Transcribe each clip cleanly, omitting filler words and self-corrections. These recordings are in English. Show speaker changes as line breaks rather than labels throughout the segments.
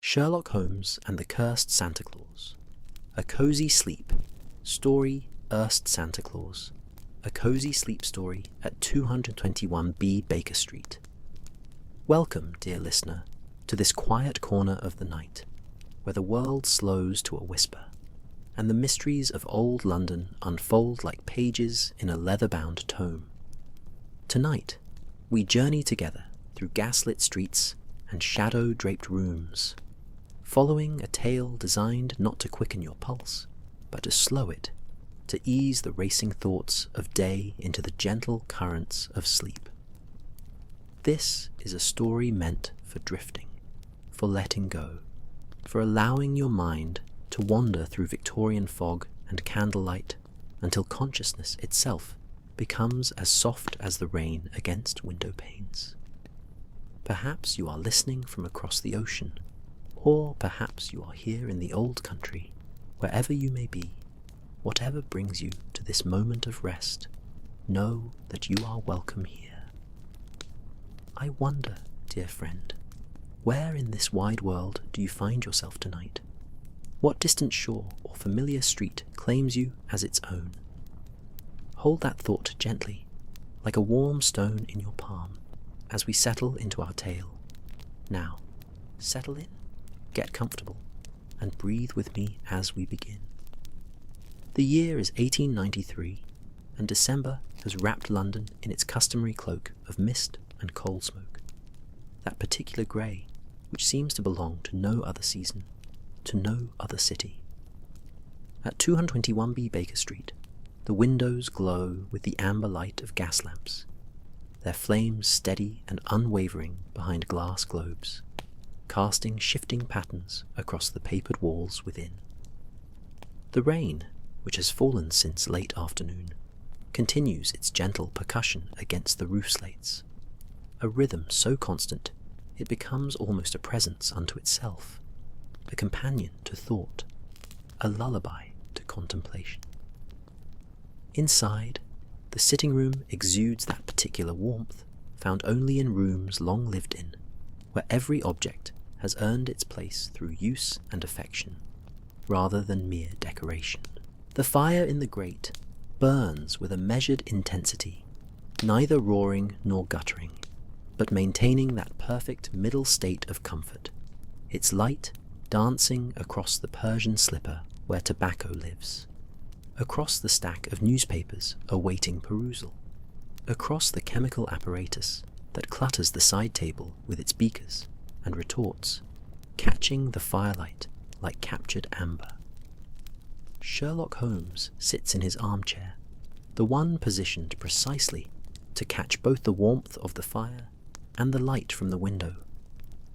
Sherlock Holmes and the Cursed Santa Claus. A Cozy Sleep. Story Erst Santa Claus. A cozy sleep story at 221B Baker Street. Welcome, dear listener, to this quiet corner of the night, where the world slows to a whisper, and the mysteries of old London unfold like pages in a leather-bound tome. Tonight, we journey together through gaslit streets and shadow-draped rooms, following a tale designed not to quicken your pulse, but to slow it, to ease the racing thoughts of day into the gentle currents of sleep. This is a story meant for drifting, for letting go, for allowing your mind to wander through Victorian fog and candlelight until consciousness itself becomes as soft as the rain against window panes. Perhaps you are listening from across the ocean, or perhaps you are here in the old country. Wherever you may be, whatever brings you to this moment of rest, know that you are welcome here. I wonder, dear friend, where in this wide world do you find yourself tonight? What distant shore or familiar street claims you as its own? Hold that thought gently, like a warm stone in your palm, as we settle into our tale. Now, settle in, get comfortable, and breathe with me as we begin. The year is 1893, and December has wrapped London in its customary cloak of mist and coal smoke, that particular grey which seems to belong to no other season, to no other city. At 221B Baker Street, the windows glow with the amber light of gas lamps, their flames steady and unwavering behind glass globes, casting shifting patterns across the papered walls within. The rain, which has fallen since late afternoon, continues its gentle percussion against the roof slates, a rhythm so constant it becomes almost a presence unto itself, a companion to thought, a lullaby to contemplation. Inside, the sitting room exudes that particular warmth found only in rooms long lived in, where every object has earned its place through use and affection, rather than mere decoration. The fire in the grate burns with a measured intensity, neither roaring nor guttering, but maintaining that perfect middle state of comfort, its light dancing across the Persian slipper where tobacco lives, across the stack of newspapers awaiting perusal, across the chemical apparatus that clutters the side table with its beakers and retorts, catching the firelight like captured amber. Sherlock Holmes sits in his armchair, the one positioned precisely to catch both the warmth of the fire and the light from the window,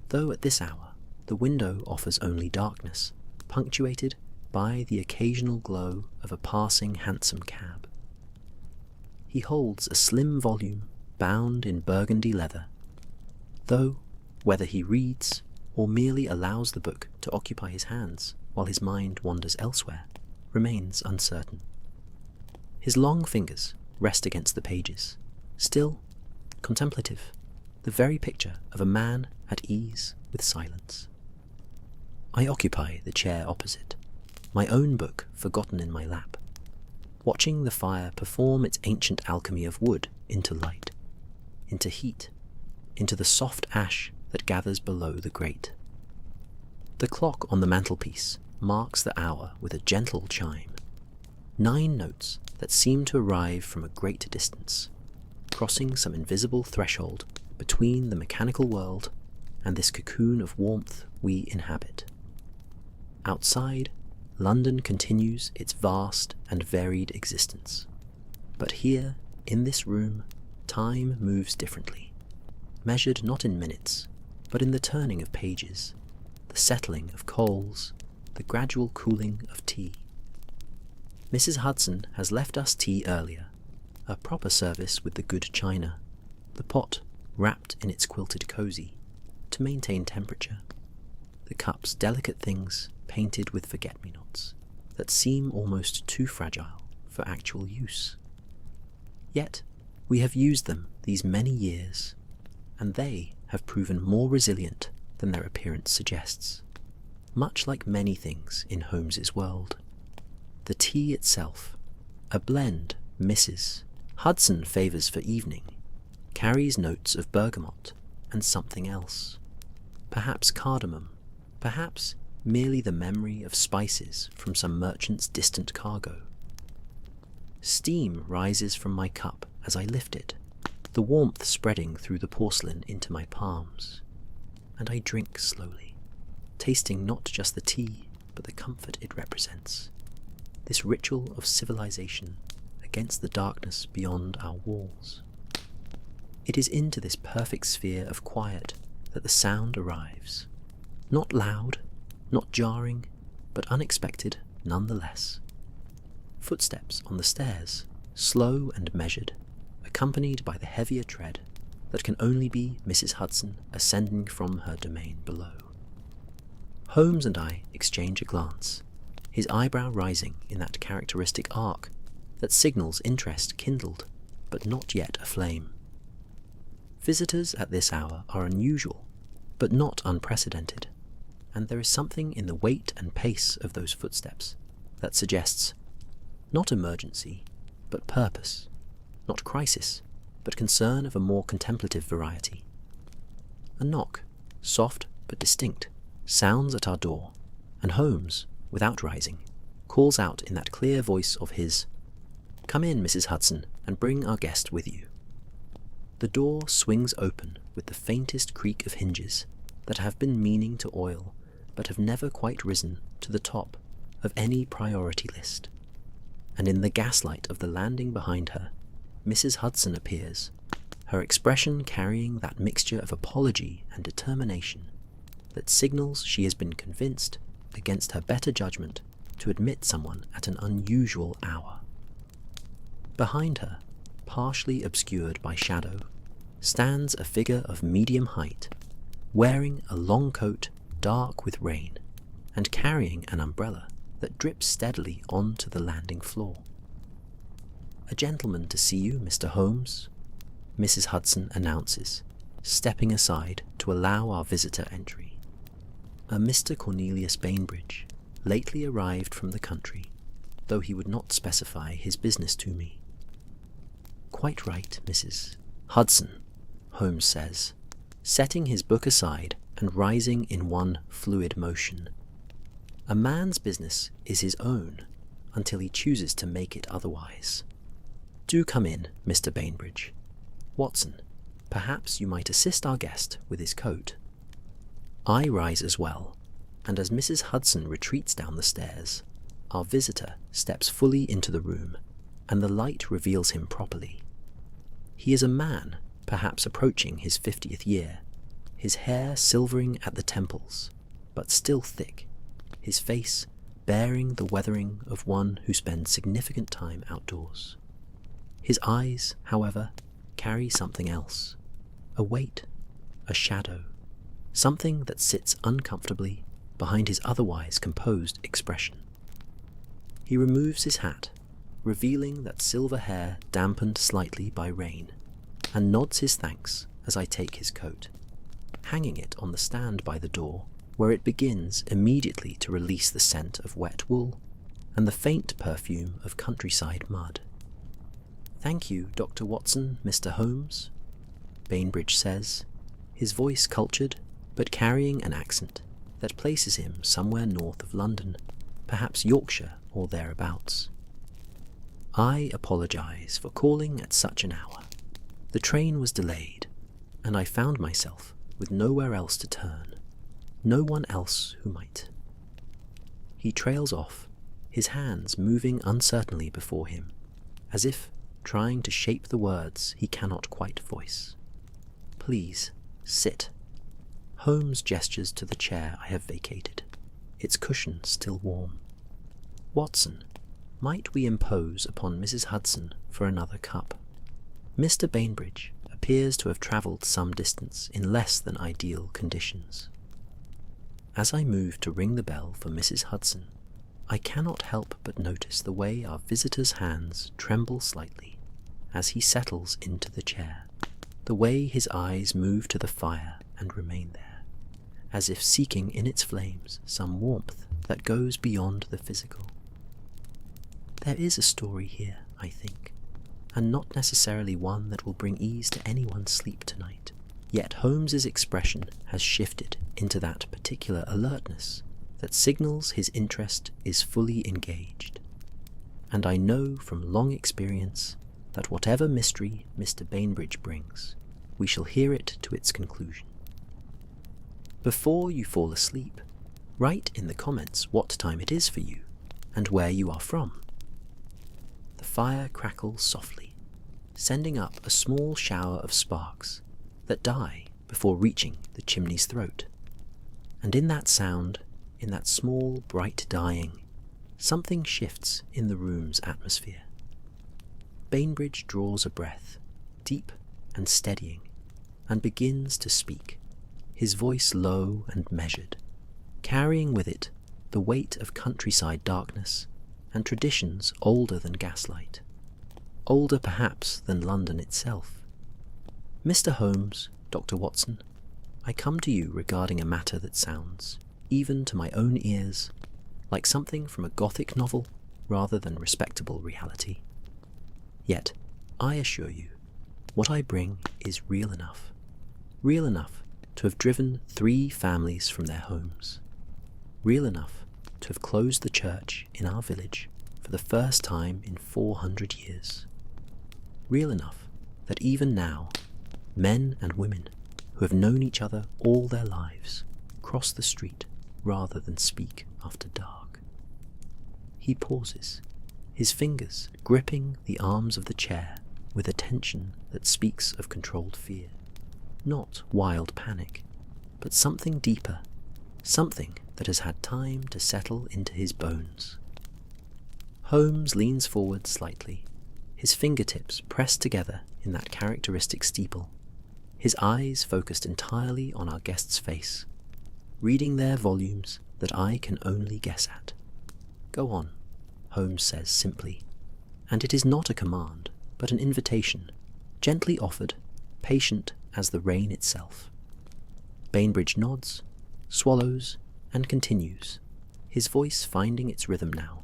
though at this hour the window offers only darkness, punctuated by the occasional glow of a passing hansom cab. He holds a slim volume bound in burgundy leather, though whether he reads or merely allows the book to occupy his hands while his mind wanders elsewhere remains uncertain. His long fingers rest against the pages, still, contemplative, the very picture of a man at ease with silence. I occupy the chair opposite, my own book forgotten in my lap, watching the fire perform its ancient alchemy of wood into light, into heat, into the soft ash that gathers below the grate. The clock on the mantelpiece marks the hour with a gentle chime, 9 notes that seem to arrive from a great distance, crossing some invisible threshold between the mechanical world and this cocoon of warmth we inhabit. Outside, London continues its vast and varied existence, but here, in this room, time moves differently, measured not in minutes, but in the turning of pages, the settling of coals, the gradual cooling of tea. Mrs. Hudson has left us tea earlier, a proper service with the good china, the pot wrapped in its quilted cosy, to maintain temperature, the cups delicate things painted with forget-me-nots that seem almost too fragile for actual use. Yet we have used them these many years, and they have proven more resilient than their appearance suggests. much like many things in Holmes's world. The tea itself, a blend Mrs. Hudson favours for evening, carries notes of bergamot and something else. Perhaps cardamom, perhaps merely the memory of spices from some merchant's distant cargo. Steam rises from my cup as I lift it, the warmth spreading through the porcelain into my palms, and I drink slowly, tasting not just the tea, but the comfort it represents, this ritual of civilization against the darkness beyond our walls. It is into this perfect sphere of quiet that the sound arrives, not loud, not jarring, but unexpected nonetheless. Footsteps on the stairs, slow and measured, accompanied by the heavier tread that can only be Mrs. Hudson ascending from her domain below. Holmes and I exchange a glance, his eyebrow rising in that characteristic arc that signals interest kindled, but not yet aflame. Visitors at this hour are unusual, but not unprecedented, and there is something in the weight and pace of those footsteps that suggests not emergency, but purpose, not crisis, but concern of a more contemplative variety. A knock, soft but distinct, sounds at our door, and Holmes, without rising, calls out in that clear voice of his, "Come in, Mrs. Hudson, and bring our guest with you." The door swings open with the faintest creak of hinges that have been meaning to oil, but have never quite risen to the top of any priority list. And in the gaslight of the landing behind her, Mrs. Hudson appears, her expression carrying that mixture of apology and determination that signals she has been convinced, against her better judgment, to admit someone at an unusual hour. Behind her, partially obscured by shadow, stands a figure of medium height, wearing a long coat dark with rain, and carrying an umbrella that drips steadily onto the landing floor. "A gentleman to see you, Mr. Holmes," Mrs. Hudson announces, stepping aside to allow our visitor entry. "A Mr. Cornelius Bainbridge, lately arrived from the country, though he would not specify his business to me." "Quite right, Mrs. Hudson," Holmes says, setting his book aside and rising in one fluid motion. "A man's business is his own until he chooses to make it otherwise. Do come in, Mr. Bainbridge. Watson, perhaps you might assist our guest with his coat." I rise as well, and as Mrs. Hudson retreats down the stairs, our visitor steps fully into the room, and the light reveals him properly. He is a man, perhaps approaching his 50th year, his hair silvering at the temples, but still thick, his face bearing the weathering of one who spends significant time outdoors. His eyes, however, carry something else, a weight, a shadow, something that sits uncomfortably behind his otherwise composed expression. He removes his hat, revealing that silver hair dampened slightly by rain, and nods his thanks as I take his coat, hanging it on the stand by the door, where it begins immediately to release the scent of wet wool and the faint perfume of countryside mud. "Thank you, Dr. Watson, Mr. Holmes," Bainbridge says, his voice cultured but carrying an accent that places him somewhere north of London, perhaps Yorkshire or thereabouts. "I apologize for calling at such an hour. The train was delayed, and I found myself with nowhere else to turn, no one else who might." He trails off, his hands moving uncertainly before him, as if trying to shape the words he cannot quite voice. "Please, sit." Holmes gestures to the chair I have vacated, its cushion still warm. "Watson, might we impose upon Mrs. Hudson for another cup? Mr. Bainbridge appears to have travelled some distance in less than ideal conditions." As I move to ring the bell for Mrs. Hudson, I cannot help but notice the way our visitor's hands tremble slightly as he settles into the chair, the way his eyes move to the fire and remain there, as if seeking in its flames some warmth that goes beyond the physical. There is a story here, I think, and not necessarily one that will bring ease to anyone's sleep tonight. Yet Holmes's expression has shifted into that particular alertness that signals his interest is fully engaged. And I know from long experience that whatever mystery Mr. Bainbridge brings, we shall hear it to its conclusion. Before you fall asleep, write in the comments what time it is for you and where you are from. The fire crackles softly, sending up a small shower of sparks that die before reaching the chimney's throat. And in that sound, in that small bright dying, something shifts in the room's atmosphere. Bainbridge draws a breath, deep and steadying, and begins to speak, his voice low and measured, carrying with it the weight of countryside darkness and traditions older than gaslight, older perhaps than London itself. Mr. Holmes, Dr. Watson, I come to you regarding a matter that sounds, even to my own ears, like something from a Gothic novel rather than respectable reality. Yet, I assure you, what I bring is real enough to have driven 3 families from their homes, real enough to have closed the church in our village for the first time in 400 years, real enough that even now, men and women who have known each other all their lives cross the street rather than speak after dark. He pauses, his fingers gripping the arms of the chair with a tension that speaks of controlled fear. Not wild panic, but something deeper, something that has had time to settle into his bones. Holmes leans forward slightly, his fingertips pressed together in that characteristic steeple, his eyes focused entirely on our guest's face, reading their volumes that I can only guess at. Go on, Holmes says simply, and it is not a command, but an invitation, gently offered, patient as the rain itself. Bainbridge nods, swallows, and continues, his voice finding its rhythm now,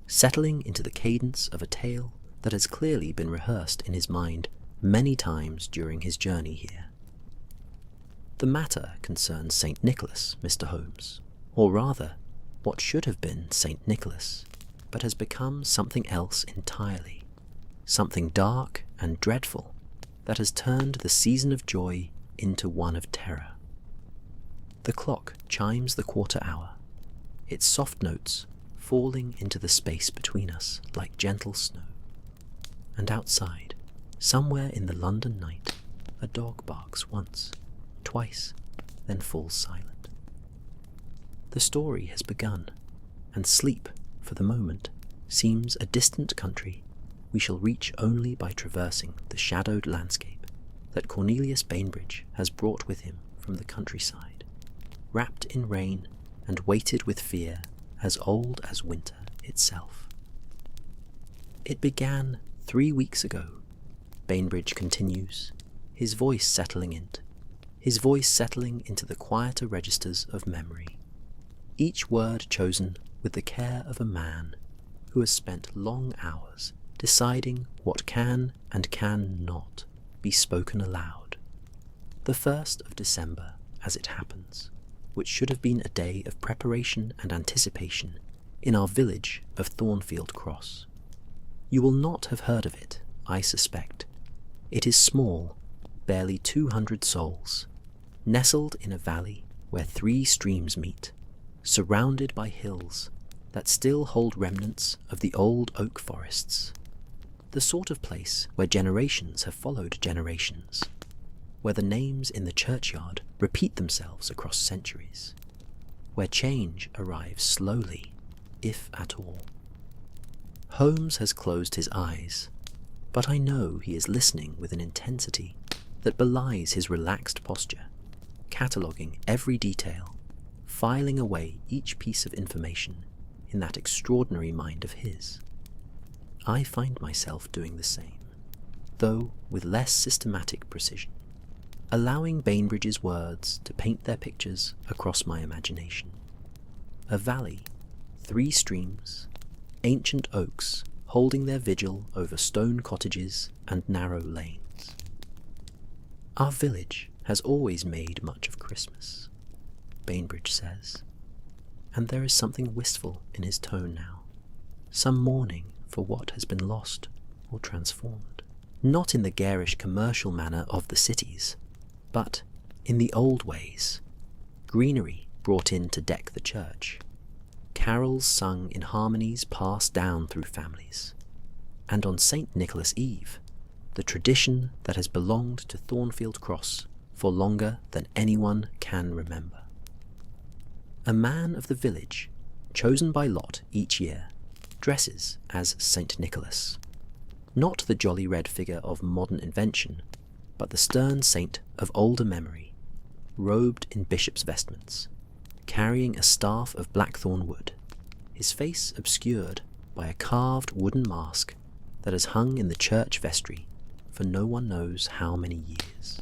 settling into the cadence of a tale that has clearly been rehearsed in his mind many times during his journey here. The matter concerns St. Nicholas, Mr. Holmes, or rather, what should have been St. Nicholas, but has become something else entirely, something dark and dreadful that has turned the season of joy into one of terror. The clock chimes the quarter hour, its soft notes falling into the space between us like gentle snow. And outside, somewhere in the London night, a dog barks once, twice, then falls silent. The story has begun, and sleep, for the moment, seems a distant country we shall reach only by traversing the shadowed landscape that Cornelius Bainbridge has brought with him from the countryside, wrapped in rain and weighted with fear as old as winter itself. It began 3 weeks ago, Bainbridge continues, his voice settling into the quieter registers of memory, each word chosen with the care of a man who has spent long hours deciding what can and can not be spoken aloud. The 1st of December, as it happens, which should have been a day of preparation and anticipation in our village of Thornfield Cross. You will not have heard of it, I suspect. It is small, barely 200 souls, nestled in a valley where 3 streams meet, surrounded by hills that still hold remnants of the old oak forests, the sort of place where generations have followed generations, where the names in the churchyard repeat themselves across centuries, where change arrives slowly, if at all. Holmes has closed his eyes, but I know he is listening with an intensity that belies his relaxed posture, cataloguing every detail, filing away each piece of information in that extraordinary mind of his. I find myself doing the same, though with less systematic precision. allowing Bainbridge's words to paint their pictures across my imagination. A valley, 3 streams, ancient oaks holding their vigil over stone cottages and narrow lanes. Our village has always made much of Christmas, Bainbridge says, and there is something wistful in his tone now, some mourning for what has been lost or transformed, not in the garish commercial manner of the cities, but in the old ways, greenery brought in to deck the church, carols sung in harmonies passed down through families, and on St. Nicholas Eve, the tradition that has belonged to Thornfield Cross for longer than anyone can remember. A man of the village, chosen by lot each year, dresses as St. Nicholas, not the jolly red figure of modern invention, but the stern saint of older memory, robed in bishop's vestments, carrying a staff of blackthorn wood, his face obscured by a carved wooden mask that has hung in the church vestry for no one knows how many years.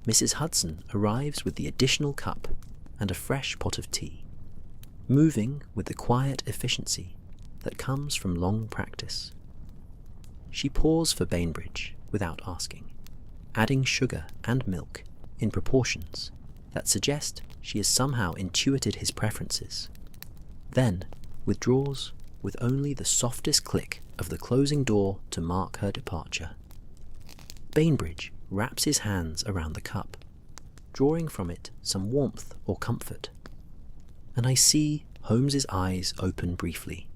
Mrs. Hudson arrives with the additional cup and a fresh pot of tea, moving with the quiet efficiency that comes from long practice. She pours for Bainbridge without asking, adding sugar and milk in proportions that suggest she has somehow intuited his preferences, then withdraws with only the softest click of the closing door to mark her departure. Bainbridge wraps his hands around the cup, drawing from it some warmth or comfort, and I see Holmes's eyes open briefly,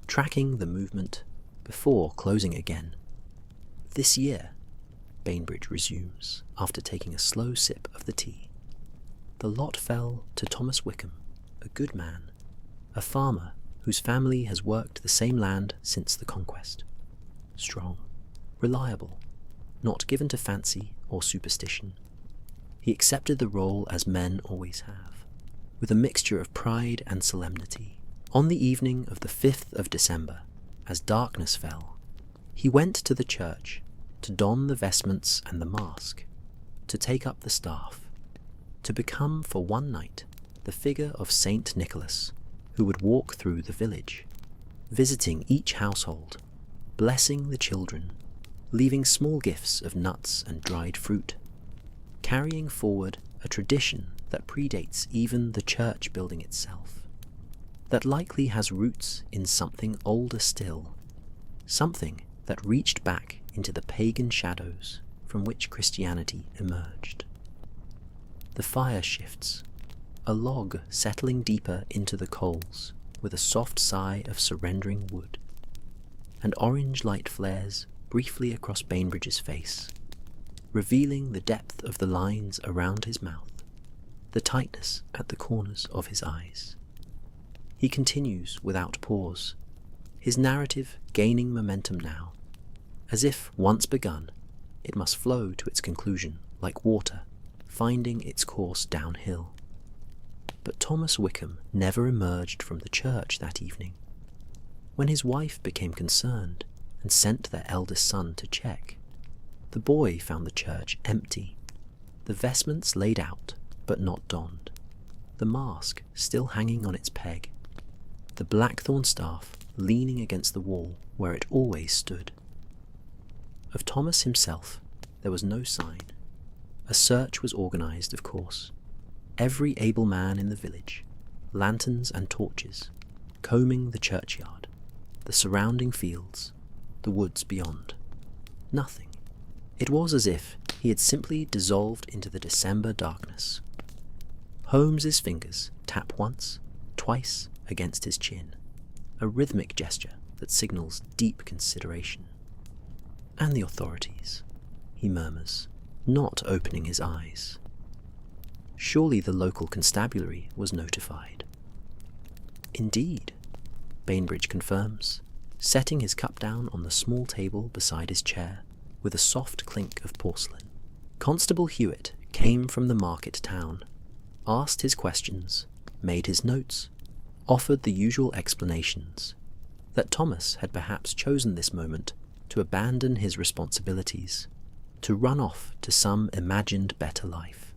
tracking the movement before closing again. This year, Bainbridge resumes, after taking a slow sip of the tea, the lot fell to Thomas Wickham, a good man, a farmer whose family has worked the same land since the conquest. Strong, reliable, not given to fancy or superstition, he accepted the role as men always have, with a mixture of pride and solemnity. On the evening of the 5th of December, as darkness fell, he went to the church to don the vestments and the mask, to take up the staff, to become for one night the figure of Saint Nicholas, who would walk through the village, visiting each household, blessing the children, leaving small gifts of nuts and dried fruit, carrying forward a tradition that predates even the church building itself, that likely has roots in something older still, something that reached back into the pagan shadows from which Christianity emerged. The fire shifts, a log settling deeper into the coals with a soft sigh of surrendering wood, and orange light flares briefly across Bainbridge's face, revealing the depth of the lines around his mouth, the tightness at the corners of his eyes. He continues without pause, his narrative gaining momentum now, as if once begun, it must flow to its conclusion like water, finding its course downhill. But Thomas Wickham never emerged from the church that evening. When his wife became concerned and sent their eldest son to check, the boy found the church empty, the vestments laid out but not donned, the mask still hanging on its peg, the blackthorn staff leaning against the wall where it always stood. Of Thomas himself there was no sign. A search was organised, of course. Every able man in the village, lanterns and torches, combing the churchyard, the surrounding fields, the woods beyond. Nothing. It was as if he had simply dissolved into the December darkness. Holmes's fingers tap once, twice against his chin, a rhythmic gesture that signals deep consideration. And the authorities, he murmurs, not opening his eyes. Surely the local constabulary was notified. Indeed, Bainbridge confirms, setting his cup down on the small table beside his chair with a soft clink of porcelain. Constable Hewitt came from the market town, asked his questions, made his notes, offered the usual explanations, that Thomas had perhaps chosen this moment to abandon his responsibilities, to run off to some imagined better life.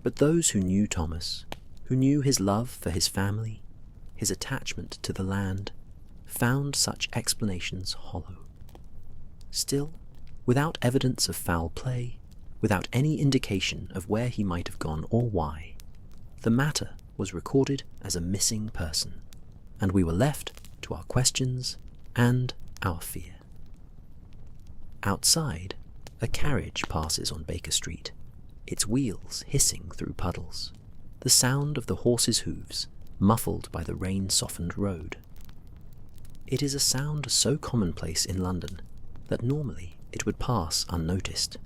But those who knew Thomas, who knew his love for his family, his attachment to the land, found such explanations hollow. Still, without evidence of foul play, without any indication of where he might have gone or why, the matter was recorded as a missing person, and we were left to our questions and our fear. Outside, a carriage passes on Baker Street, its wheels hissing through puddles, the sound of the horse's hooves muffled by the rain-softened road. It is a sound so commonplace in London that normally it would pass unnoticed.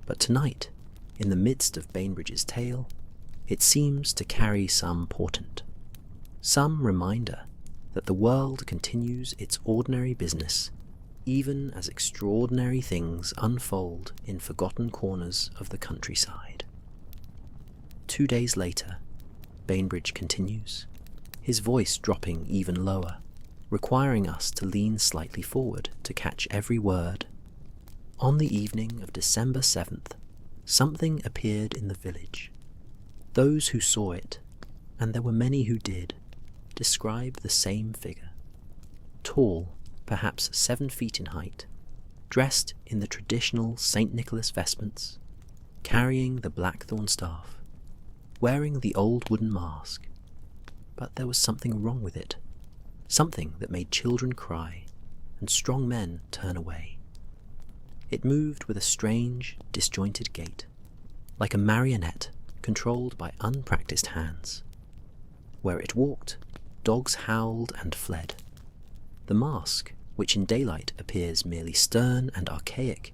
But tonight, in the midst of Bainbridge's tale, it seems to carry some portent, some reminder that the world continues its ordinary business, even as extraordinary things unfold in forgotten corners of the countryside. 2 days later, Bainbridge continues, his voice dropping even lower, requiring us to lean slightly forward to catch every word. On the evening of December 7th, something appeared in the village. Those who saw it, and there were many who did, describe the same figure. Tall, perhaps 7 feet in height, dressed in the traditional St. Nicholas vestments, carrying the blackthorn staff, wearing the old wooden mask. But there was something wrong with it, something that made children cry and strong men turn away. It moved with a strange, disjointed gait, like a marionette controlled by unpracticed hands. Where it walked, dogs howled and fled. The mask, which in daylight appears merely stern and archaic,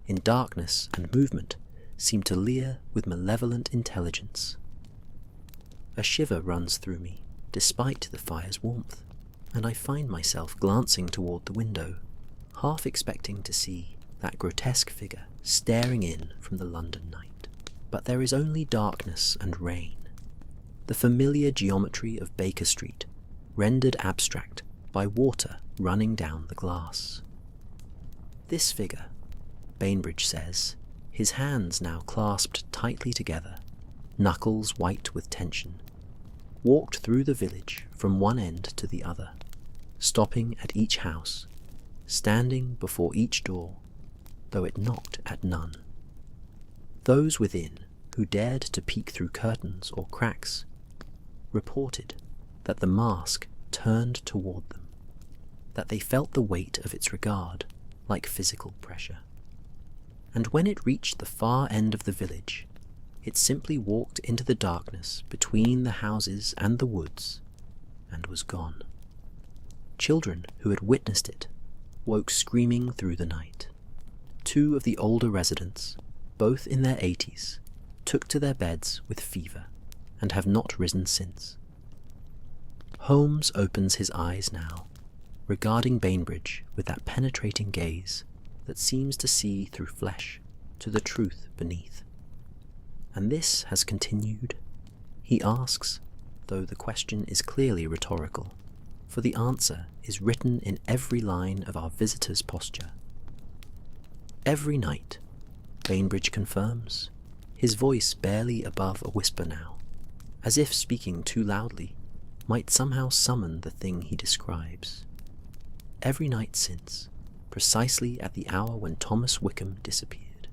in darkness and movement seemed to leer with malevolent intelligence. A shiver runs through me, despite the fire's warmth, and I find myself glancing toward the window, half expecting to see that grotesque figure staring in from the London night. But there is only darkness and rain, the familiar geometry of Baker Street, rendered abstract by water running down the glass. This figure, Bainbridge says, his hands now clasped tightly together, knuckles white with tension, walked through the village from one end to the other, stopping at each house, standing before each door, though it knocked at none. Those within, who dared to peek through curtains or cracks, reported that the mask turned toward them, that they felt the weight of its regard like physical pressure. And when it reached the far end of the village, it simply walked into the darkness between the houses and the woods, and was gone. Children who had witnessed it woke screaming through the night. 2 of the older residents, both in their 80s, took to their beds with fever, and have not risen since. Holmes opens his eyes now, regarding Bainbridge with that penetrating gaze that seems to see through flesh to the truth beneath. And this has continued, he asks, though the question is clearly rhetorical, for the answer is written in every line of our visitor's posture. Every night, Bainbridge confirms, his voice barely above a whisper now, as if speaking too loudly might somehow summon the thing he describes. Every night since, precisely at the hour when Thomas Wickham disappeared.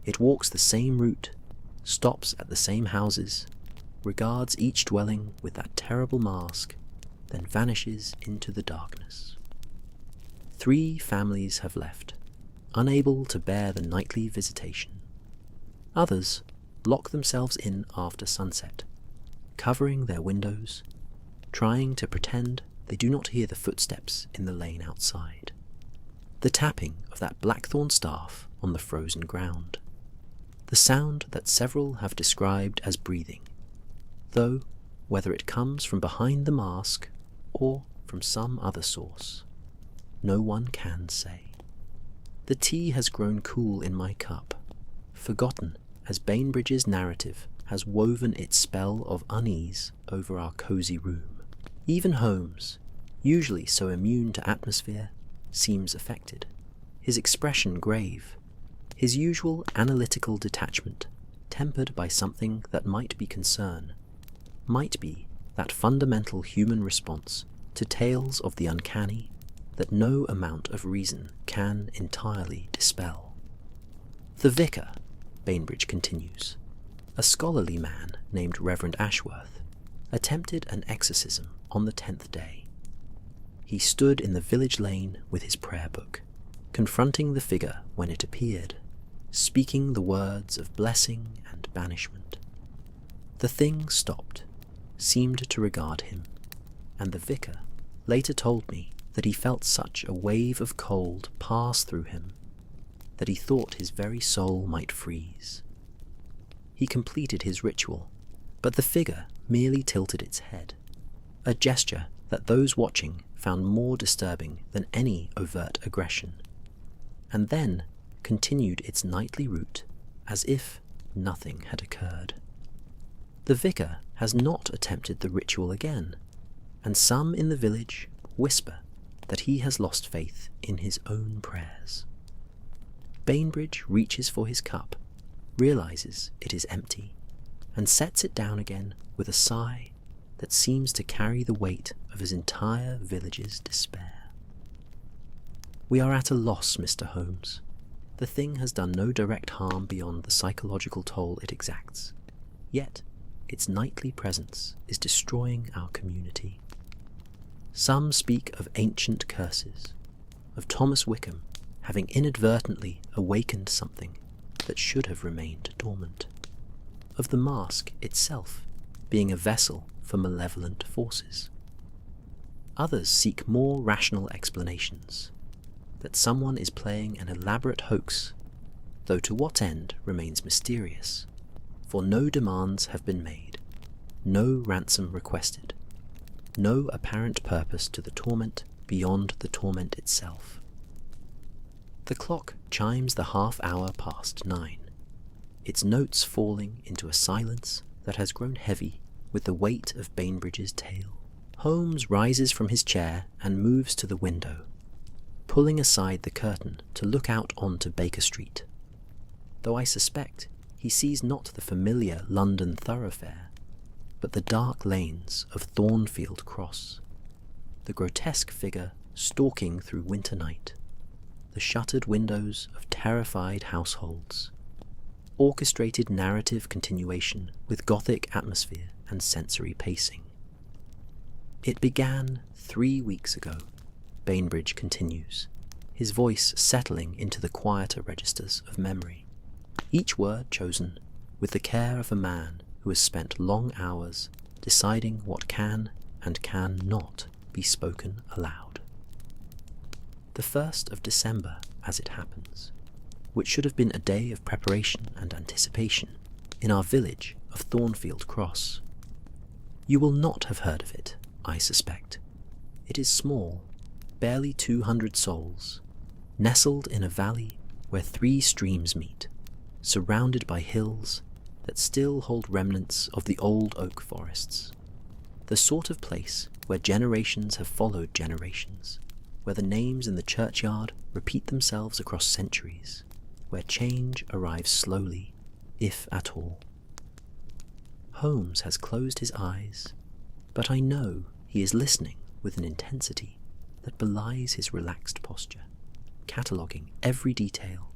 It walks the same route, stops at the same houses, regards each dwelling with that terrible mask, then vanishes into the darkness. 3 families have left, unable to bear the nightly visitation. Others lock themselves in after sunset, covering their windows, trying to pretend they do not hear the footsteps in the lane outside, the tapping of that blackthorn staff on the frozen ground, the sound that several have described as breathing, though whether it comes from behind the mask or from some other source, no one can say. The tea has grown cool in my cup, forgotten as Bainbridge's narrative has woven its spell of unease over our cosy room. Even Holmes, usually so immune to atmosphere, seems affected, his expression grave, His usual analytical detachment, tempered by something that might be concern, might be that fundamental human response to tales of the uncanny that no amount of reason can entirely dispel. The vicar, Bainbridge continues, a scholarly man named Reverend Ashworth, attempted an exorcism on the 10th day. He stood in the village lane with his prayer book, confronting the figure when it appeared, speaking the words of blessing and banishment. The thing stopped, seemed to regard him, and the vicar later told me that he felt such a wave of cold pass through him that he thought his very soul might freeze. He completed his ritual, but the figure merely tilted its head, a gesture that those watching found more disturbing than any overt aggression, and then continued its nightly route as if nothing had occurred. The vicar has not attempted the ritual again, and some in the village whisper that he has lost faith in his own prayers. Bainbridge reaches for his cup, realizes it is empty, and sets it down again with a sigh that seems to carry the weight of his entire village's despair. We are at a loss, Mr. Holmes. The thing has done no direct harm beyond the psychological toll it exacts, yet its nightly presence is destroying our community. Some speak of ancient curses, of Thomas Wickham having inadvertently awakened something that should have remained dormant, of the mask itself being a vessel for malevolent forces. Others seek more rational explanations, that someone is playing an elaborate hoax, though to what end remains mysterious, for no demands have been made, no ransom requested, no apparent purpose to the torment beyond the torment itself. The clock chimes the half-hour past 9, its notes falling into a silence that has grown heavy with the weight of Bainbridge's tale. Holmes rises from his chair and moves to the window, pulling aside the curtain to look out onto Baker Street, though I suspect he sees not the familiar London thoroughfare, but the dark lanes of Thornfield Cross, the grotesque figure stalking through winter night, the shuttered windows of terrified households, orchestrated narrative continuation with Gothic atmosphere and sensory pacing. It began 3 weeks ago, Bainbridge continues, his voice settling into the quieter registers of memory, each word chosen with the care of a man who has spent long hours deciding what can and can not be spoken aloud. The 1st of December, as it happens, which should have been a day of preparation and anticipation in our village of Thornfield Cross. You will not have heard of it, I suspect. It is small, barely 200 souls, nestled in a valley where 3 streams meet, surrounded by hills that still hold remnants of the old oak forests, the sort of place where generations have followed generations, where the names in the churchyard repeat themselves across centuries, where change arrives slowly, if at all. Holmes has closed his eyes, but I know he is listening with an intensity that belies his relaxed posture, cataloguing every detail,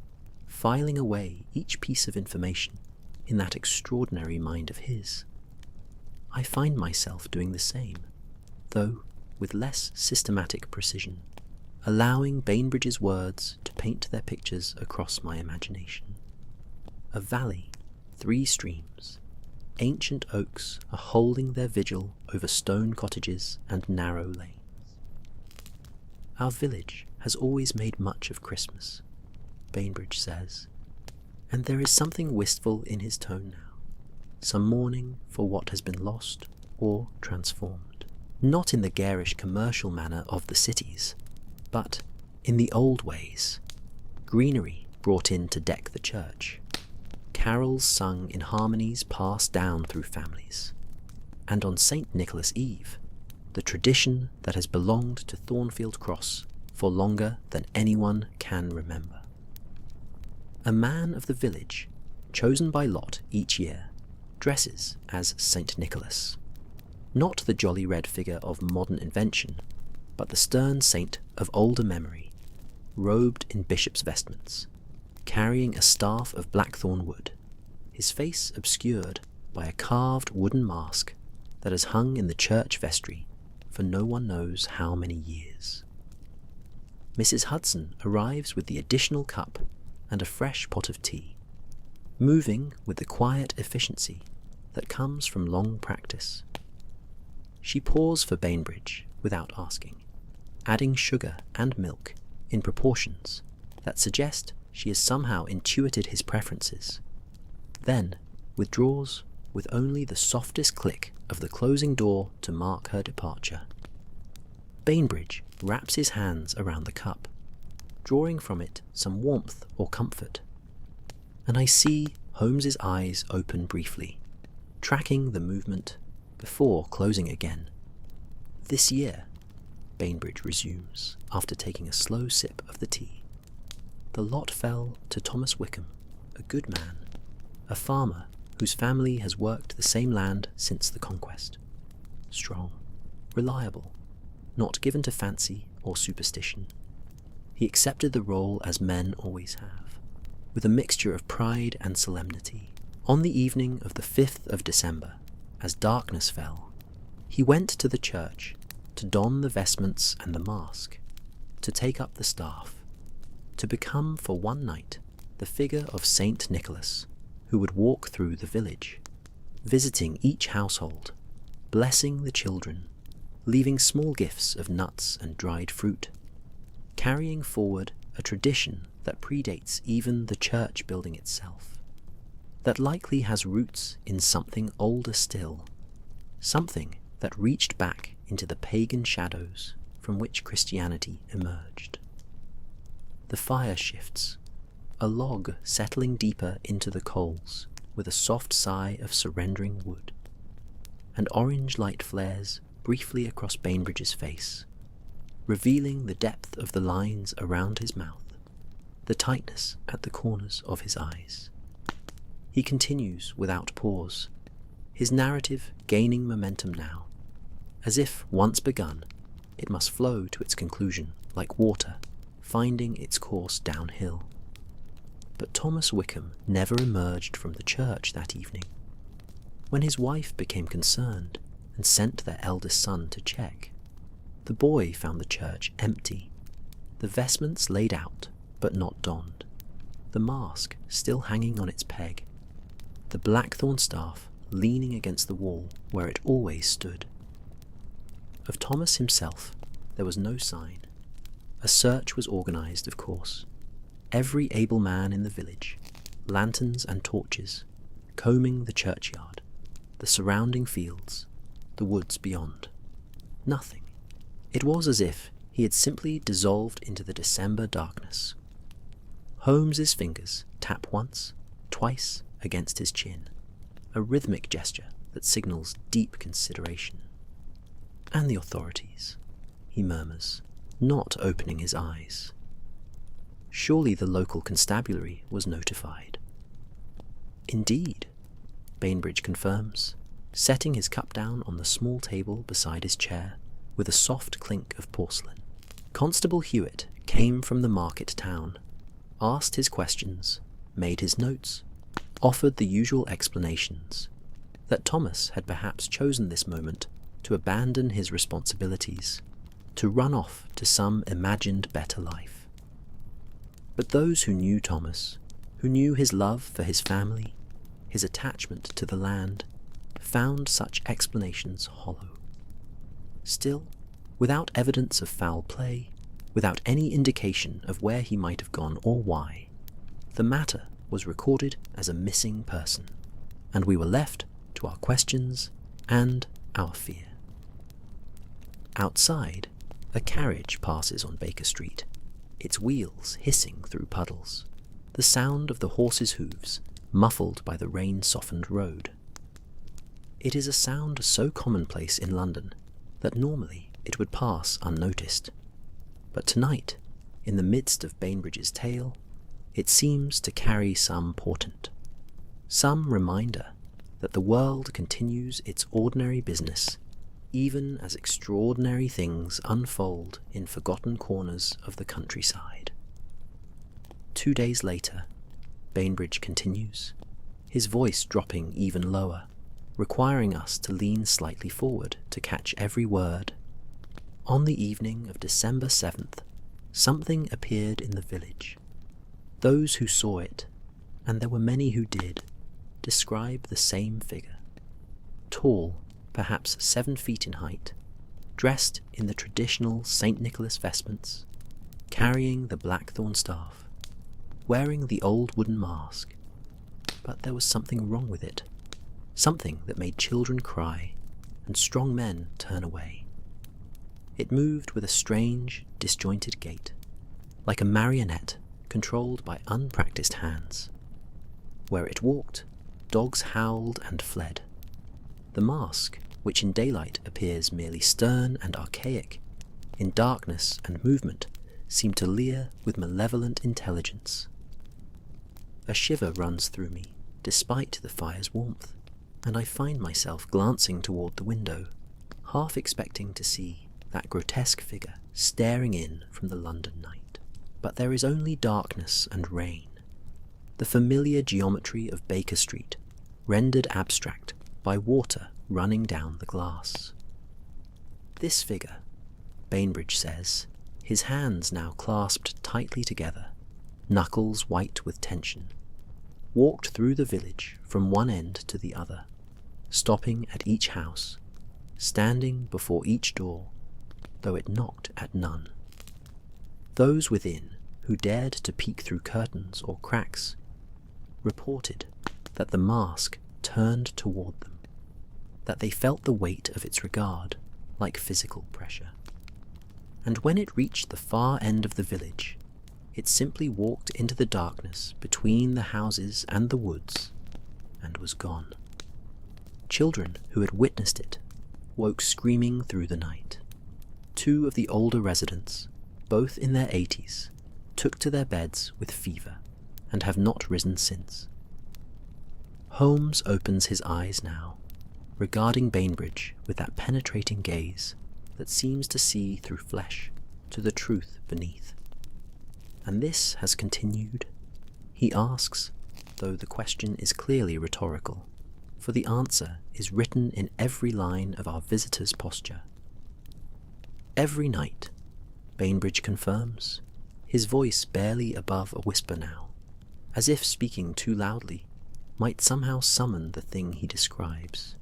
filing away each piece of information in that extraordinary mind of his. I find myself doing the same, though with less systematic precision, allowing Bainbridge's words to paint their pictures across my imagination. A valley, 3 streams, ancient oaks are holding their vigil over stone cottages and narrow lanes. Our village has always made much of Christmas, Bainbridge says, and there is something wistful in his tone now, some mourning for what has been lost or transformed, not in the garish commercial manner of the cities, but in the old ways, greenery brought in to deck the church, carols sung in harmonies passed down through families, and on St. Nicholas Eve, the tradition that has belonged to Thornfield Cross for longer than anyone can remember. A man of the village, chosen by lot each year, dresses as St. Nicholas. Not the jolly red figure of modern invention, but the stern saint of older memory, robed in bishop's vestments, carrying a staff of blackthorn wood, his face obscured by a carved wooden mask that has hung in the church vestry for no one knows how many years. Mrs. Hudson arrives with the additional cup and a fresh pot of tea, moving with the quiet efficiency that comes from long practice. She pours for Bainbridge without asking, adding sugar and milk in proportions that suggest she has somehow intuited his preferences, then withdraws with only the softest click of the closing door to mark her departure. Bainbridge wraps his hands around the cup, drawing from it some warmth or comfort, and I see Holmes's eyes open briefly, tracking the movement before closing again. "This year," Bainbridge resumes after taking a slow sip of the tea, "the lot fell to Thomas Wickham, a good man, a farmer whose family has worked the same land since the conquest. Strong, reliable, not given to fancy or superstition. He accepted the role as men always have, with a mixture of pride and solemnity. On the evening of the 5th of December, as darkness fell, he went to the church to don the vestments and the mask, to take up the staff, to become for one night the figure of Saint Nicholas, who would walk through the village, visiting each household, blessing the children, leaving small gifts of nuts and dried fruit, carrying forward a tradition that predates even the church building itself, that likely has roots in something older still, something that reached back into the pagan shadows from which Christianity emerged. The fire shifts, a log settling deeper into the coals with a soft sigh of surrendering wood, and orange light flares briefly across Bainbridge's face, revealing the depth of the lines around his mouth, the tightness at the corners of his eyes. He continues without pause, his narrative gaining momentum now, as if once begun, it must flow to its conclusion like water, finding its course downhill. But Thomas Wickham never emerged from the church that evening. When his wife became concerned and sent their eldest son to check, the boy found the church empty, the vestments laid out but not donned, the mask still hanging on its peg, the blackthorn staff leaning against the wall where it always stood. Of Thomas himself there was no sign. A search was organised, of course. Every able man in the village, lanterns and torches, combing the churchyard, the surrounding fields, the woods beyond. Nothing. It was as if he had simply dissolved into the December darkness. Holmes's fingers tap once, twice against his chin, a rhythmic gesture that signals deep consideration. "And the authorities," he murmurs, not opening his eyes. Surely the local constabulary was notified. "Indeed," Bainbridge confirms, setting his cup down on the small table beside his chair with a soft clink of porcelain. Constable Hewitt came from the market town, asked his questions, made his notes, offered the usual explanations, that Thomas had perhaps chosen this moment to abandon his responsibilities, to run off to some imagined better life. But those who knew Thomas, who knew his love for his family, his attachment to the land, found such explanations hollow. Still, without evidence of foul play, without any indication of where he might have gone or why, the matter was recorded as a missing person, and we were left to our questions and our fear. Outside, a carriage passes on Baker Street, its wheels hissing through puddles, the sound of the horse's hooves muffled by the rain-softened road. It is a sound so commonplace in London that normally it would pass unnoticed, but tonight, in the midst of Bainbridge's tale, it seems to carry some portent, some reminder that the world continues its ordinary business even as extraordinary things unfold in forgotten corners of the countryside. 2 days later, Bainbridge continues, his voice dropping even lower, requiring us to lean slightly forward to catch every word. On the evening of December 7th, something appeared in the village. Those who saw it, and there were many who did, describe the same figure. Tall, perhaps 7 feet in height, dressed in the traditional St. Nicholas vestments, carrying the blackthorn staff, wearing the old wooden mask. But there was something wrong with it, something that made children cry and strong men turn away. It moved with a strange, disjointed gait, like a marionette controlled by unpracticed hands. Where it walked, dogs howled and fled. The mask, which in daylight appears merely stern and archaic, in darkness and movement seemed to leer with malevolent intelligence. A shiver runs through me, despite the fire's warmth, and I find myself glancing toward the window, half expecting to see that grotesque figure staring in from the London night. But there is only darkness and rain, the familiar geometry of Baker Street, rendered abstract by water running down the glass. This figure, Bainbridge says, his hands now clasped tightly together, knuckles white with tension, walked through the village from one end to the other, stopping at each house, standing before each door, though it knocked at none. Those within, who dared to peek through curtains or cracks, reported that the mask turned toward them, that they felt the weight of its regard like physical pressure. And when it reached the far end of the village, it simply walked into the darkness between the houses and the woods and was gone. Children who had witnessed it woke screaming through the night. 2 of the older residents, both in their 80s, took to their beds with fever and have not risen since. Holmes opens his eyes now, regarding Bainbridge with that penetrating gaze that seems to see through flesh to the truth beneath. And this has continued, he asks, though the question is clearly rhetorical, for the answer is written in every line of our visitor's posture. Every night, Bainbridge confirms, his voice barely above a whisper now, as if speaking too loudly might somehow summon the thing he describes.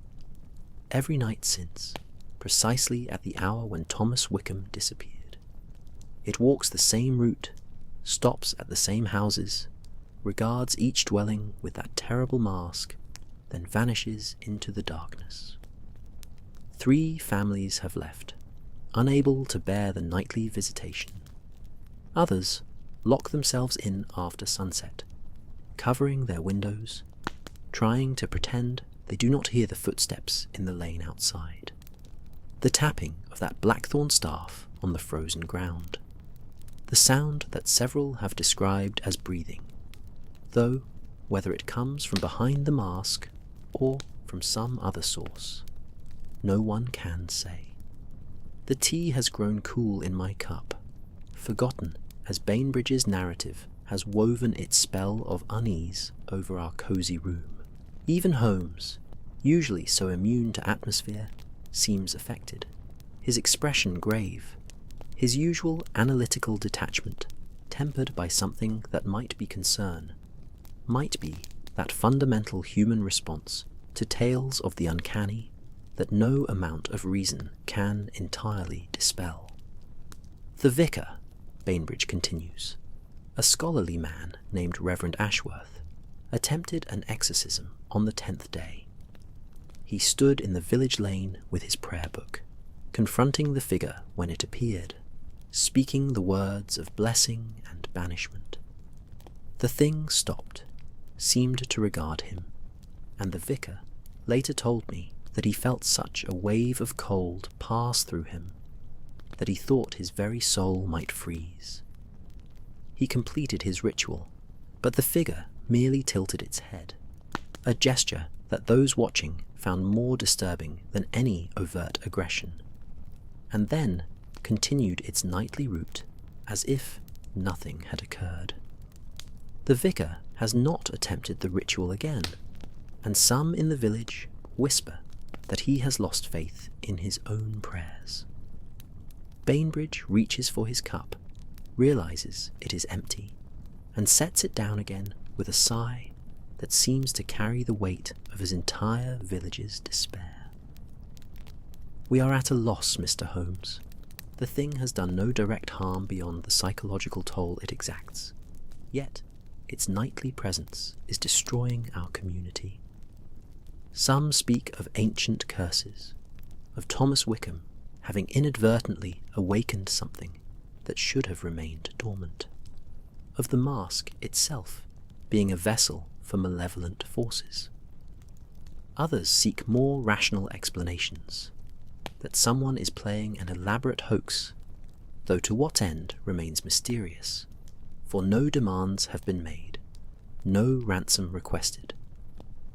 Every night since, precisely at the hour when Thomas Wickham disappeared. It walks the same route, stops at the same houses, regards each dwelling with that terrible mask, then vanishes into the darkness. 3 families have left, unable to bear the nightly visitation. Others lock themselves in after sunset, covering their windows, trying to pretend they do not hear the footsteps in the lane outside, the tapping of that blackthorn staff on the frozen ground, the sound that several have described as breathing, though whether it comes from behind the mask or from some other source, no one can say. The tea has grown cool in my cup, forgotten as Bainbridge's narrative has woven its spell of unease over our cosy room. Even Holmes, usually so immune to atmosphere, seems affected, his expression grave, his usual analytical detachment tempered by something that might be concern, might be that fundamental human response to tales of the uncanny that no amount of reason can entirely dispel. The vicar, Bainbridge continues, a scholarly man named Reverend Ashworth, attempted an exorcism on the 10th day. He stood in the village lane with his prayer book, confronting the figure when it appeared, speaking the words of blessing and banishment. The thing stopped, seemed to regard him, and the vicar later told me that he felt such a wave of cold pass through him that he thought his very soul might freeze. He completed his ritual But the figure merely tilted its head, a gesture that those watching found more disturbing than any overt aggression, and then continued its nightly route as if nothing had occurred. The vicar has not attempted the ritual again, and some in the village whisper that he has lost faith in his own prayers. Bainbridge reaches for his cup, realizes it is empty, and sets it down again with a sigh that seems to carry the weight of his entire village's despair. We are at a loss, Mr. Holmes. The thing has done no direct harm beyond the psychological toll it exacts, yet its nightly presence is destroying our community. Some speak of ancient curses, of Thomas Wickham having inadvertently awakened something that should have remained dormant, of the mask itself being a vessel for malevolent forces. Others seek more rational explanations, that someone is playing an elaborate hoax, though to what end remains mysterious, for no demands have been made, no ransom requested,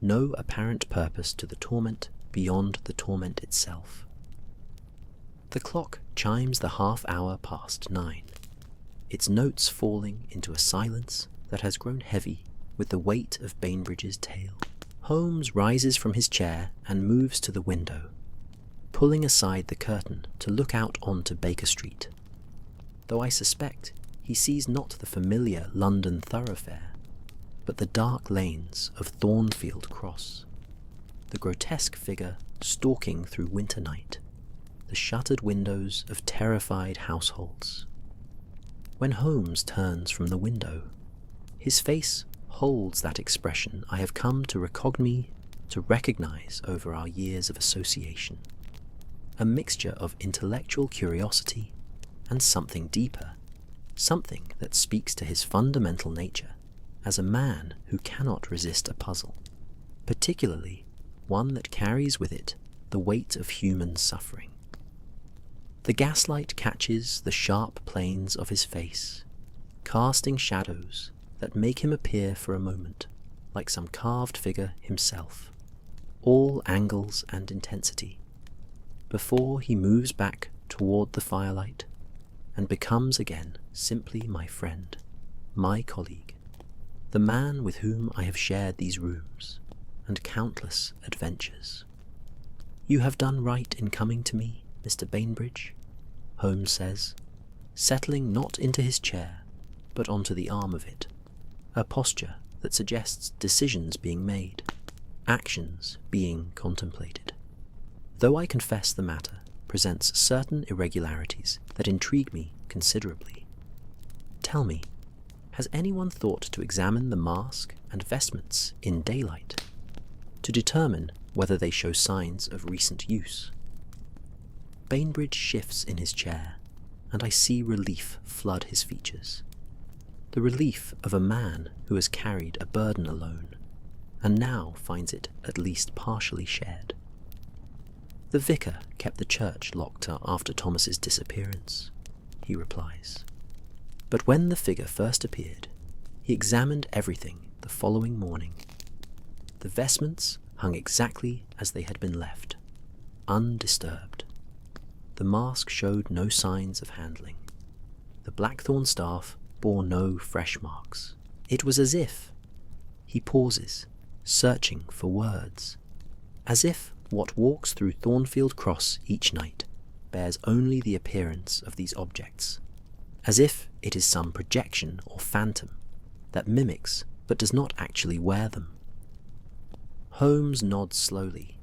no apparent purpose to the torment beyond the torment itself. The clock chimes the half-hour past 9, its notes falling into a silence that has grown heavy with the weight of Bainbridge's tale. Holmes rises from his chair and moves to the window, pulling aside the curtain to look out onto Baker Street, though I suspect he sees not the familiar London thoroughfare, but the dark lanes of Thornfield Cross, the grotesque figure stalking through winter night, the shuttered windows of terrified households. When Holmes turns from the window, his face holds that expression I have come to recognize over our years of association, a mixture of intellectual curiosity and something deeper, something that speaks to his fundamental nature as a man who cannot resist a puzzle, particularly one that carries with it the weight of human suffering. The gaslight catches the sharp planes of his face, casting shadows that make him appear for a moment like some carved figure himself, all angles and intensity, before he moves back toward the firelight and becomes again simply my friend, my colleague, the man with whom I have shared these rooms and countless adventures. "You have done right in coming to me, Mr. Bainbridge," Holmes says, settling not into his chair, but onto the arm of it, a posture that suggests decisions being made, actions being contemplated. Though I confess the matter presents certain irregularities that intrigue me considerably. Tell me, has anyone thought to examine the mask and vestments in daylight, to determine whether they show signs of recent use? Bainbridge shifts in his chair, and I see relief flood his features. The relief of a man who has carried a burden alone, and now finds it at least partially shared. "The vicar kept the church locked after Thomas's disappearance," he replies. "But when the figure first appeared, he examined everything the following morning. The vestments hung exactly as they had been left, undisturbed. The mask showed no signs of handling. The blackthorn staff bore no fresh marks. It was as if—" He pauses, searching for words, as if what walks through Thornfield Cross each night bears only the appearance of these objects, as if it is some projection or phantom that mimics but does not actually wear them. Holmes nods slowly,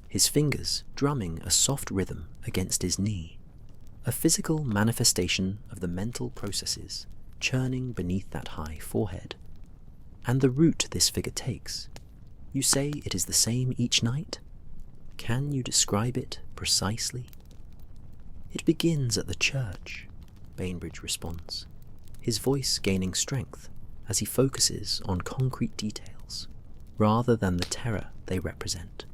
his fingers drumming a soft rhythm against his knee, a physical manifestation of the mental processes churning beneath that high forehead. "And the route this figure takes, you say it is the same each night? Can you describe it precisely?" "It begins at the church," Bainbridge responds, his voice gaining strength as he focuses on concrete details rather than the terror they represent.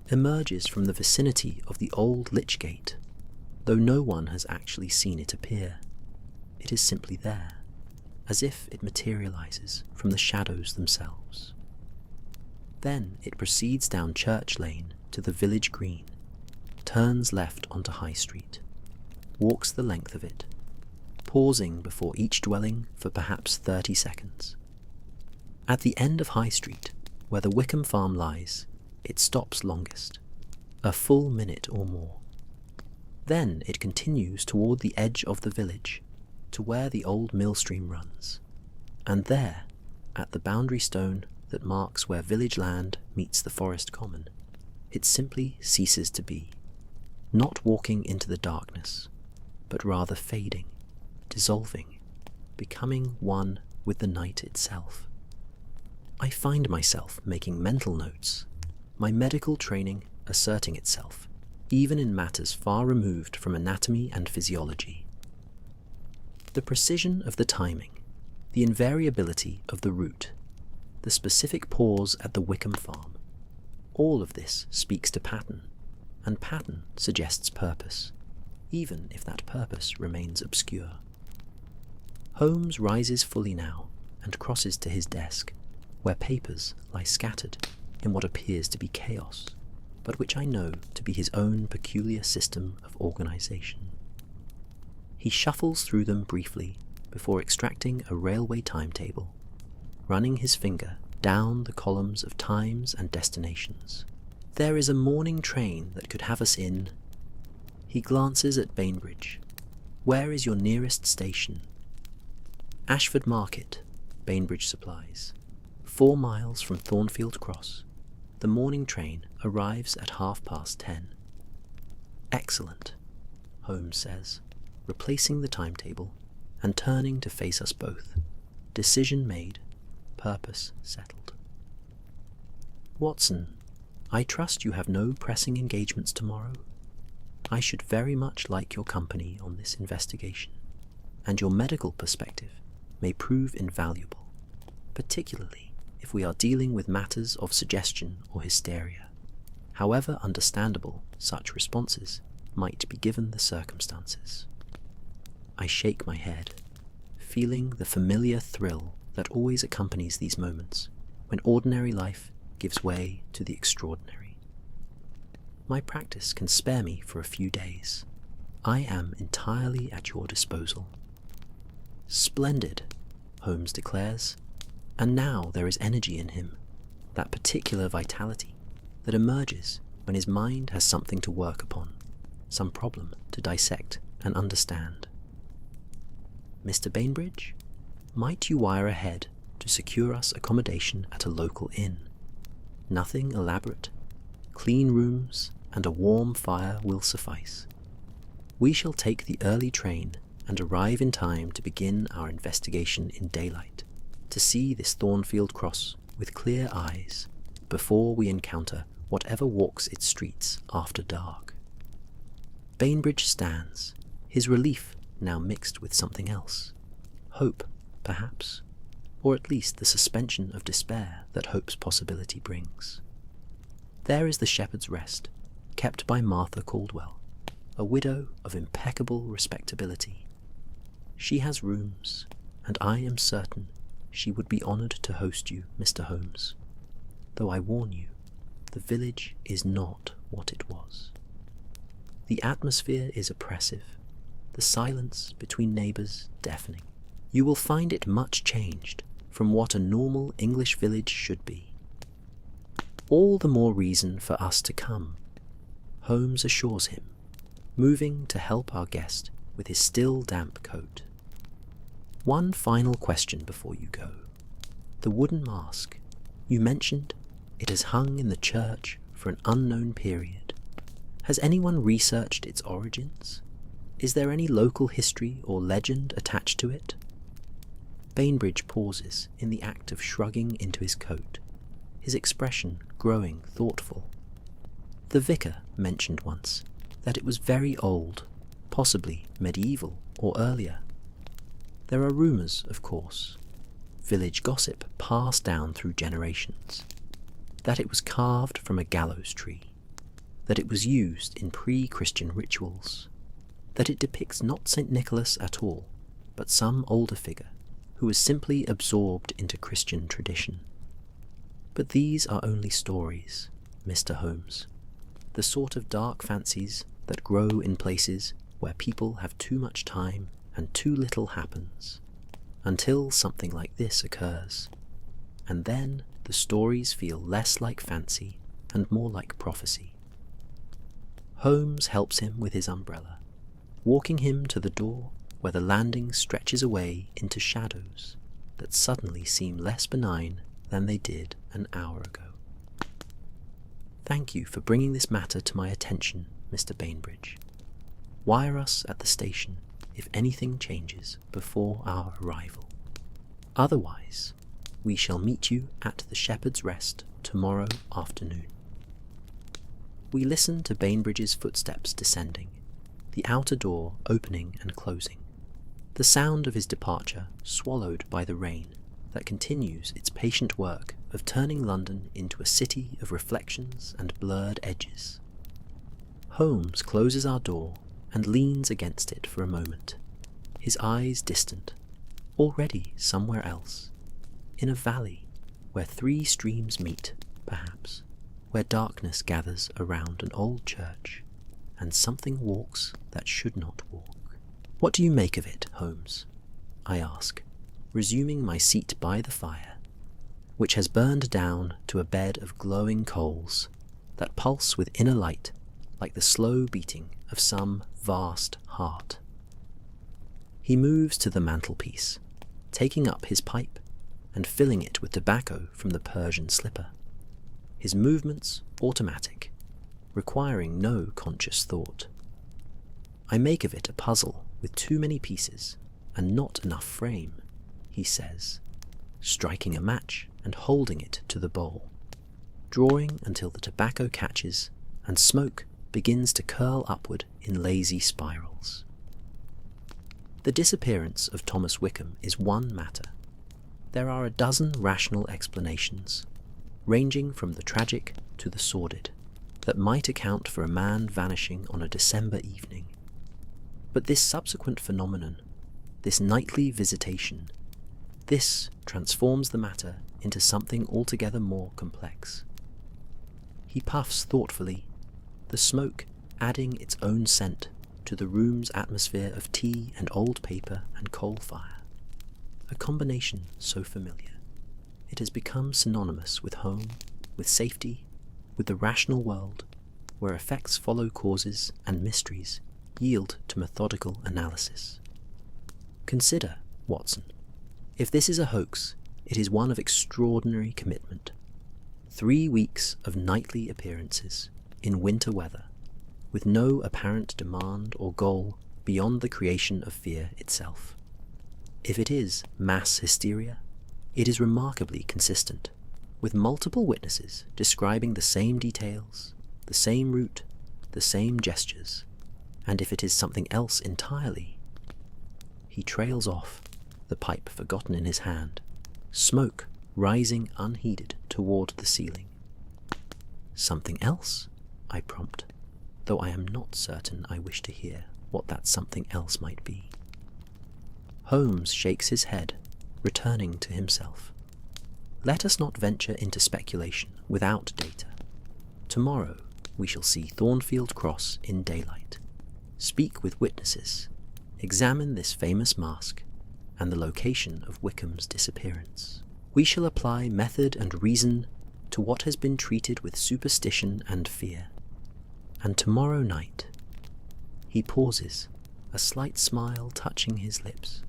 "Emerges from the vicinity of the old lich gate, though no one has actually seen it appear. It is simply there, as if it materializes from the shadows themselves. Then it proceeds down Church Lane to the village green, turns left onto High Street, walks the length of it, pausing before each dwelling for perhaps 30 seconds. At the end of High Street, where the Wickham farm lies, it stops longest, a full minute or more. Then it continues toward the edge of the village, to where the old mill stream runs, and there, at the boundary stone that marks where village land meets the forest common, it simply ceases to be, not walking into the darkness, but rather fading, dissolving, becoming one with the night itself. I find myself making mental notes, my medical training asserting itself, even in matters far removed from anatomy and physiology. The precision of the timing, the invariability of the route, the specific pause at the Wickham farm, all of this speaks to pattern, and pattern suggests purpose, even if that purpose remains obscure. Holmes rises fully now and crosses to his desk, where papers lie scattered in what appears to be chaos, but which I know to be his own peculiar system of organization. He shuffles through them briefly before extracting a railway timetable, running his finger down the columns of times and destinations. There is a morning train that could have us in... He glances at Bainbridge. Where is your nearest station? Ashford Market, Bainbridge supplies. 4 miles from Thornfield Cross. The morning train arrives at 10:30. Excellent, Holmes says, replacing the timetable and turning to face us both. Decision made, purpose settled. Watson, I trust you have no pressing engagements tomorrow. I should very much like your company on this investigation, and your medical perspective may prove invaluable, particularly if we are dealing with matters of suggestion or hysteria, however understandable such responses might be given the circumstances. I shake my head, feeling the familiar thrill that always accompanies these moments when ordinary life gives way to the extraordinary. My practice can spare me for a few days. I am entirely at your disposal. Splendid, Holmes declares, and now there is energy in him, that particular vitality that emerges when his mind has something to work upon, some problem to dissect and understand. Mr. Bainbridge, might you wire ahead to secure us accommodation at a local inn? Nothing elaborate. Clean rooms and a warm fire will suffice. We shall take the early train and arrive in time to begin our investigation in daylight, to see this Thornfield Cross with clear eyes before we encounter whatever walks its streets after dark. Bainbridge stands, his relief now mixed with something else. Hope, perhaps, or at least the suspension of despair that hope's possibility brings. There is the Shepherd's Rest, kept by Martha Caldwell, a widow of impeccable respectability. She has rooms, and I am certain she would be honoured to host you, Mr. Holmes, though I warn you, the village is not what it was. The atmosphere is oppressive, the silence between neighbours deafening. You will find it much changed from what a normal English village should be. All the more reason for us to come, Holmes assures him, moving to help our guest with his still damp coat. One final question before you go. The wooden mask, you mentioned it has hung in the church for an unknown period. Has anyone researched its origins? Is there any local history or legend attached to it? Bainbridge pauses in the act of shrugging into his coat, his expression growing thoughtful. The vicar mentioned once that it was very old, possibly medieval or earlier. There are rumours, of course, village gossip passed down through generations, that it was carved from a gallows tree, that it was used in pre-Christian rituals, that it depicts not St. Nicholas at all, but some older figure who was simply absorbed into Christian tradition. But these are only stories, Mr. Holmes, the sort of dark fancies that grow in places where people have too much time and too little happens, until something like this occurs, and then the stories feel less like fancy and more like prophecy. Holmes helps him with his umbrella, walking him to the door where the landing stretches away into shadows that suddenly seem less benign than they did an hour ago. Thank you for bringing this matter to my attention, Mr. Bainbridge. Wire us at the station if anything changes before our arrival. Otherwise, we shall meet you at the Shepherd's Rest tomorrow afternoon. We listen to Bainbridge's footsteps descending, the outer door opening and closing, the sound of his departure swallowed by the rain that continues its patient work of turning London into a city of reflections and blurred edges. Holmes closes our door and leans against it for a moment, his eyes distant, already somewhere else, in a valley where 3 streams meet, perhaps, where darkness gathers around an old church, and something walks that should not walk. What do you make of it, Holmes? I ask, resuming my seat by the fire, which has burned down to a bed of glowing coals that pulse with inner light like the slow beating of some vast heart. He moves to the mantelpiece, taking up his pipe and filling it with tobacco from the Persian slipper, his movements automatic, requiring no conscious thought. I make of it a puzzle with too many pieces and not enough frame, he says, striking a match and holding it to the bowl, drawing until the tobacco catches and smoke begins to curl upward in lazy spirals. The disappearance of Thomas Wickham is one matter. There are a dozen rational explanations, ranging from the tragic to the sordid, that might account for a man vanishing on a December evening. But this subsequent phenomenon, this nightly visitation, this transforms the matter into something altogether more complex. He puffs thoughtfully, the smoke adding its own scent to the room's atmosphere of tea and old paper and coal fire, a combination so familiar. It has become synonymous with home, with safety, with the rational world, where effects follow causes and mysteries yield to methodical analysis. Consider, Watson, if this is a hoax, it is one of extraordinary commitment. 3 weeks of nightly appearances, in winter weather, with no apparent demand or goal beyond the creation of fear itself. If it is mass hysteria, it is remarkably consistent, with multiple witnesses describing the same details, the same route, the same gestures, and if it is something else entirely. He trails off, the pipe forgotten in his hand, smoke rising unheeded toward the ceiling. Something else? I prompt, though I am not certain I wish to hear what that something else might be. Holmes shakes his head, returning to himself. Let us not venture into speculation without data. Tomorrow we shall see Thornfield Cross in daylight, speak with witnesses, examine this famous mask, and the location of Wickham's disappearance. We shall apply method and reason to what has been treated with superstition and fear. And tomorrow night, he pauses, a slight smile touching his lips.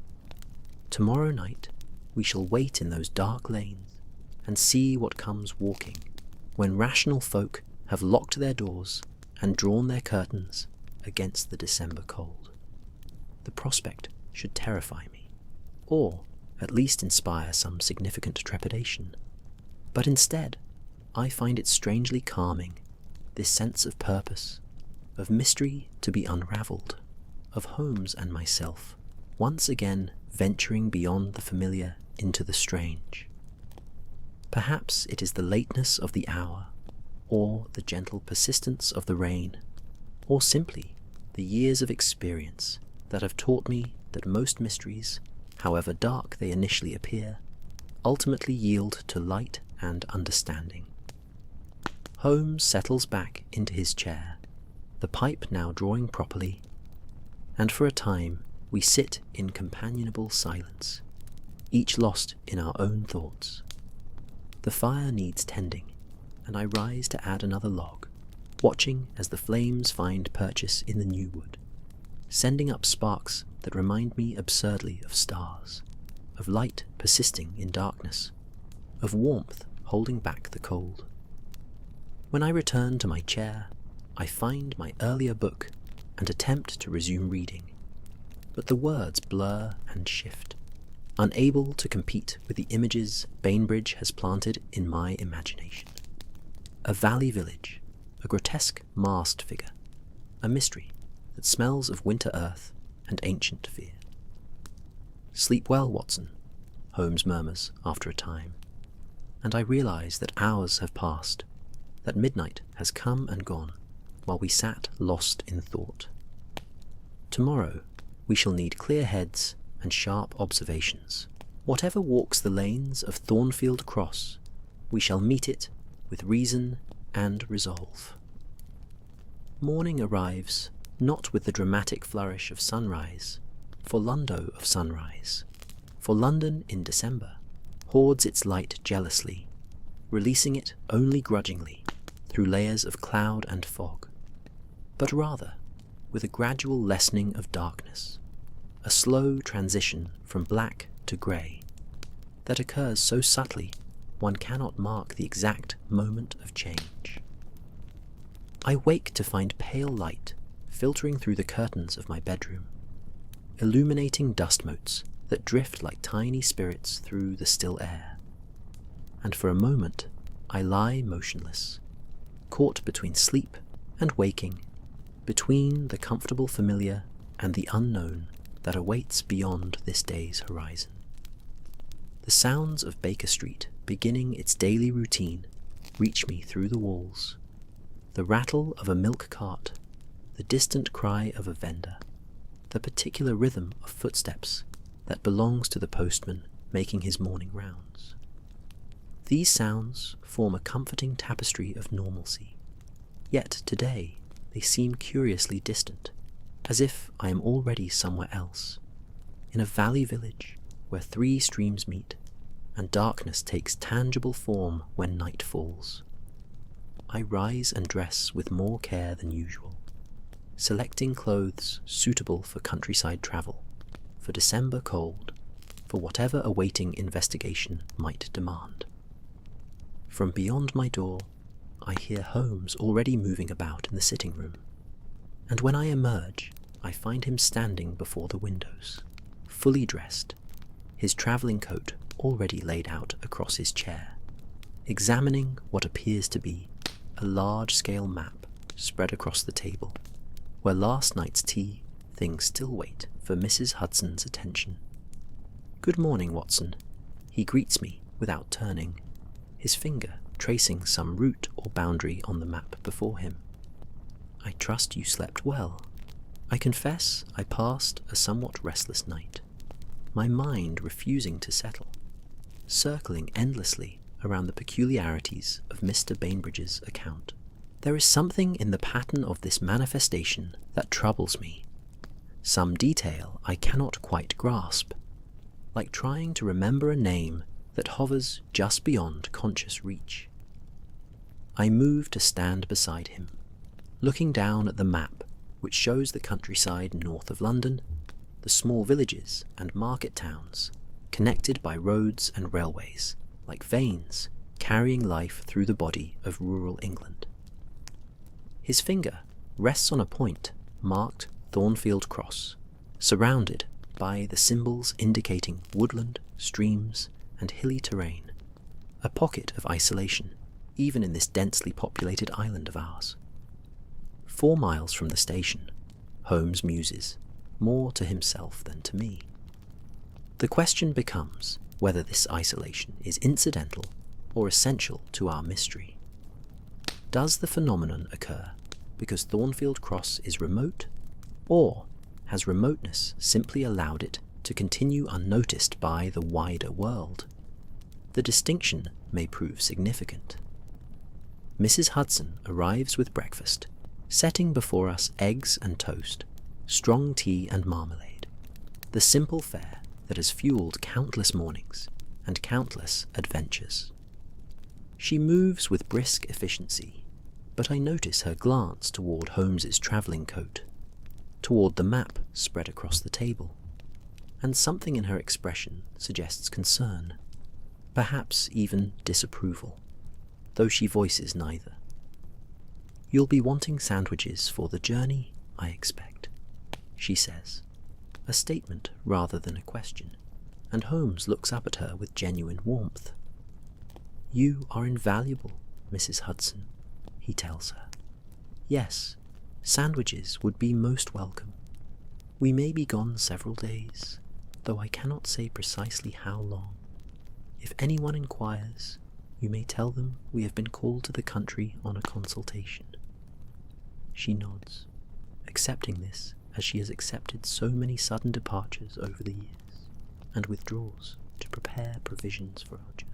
Tomorrow night, we shall wait in those dark lanes and see what comes walking, when rational folk have locked their doors and drawn their curtains against the December cold. The prospect should terrify me, or at least inspire some significant trepidation. But instead, I find it strangely calming, this sense of purpose, of mystery to be unravelled, of Holmes and myself once again venturing beyond the familiar into the strange. Perhaps it is the lateness of the hour, or the gentle persistence of the rain, or simply the years of experience that have taught me that most mysteries however dark they initially appear, ultimately yield to light and understanding. Holmes settles back into his chair, the pipe now drawing properly, and for a time we sit in companionable silence, each lost in our own thoughts. The fire needs tending, and I rise to add another log, watching as the flames find purchase in the new wood, sending up sparks that remind me absurdly of stars, of light persisting in darkness, of warmth holding back the cold. When I return to my chair, I find my earlier book and attempt to resume reading, but the words blur and shift, unable to compete with the images Bainbridge has planted in my imagination. A valley village, a grotesque masked figure, a mystery that smells of winter earth and ancient fear. "Sleep well, Watson," Holmes murmurs after a time, and I realize that hours have passed, that midnight has come and gone, while we sat lost in thought. Tomorrow we shall need clear heads and sharp observations. Whatever walks the lanes of Thornfield Cross, we shall meet it with reason and resolve. Morning arrives, not with the dramatic flourish of sunrise, for Lundo of sunrise, for London in December hoards its light jealously, releasing it only grudgingly through layers of cloud and fog, but rather with a gradual lessening of darkness, a slow transition from black to grey that occurs so subtly one cannot mark the exact moment of change. I wake to find pale light filtering through the curtains of my bedroom, illuminating dust motes that drift like tiny spirits through the still air. And for a moment I lie motionless, caught between sleep and waking, between the comfortable familiar and the unknown that awaits beyond this day's horizon. The sounds of Baker Street beginning its daily routine reach me through the walls. The rattle of a milk cart, the distant cry of a vendor, the particular rhythm of footsteps that belongs to the postman making his morning rounds. These sounds form a comforting tapestry of normalcy, yet today they seem curiously distant, as if I am already somewhere else, in a valley village where 3 streams meet, and darkness takes tangible form when night falls. I rise and dress with more care than usual, selecting clothes suitable for countryside travel, for December cold, for whatever awaiting investigation might demand. From beyond my door, I hear Holmes already moving about in the sitting room, and when I emerge, I find him standing before the windows, fully dressed, his travelling coat already laid out across his chair, examining what appears to be a large-scale map spread across the table, where last night's tea things still wait for Mrs. Hudson's attention. "Good morning, Watson," he greets me without turning, his finger tracing some route or boundary on the map before him. "I trust you slept well. I confess I passed a somewhat restless night, my mind refusing to settle, circling endlessly around the peculiarities of Mr. Bainbridge's account. There is something in the pattern of this manifestation that troubles me, some detail I cannot quite grasp, like trying to remember a name that hovers just beyond conscious reach. I move to stand beside him, looking down at the map which shows the countryside north of London, the small villages and market towns, connected by roads and railways, like veins carrying life through the body of rural England. His finger rests on a point marked Thornfield Cross, surrounded by the symbols indicating woodland, streams, and hilly terrain, a pocket of isolation, even in this densely populated island of ours. 4 miles from the station, Holmes muses, more to himself than to me. The question becomes whether this isolation is incidental or essential to our mystery. Does the phenomenon occur because Thornfield Cross is remote, or has remoteness simply allowed it to continue unnoticed by the wider world, the distinction may prove significant. Mrs. Hudson arrives with breakfast, setting before us eggs and toast, strong tea and marmalade, the simple fare that has fueled countless mornings and countless adventures. She moves with brisk efficiency, but I notice her glance toward Holmes's travelling coat, toward the map spread across the table, and something in her expression suggests concern, perhaps even disapproval, though she voices neither. "You'll be wanting sandwiches for the journey, I expect," she says, a statement rather than a question, and Holmes looks up at her with genuine warmth. "You are invaluable, Mrs. Hudson," he tells her. "Yes, sandwiches would be most welcome. We may be gone several days, though I cannot say precisely how long. If anyone inquires, you may tell them we have been called to the country on a consultation." She nods, accepting this as she has accepted so many sudden departures over the years, and withdraws to prepare provisions for our journey.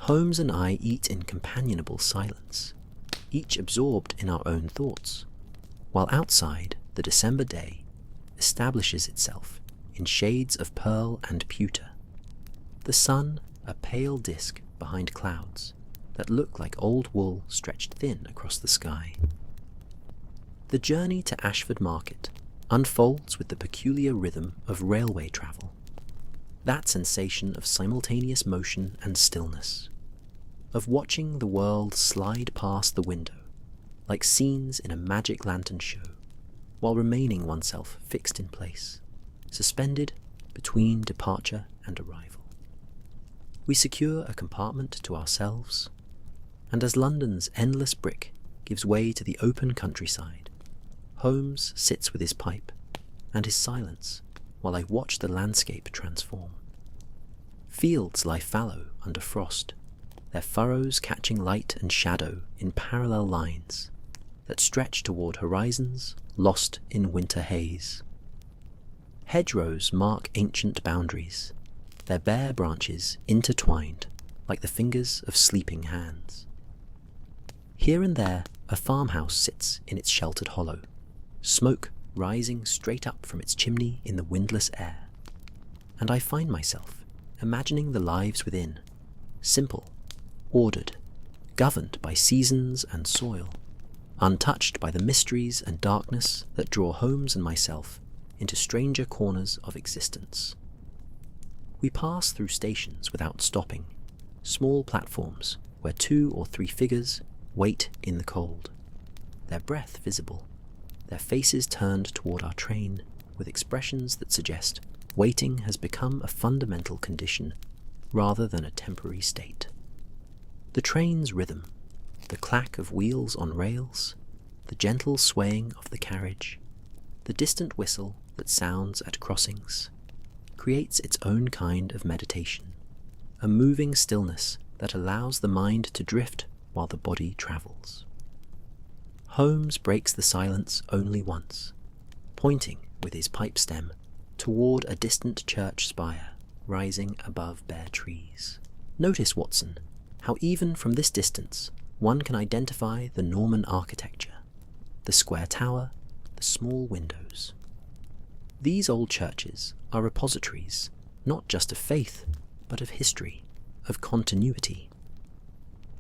Holmes and I eat in companionable silence, each absorbed in our own thoughts, while outside the December day establishes itself in shades of pearl and pewter, the sun a pale disk behind clouds that look like old wool stretched thin across the sky. The journey to Ashford Market unfolds with the peculiar rhythm of railway travel, that sensation of simultaneous motion and stillness, of watching the world slide past the window like scenes in a magic lantern show, while remaining oneself fixed in place, suspended between departure and arrival. We secure a compartment to ourselves, and as London's endless brick gives way to the open countryside, Holmes sits with his pipe and his silence while I watch the landscape transform. Fields lie fallow under frost, their furrows catching light and shadow in parallel lines that stretch toward horizons lost in winter haze. Hedgerows mark ancient boundaries, their bare branches intertwined like the fingers of sleeping hands. Here and there a farmhouse sits in its sheltered hollow, smoke rising straight up from its chimney in the windless air, and I find myself imagining the lives within, simple, ordered, governed by seasons and soil, untouched by the mysteries and darkness that draw Holmes and myself into stranger corners of existence. We pass through stations without stopping, small platforms where 2 or 3 figures wait in the cold, their breath visible, their faces turned toward our train with expressions that suggest waiting has become a fundamental condition rather than a temporary state. The train's rhythm, the clack of wheels on rails, the gentle swaying of the carriage, the distant whistle that sounds at crossings, creates its own kind of meditation, a moving stillness that allows the mind to drift while the body travels. Holmes breaks the silence only once, pointing with his pipe stem toward a distant church spire rising above bare trees. Notice, Watson, how even from this distance one can identify the Norman architecture, the square tower, the small windows. These old churches are repositories not just of faith, but of history, of continuity.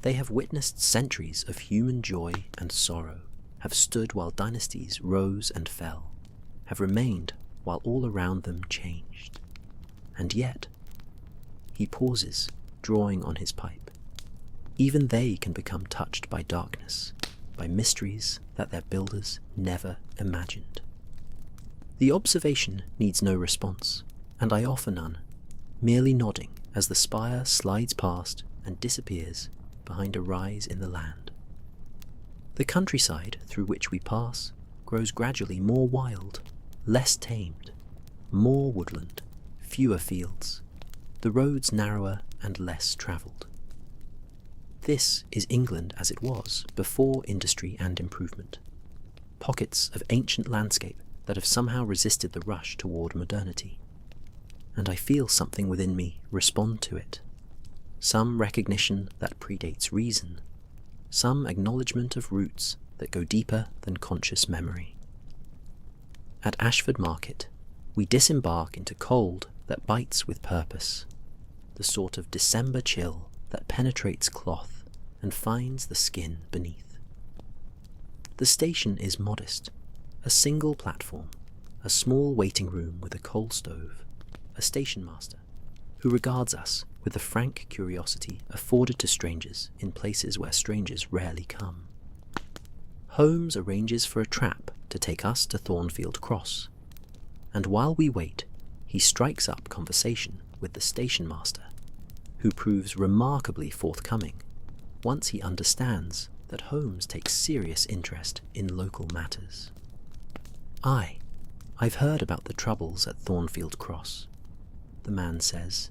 They have witnessed centuries of human joy and sorrow, have stood while dynasties rose and fell, have remained while all around them changed. And yet, he pauses, drawing on his pipe. Even they can become touched by darkness, by mysteries that their builders never imagined. The observation needs no response, and I offer none, merely nodding as the spire slides past and disappears behind a rise in the land. The countryside through which we pass grows gradually more wild, less tamed, more woodland, fewer fields, the roads narrower and less travelled. This is England as it was before industry and improvement. Pockets of ancient landscape that have somehow resisted the rush toward modernity. and I feel something within me respond to it. Some recognition that predates reason, some acknowledgement of roots that go deeper than conscious memory. At Ashford Market, we disembark into cold that bites with purpose, the sort of December chill that penetrates cloth and finds the skin beneath. The station is modest, a single platform, a small waiting room with a coal stove, a station master who regards us with the frank curiosity afforded to strangers in places where strangers rarely come. Holmes arranges for a trap to take us to Thornfield Cross, and while we wait, he strikes up conversation with the station master, who proves remarkably forthcoming once he understands that Holmes takes serious interest in local matters. I've heard about the troubles at Thornfield Cross, the man says,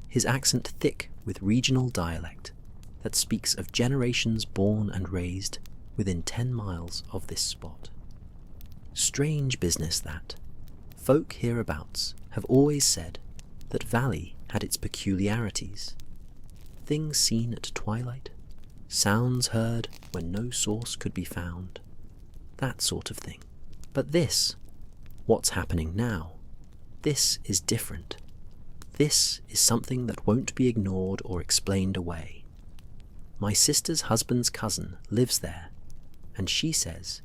his accent thick with regional dialect that speaks of generations born and raised within 10 miles of this spot. Strange business that. Folk hereabouts have always said that Valley had its peculiarities. Things seen at twilight, sounds heard when no source could be found, that sort of thing. But this, what's happening now, this is different. This is something that won't be ignored or explained away. My sister's husband's cousin lives there, and she says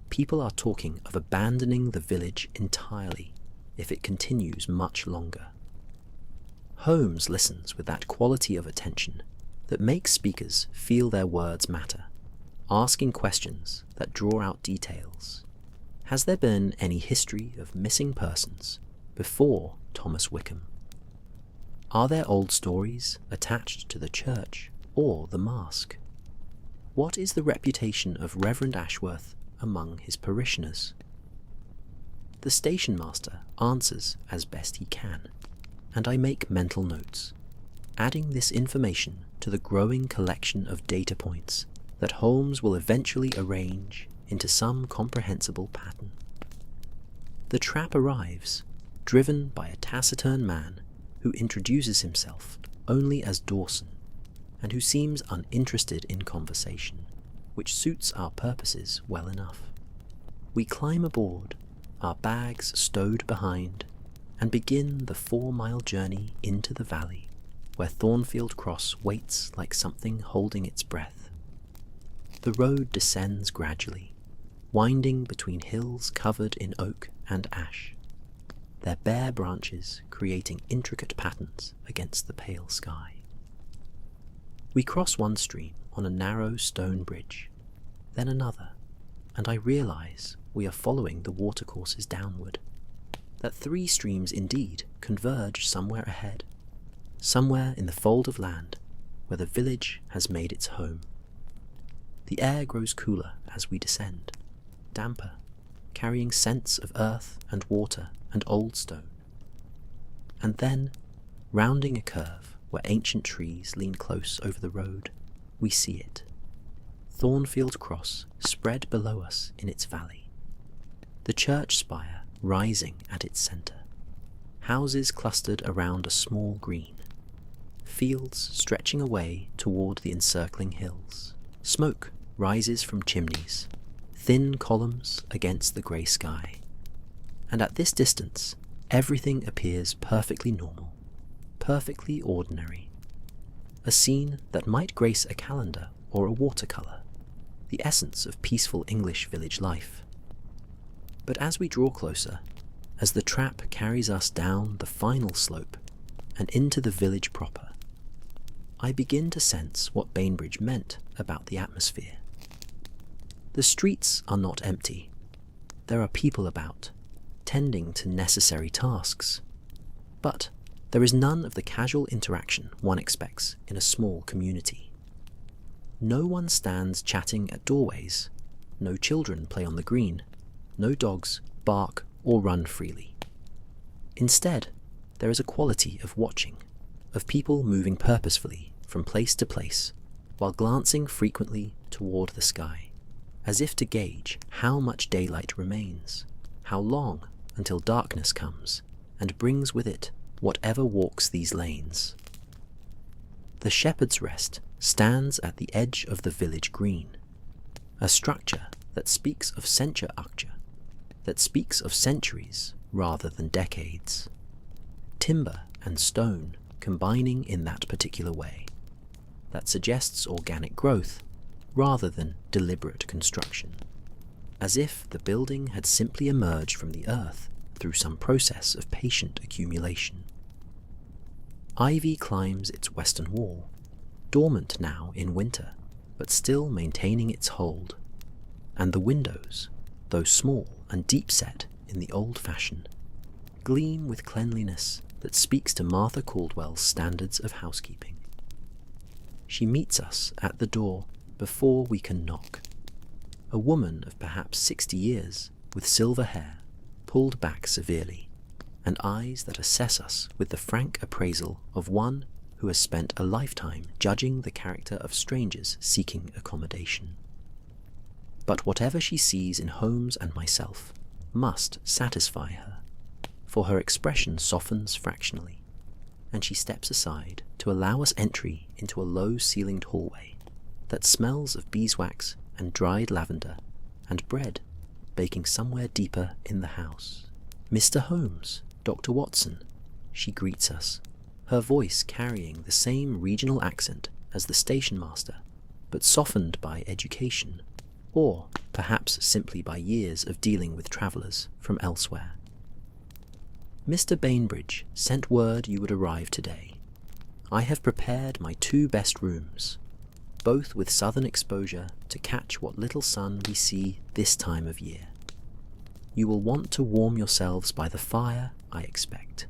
people are talking of abandoning the village entirely if it continues much longer. Holmes listens with that quality of attention that makes speakers feel their words matter, asking questions that draw out details. Has there been any history of missing persons before Thomas Wickham? Are there old stories attached to the church or the masque? What is the reputation of Reverend Ashworth among his parishioners? The station master answers as best he can, and I make mental notes, adding this information to the growing collection of data points that Holmes will eventually arrange into some comprehensible pattern. The trap arrives, driven by a taciturn man who introduces himself only as Dawson, and who seems uninterested in conversation, which suits our purposes well enough. We climb aboard, our bags stowed behind, and begin the 4-mile journey into the valley, where Thornfield Cross waits like something holding its breath. The road descends gradually, winding between hills covered in oak and ash, their bare branches creating intricate patterns against the pale sky. We cross one stream on a narrow stone bridge, then another, and I realize we are following the watercourses downward, that 3 streams indeed converge somewhere ahead, somewhere in the fold of land where the village has made its home. The air grows cooler as we descend, damper, carrying scents of earth and water and old stone. And then, rounding a curve where ancient trees lean close over the road, we see it. Thornfield Cross spread below us in its valley, the church spire rising at its centre, houses clustered around a small green, fields stretching away toward the encircling hills. Smoke rises from chimneys, thin columns against the grey sky, and at this distance everything appears perfectly normal, perfectly ordinary, a scene that might grace a calendar or a watercolour, the essence of peaceful English village life. But as we draw closer, as the trap carries us down the final slope and into the village proper, I begin to sense what Bainbridge meant about the atmosphere. The streets are not empty. There are people about, tending to necessary tasks. But there is none of the casual interaction one expects in a small community. No one stands chatting at doorways, no children play on the green, no dogs bark or run freely. Instead, there is a quality of watching, of people moving purposefully from place to place, while glancing frequently toward the sky, as if to gauge how much daylight remains, how long until darkness comes and brings with it whatever walks these lanes. The Shepherd's Rest stands at the edge of the village green, a structure that speaks of that speaks of centuries rather than decades. Timber and stone combining in that particular way, that suggests organic growth rather than deliberate construction, as if the building had simply emerged from the earth through some process of patient accumulation. Ivy climbs its western wall, dormant now in winter, but still maintaining its hold, and the windows, though small and deep-set in the old fashion, gleam with cleanliness that speaks to Martha Caldwell's standards of housekeeping. She meets us at the door before we can knock, a woman of perhaps 60 years, with silver hair, pulled back severely, and eyes that assess us with the frank appraisal of one who has spent a lifetime judging the character of strangers seeking accommodation. But whatever she sees in Holmes and myself must satisfy her, for her expression softens fractionally, and she steps aside to allow us entry into a low-ceilinged hallway that smells of beeswax and dried lavender and bread baking somewhere deeper in the house. "Mr. Holmes, Dr. Watson," she greets us, her voice carrying the same regional accent as the station master, but softened by education, or perhaps simply by years of dealing with travellers from elsewhere. "Mr. Bainbridge sent word you would arrive today. I have prepared my 2 best rooms, both with southern exposure to catch what little sun we see this time of year. You will want to warm yourselves by the fire, I expect,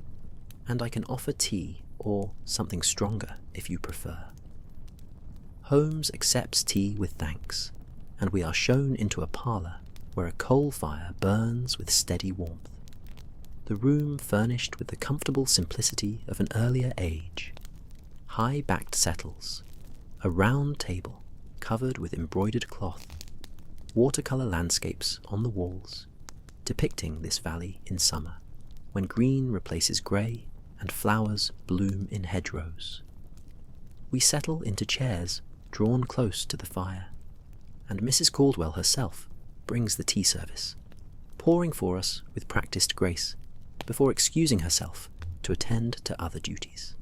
and I can offer tea or something stronger if you prefer." Holmes accepts tea with thanks, and we are shown into a parlour where a coal fire burns with steady warmth. The room furnished with the comfortable simplicity of an earlier age. High-backed settles, a round table covered with embroidered cloth, watercolour landscapes on the walls, depicting this valley in summer, when green replaces grey and flowers bloom in hedgerows. We settle into chairs drawn close to the fire, and Mrs. Caldwell herself brings the tea service, pouring for us with practised grace, before excusing herself to attend to other duties.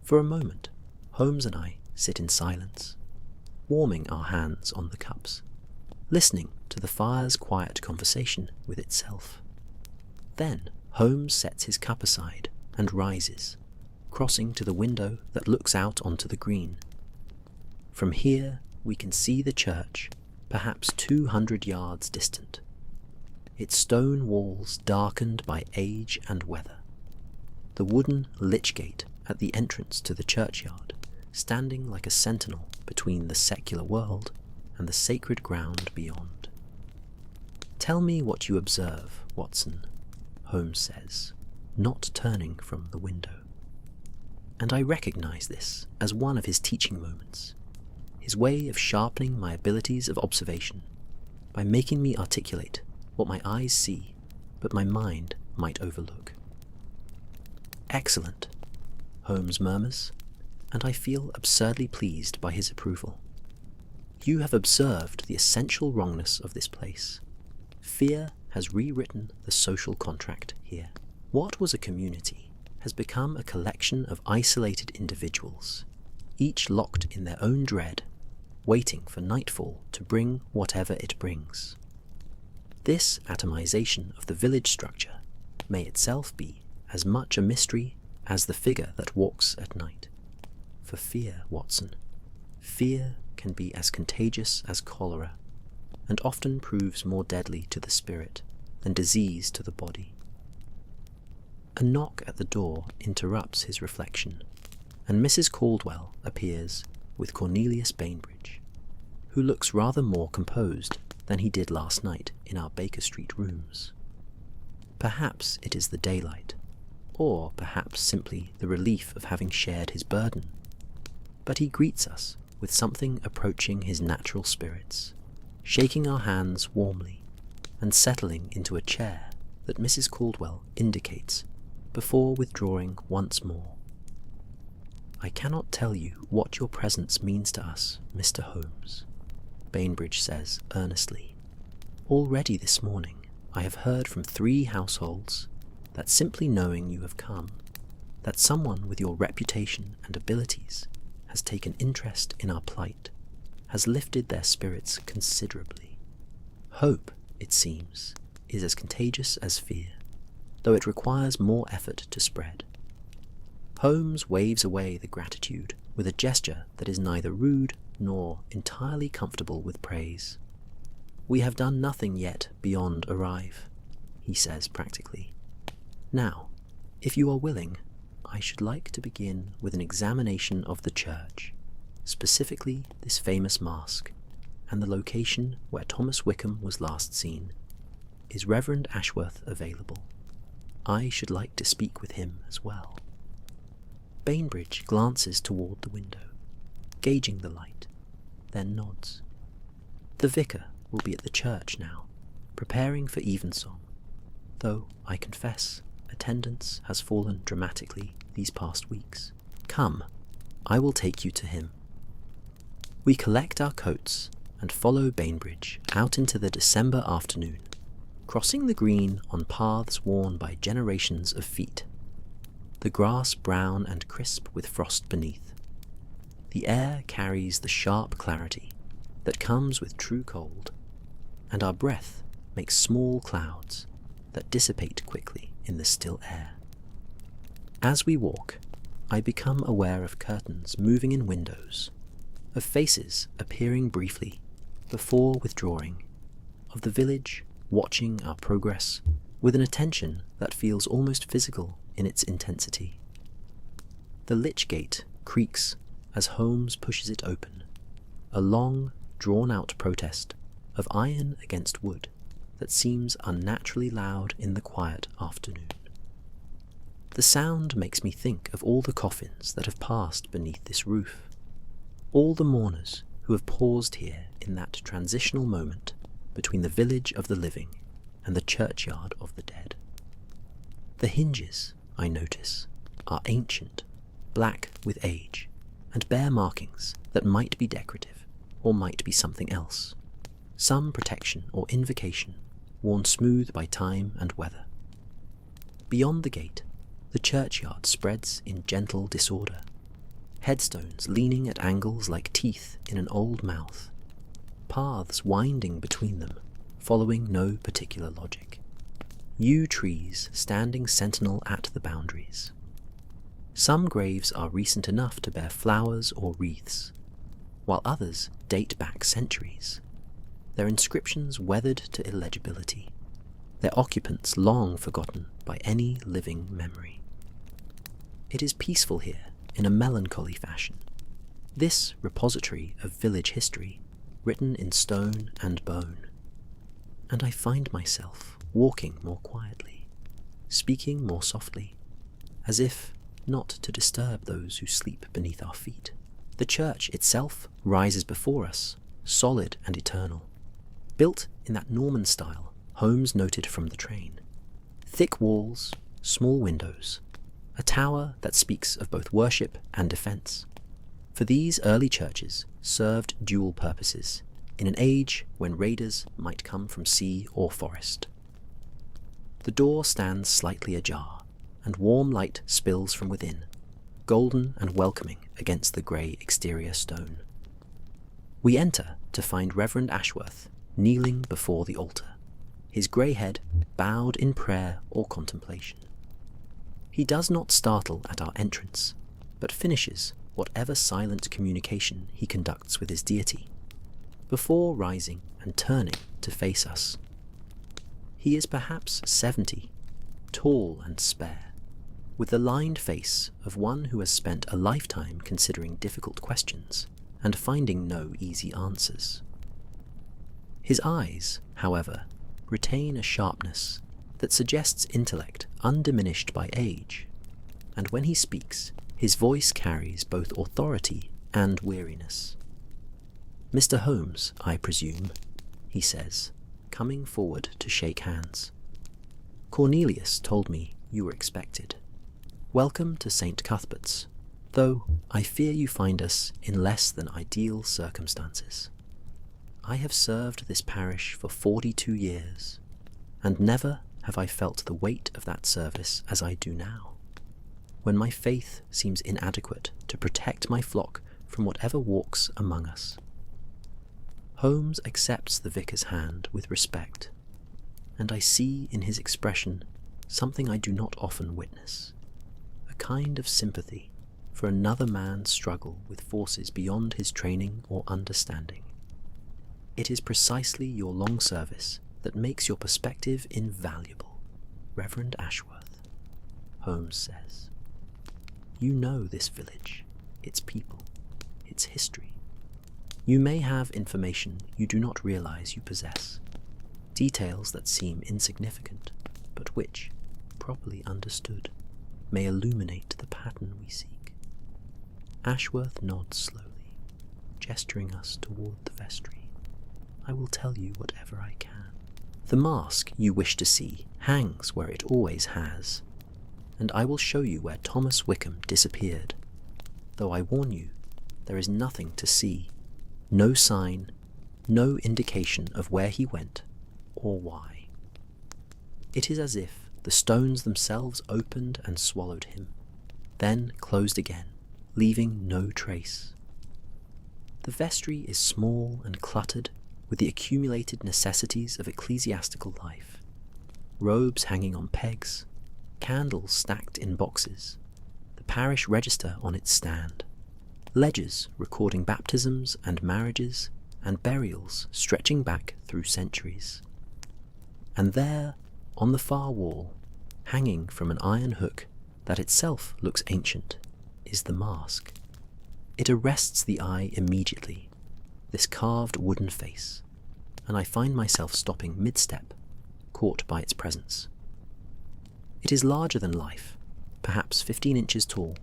For a moment, Holmes and I sit in silence, warming our hands on the cups, listening to the fire's quiet conversation with itself. Then Holmes sets his cup aside and rises, crossing to the window that looks out onto the green. From here we can see the church, perhaps 200 yards distant, its stone walls darkened by age and weather, the wooden lich gate at the entrance to the churchyard standing like a sentinel between the secular world and the sacred ground beyond. "Tell me what you observe, Watson," Holmes says, not turning from the window. And I recognize this as one of his teaching moments, his way of sharpening my abilities of observation by making me articulate what my eyes see but my mind might overlook. "Excellent," Holmes murmurs, and I feel absurdly pleased by his approval. "You have observed the essential wrongness of this place. Fear has rewritten the social contract here. What was a community has become a collection of isolated individuals, each locked in their own dread, waiting for nightfall to bring whatever it brings. This atomization of the village structure may itself be as much a mystery as the figure that walks at night. For fear, Watson, fear can be as contagious as cholera, and often proves more deadly to the spirit than disease to the body." A knock at the door interrupts his reflection, and Mrs. Caldwell appears with Cornelius Bainbridge, who looks rather more composed than he did last night in our Baker Street rooms. Perhaps it is the daylight, or perhaps simply the relief of having shared his burden, but he greets us with something approaching his natural spirits, shaking our hands warmly and settling into a chair that Mrs. Caldwell indicates before withdrawing once more. "I cannot tell you what your presence means to us, Mr. Holmes," Bainbridge says earnestly. "Already this morning I have heard from 3 households that simply knowing you have come, that someone with your reputation and abilities has taken interest in our plight, has lifted their spirits considerably. Hope, it seems, is as contagious as fear, though it requires more effort to spread." Holmes waves away the gratitude with a gesture that is neither rude nor entirely comfortable with praise. "We have done nothing yet beyond arrive," he says practically. "Now, if you are willing, I should like to begin with an examination of the church, specifically this famous mask, and the location where Thomas Wickham was last seen. Is Reverend Ashworth available? I should like to speak with him as well." Bainbridge glances toward the window, gauging the light, then nods. The vicar will be at the church now, preparing for evensong, though I confess attendance has fallen dramatically these past weeks. "Come, I will take you to him." We collect our coats and follow Bainbridge out into the December afternoon, crossing the green on paths worn by generations of feet, the grass brown and crisp with frost beneath. The air carries the sharp clarity that comes with true cold, and our breath makes small clouds that dissipate quickly in the still air. As we walk, I become aware of curtains moving in windows, of faces appearing briefly before withdrawing, of the village watching our progress with an attention that feels almost physical in its intensity. The lich gate creaks as Holmes pushes it open, a long, drawn-out protest of iron against wood that seems unnaturally loud in the quiet afternoon. The sound makes me think of all the coffins that have passed beneath this roof, all the mourners who have paused here in that transitional moment between the village of the living and the churchyard of the dead. The hinges, I notice, are ancient, black with age, and bear markings that might be decorative or might be something else, some protection or invocation worn smooth by time and weather. Beyond the gate, the churchyard spreads in gentle disorder, headstones leaning at angles like teeth in an old mouth, paths winding between them, following no particular logic, yew trees standing sentinel at the boundaries. Some graves are recent enough to bear flowers or wreaths, while others date back centuries, their inscriptions weathered to illegibility, their occupants long forgotten by any living memory. It is peaceful here in a melancholy fashion, this repository of village history written in stone and bone, and I find myself walking more quietly, speaking more softly, as if not to disturb those who sleep beneath our feet. The church itself rises before us, solid and eternal, built in that Norman style Holmes noted from the train. Thick walls, small windows, a tower that speaks of both worship and defence. For these early churches served dual purposes in an age when raiders might come from sea or forest. The door stands slightly ajar, and warm light spills from within, golden and welcoming against the grey exterior stone. We enter to find Reverend Ashworth kneeling before the altar, his grey head bowed in prayer or contemplation. He does not startle at our entrance, but finishes whatever silent communication he conducts with his deity, before rising and turning to face us. He is perhaps 70, tall and spare, with the lined face of one who has spent a lifetime considering difficult questions and finding no easy answers. His eyes, however, retain a sharpness that suggests intellect undiminished by age, and when he speaks, his voice carries both authority and weariness. "Mr. Holmes, I presume," he says, coming forward to shake hands. "Cornelius told me you were expected." Welcome to St. Cuthbert's, though I fear you find us in less than ideal circumstances. I have served this parish for 42 years, and never have I felt the weight of that service as I do now, when my faith seems inadequate to protect my flock from whatever walks among us. Holmes accepts the vicar's hand with respect, and I see in his expression something I do not often witness, a kind of sympathy for another man's struggle with forces beyond his training or understanding. It is precisely your long service that makes your perspective invaluable, Reverend Ashworth, Holmes says. You know this village, its people, its history. You may have information you do not realize you possess, details that seem insignificant, but which, properly understood, may illuminate the pattern we seek. Ashworth nods slowly, gesturing us toward the vestry. I will tell you whatever I can. The mask you wish to see hangs where it always has, and I will show you where Thomas Wickham disappeared, though I warn you, there is nothing to see, no sign, no indication of where he went or why. It is as if the stones themselves opened and swallowed him, then closed again, leaving no trace. The vestry is small and cluttered with the accumulated necessities of ecclesiastical life, robes hanging on pegs, candles stacked in boxes, the parish register on its stand, ledgers recording baptisms and marriages and burials stretching back through centuries. And there, on the far wall, hanging from an iron hook that itself looks ancient, is the mask. It arrests the eye immediately, this carved wooden face, and I find myself stopping mid-step, caught by its presence. It is larger than life, perhaps 15 inches tall,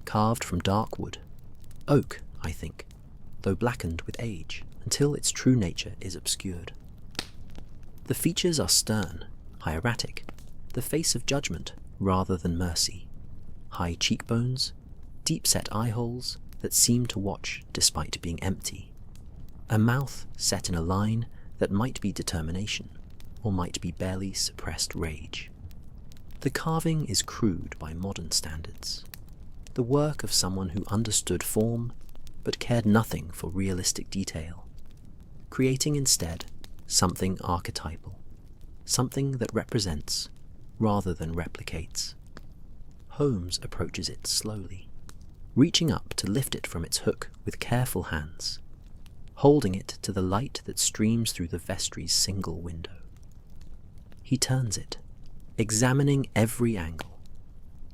carved from dark wood, oak, I think, though blackened with age, until its true nature is obscured. The features are stern, hieratic, the face of judgment rather than mercy, high cheekbones, deep-set eye-holes that seem to watch despite being empty, a mouth set in a line that might be determination, or might be barely suppressed rage. The carving is crude by modern standards, the work of someone who understood form but cared nothing for realistic detail, creating instead something archetypal, something that represents rather than replicates. Holmes approaches it slowly, reaching up to lift it from its hook with careful hands, holding it to the light that streams through the vestry's single window. He turns it, examining every angle,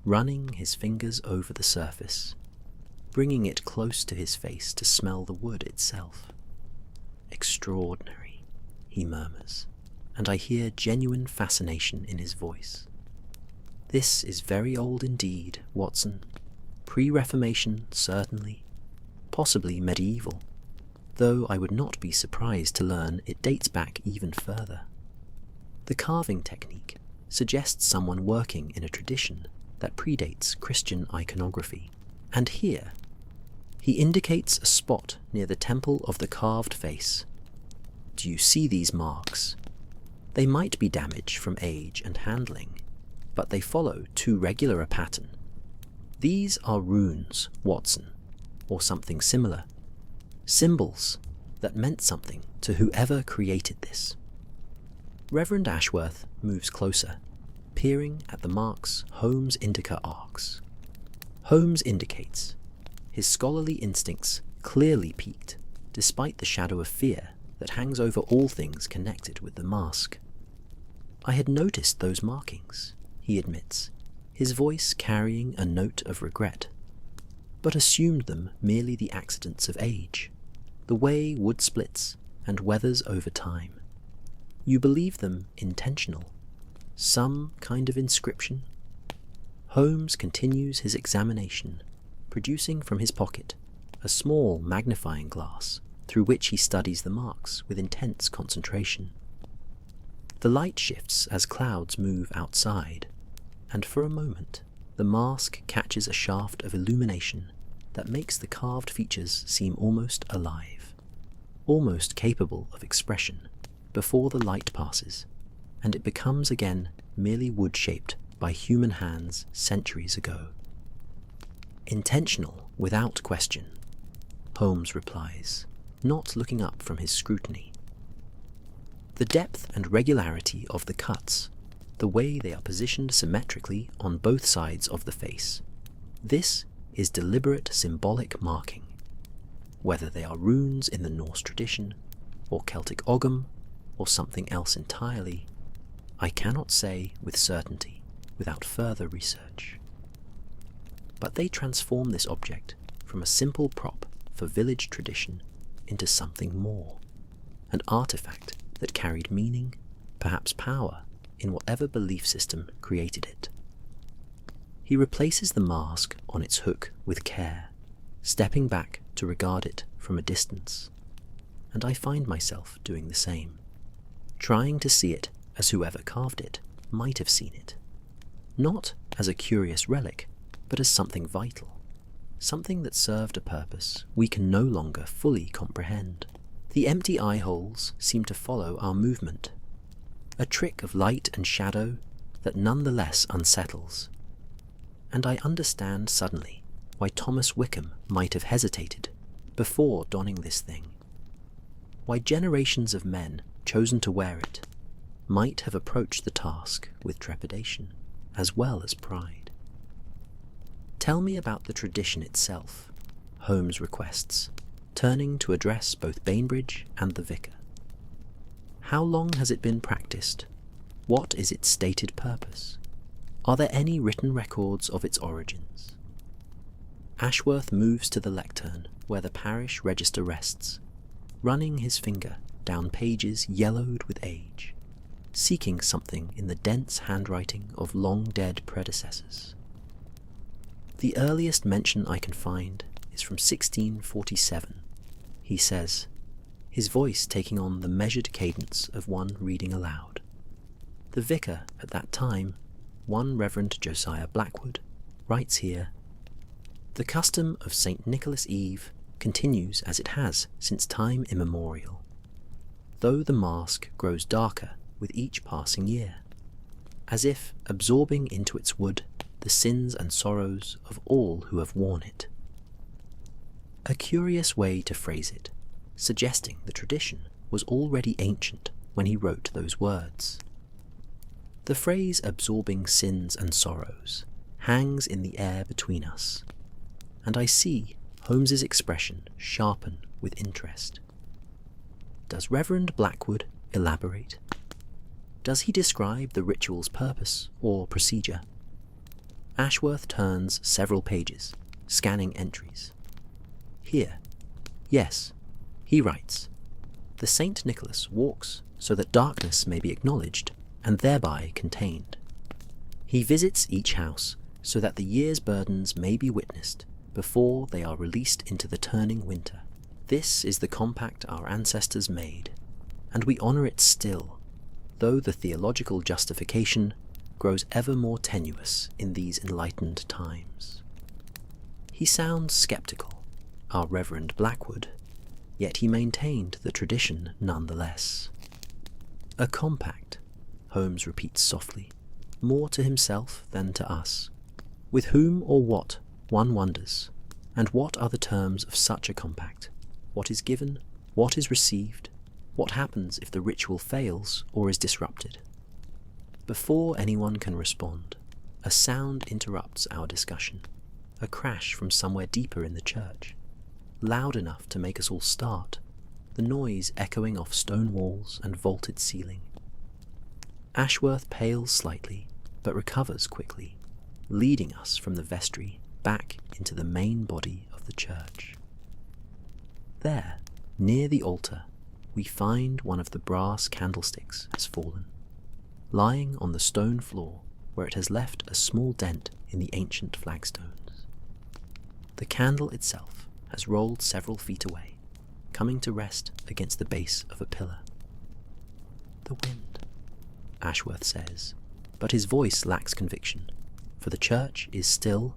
running his fingers over the surface, bringing it close to his face to smell the wood itself. Extraordinary, he murmurs, and I hear genuine fascination in his voice. This is very old indeed, Watson. Pre-Reformation, certainly, possibly medieval, though I would not be surprised to learn it dates back even further. The carving technique suggests someone working in a tradition that predates Christian iconography, and here, he indicates a spot near the temple of the carved face. Do you see these marks? They might be damage from age and handling, but they follow too regular a pattern. These are runes, Watson, or something similar, symbols that meant something to whoever created this. Reverend Ashworth moves closer, peering at the marks Holmes indica arcs. Holmes indicates, his scholarly instincts clearly piqued, despite the shadow of fear that hangs over all things connected with the mask. I had noticed those markings, he admits, his voice carrying a note of regret, but assumed them merely the accidents of age, the way wood splits and weathers over time. You believe them intentional, some kind of inscription? Holmes continues his examination, producing from his pocket a small magnifying glass through which he studies the marks with intense concentration. The light shifts as clouds move outside, and for a moment the mask catches a shaft of illumination that makes the carved features seem almost alive, almost capable of expression before the light passes, and it becomes again merely wood-shaped by human hands centuries ago. Intentional without question, Holmes replies, not looking up from his scrutiny. The depth and regularity of the cuts, the way they are positioned symmetrically on both sides of the face, this is deliberate symbolic marking. Whether they are runes in the Norse tradition, or Celtic ogham, or something else entirely, I cannot say with certainty without further research. But they transform this object from a simple prop for village tradition into something more, an artifact that carried meaning, perhaps power, in whatever belief system created it. He replaces the mask on its hook with care, stepping back to regard it from a distance, and I find myself doing the same, trying to see it as whoever carved it might have seen it, not as a curious relic, but as something vital, something that served a purpose we can no longer fully comprehend. The empty eye holes seem to follow our movement, a trick of light and shadow that nonetheless unsettles. And I understand suddenly why Thomas Wickham might have hesitated before donning this thing, why generations of men chosen to wear it might have approached the task with trepidation as well as pride. Tell me about the tradition itself, Holmes requests, turning to address both Bainbridge and the vicar. How long has it been practiced? What is its stated purpose? Are there any written records of its origins? Ashworth moves to the lectern where the parish register rests, running his finger down pages yellowed with age, seeking something in the dense handwriting of long-dead predecessors. The earliest mention I can find is from 1647, he says, his voice taking on the measured cadence of one reading aloud. The vicar at that time, one Reverend Josiah Blackwood, writes here, "The custom of St. Nicholas Eve continues as it has since time immemorial, though the mask grows darker with each passing year, as if absorbing into its wood the sins and sorrows of all who have worn it." A curious way to phrase it, suggesting the tradition was already ancient when he wrote those words. The phrase absorbing sins and sorrows hangs in the air between us, and I see Holmes's expression sharpen with interest. Does Reverend Blackwood elaborate? Does he describe the ritual's purpose or procedure? Ashworth turns several pages, scanning entries. Here, yes, he writes, "The St. Nicholas walks so that darkness may be acknowledged and thereby contained. He visits each house so that the year's burdens may be witnessed before they are released into the turning winter. This is the compact our ancestors made, and we honour it still, though the theological justification grows ever more tenuous in these enlightened times." He sounds sceptical, our Reverend Blackwood, yet he maintained the tradition nonetheless. A compact, Holmes repeats softly, more to himself than to us. With whom or what, one wonders, and what are the terms of such a compact? What is given? What is received? What happens if the ritual fails or is disrupted? Before anyone can respond, a sound interrupts our discussion, a crash from somewhere deeper in the church, loud enough to make us all start, the noise echoing off stone walls and vaulted ceiling. Ashworth pales slightly, but recovers quickly, leading us from the vestry back into the main body of the church. There, near the altar, we find one of the brass candlesticks has fallen, lying on the stone floor where it has left a small dent in the ancient flagstones. The candle itself has rolled several feet away, coming to rest against the base of a pillar. "The wind," Ashworth says, but his voice lacks conviction, for for the church is still,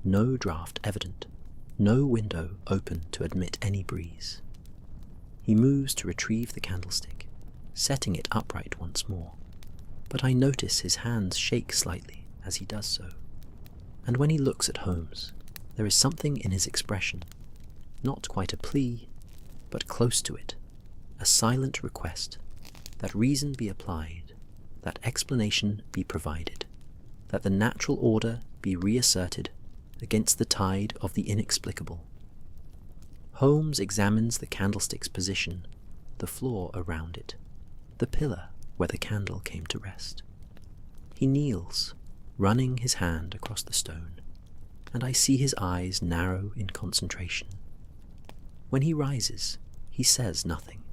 no draught evident, no window open to admit any breeze. He moves to retrieve the candlestick, setting it upright once more, but I notice his hands shake slightly as he does so, and when he looks at Holmes, there is something in his expression, not quite a plea, but close to it, a silent request that reason be applied, that explanation be provided, that the natural order be reasserted against the tide of the inexplicable. Holmes examines the candlestick's position, the floor around it, the pillar where the candle came to rest. He kneels, running his hand across the stone, and I see his eyes narrow in concentration. When he rises, he says nothing,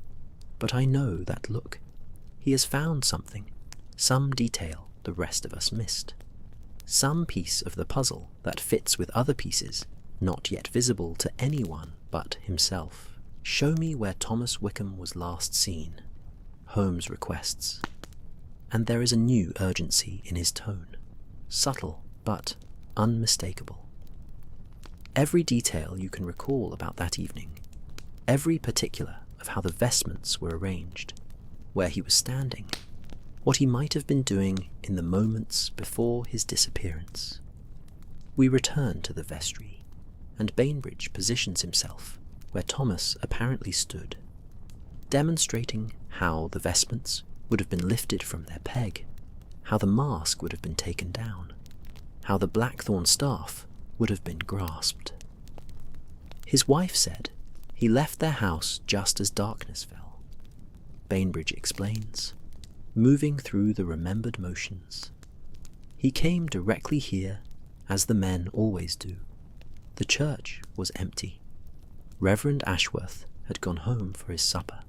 but I know that look. He has found something, some detail the rest of us missed, some piece of the puzzle that fits with other pieces not yet visible to anyone but himself. "Show me where Thomas Wickham was last seen," Holmes requests, and there is a new urgency in his tone, subtle but unmistakable. Every detail you can recall about that evening, every particular of how the vestments were arranged, where he was standing, what he might have been doing in the moments before his disappearance. We return to the vestry, and Bainbridge positions himself where Thomas apparently stood, demonstrating how the vestments would have been lifted from their peg, how the mask would have been taken down, how the blackthorn staff would have been grasped. His wife said he left their house just as darkness fell. Bainbridge explains, moving through the remembered motions. He came directly here, as the men always do. The church was empty. Reverend Ashworth had gone home for his supper.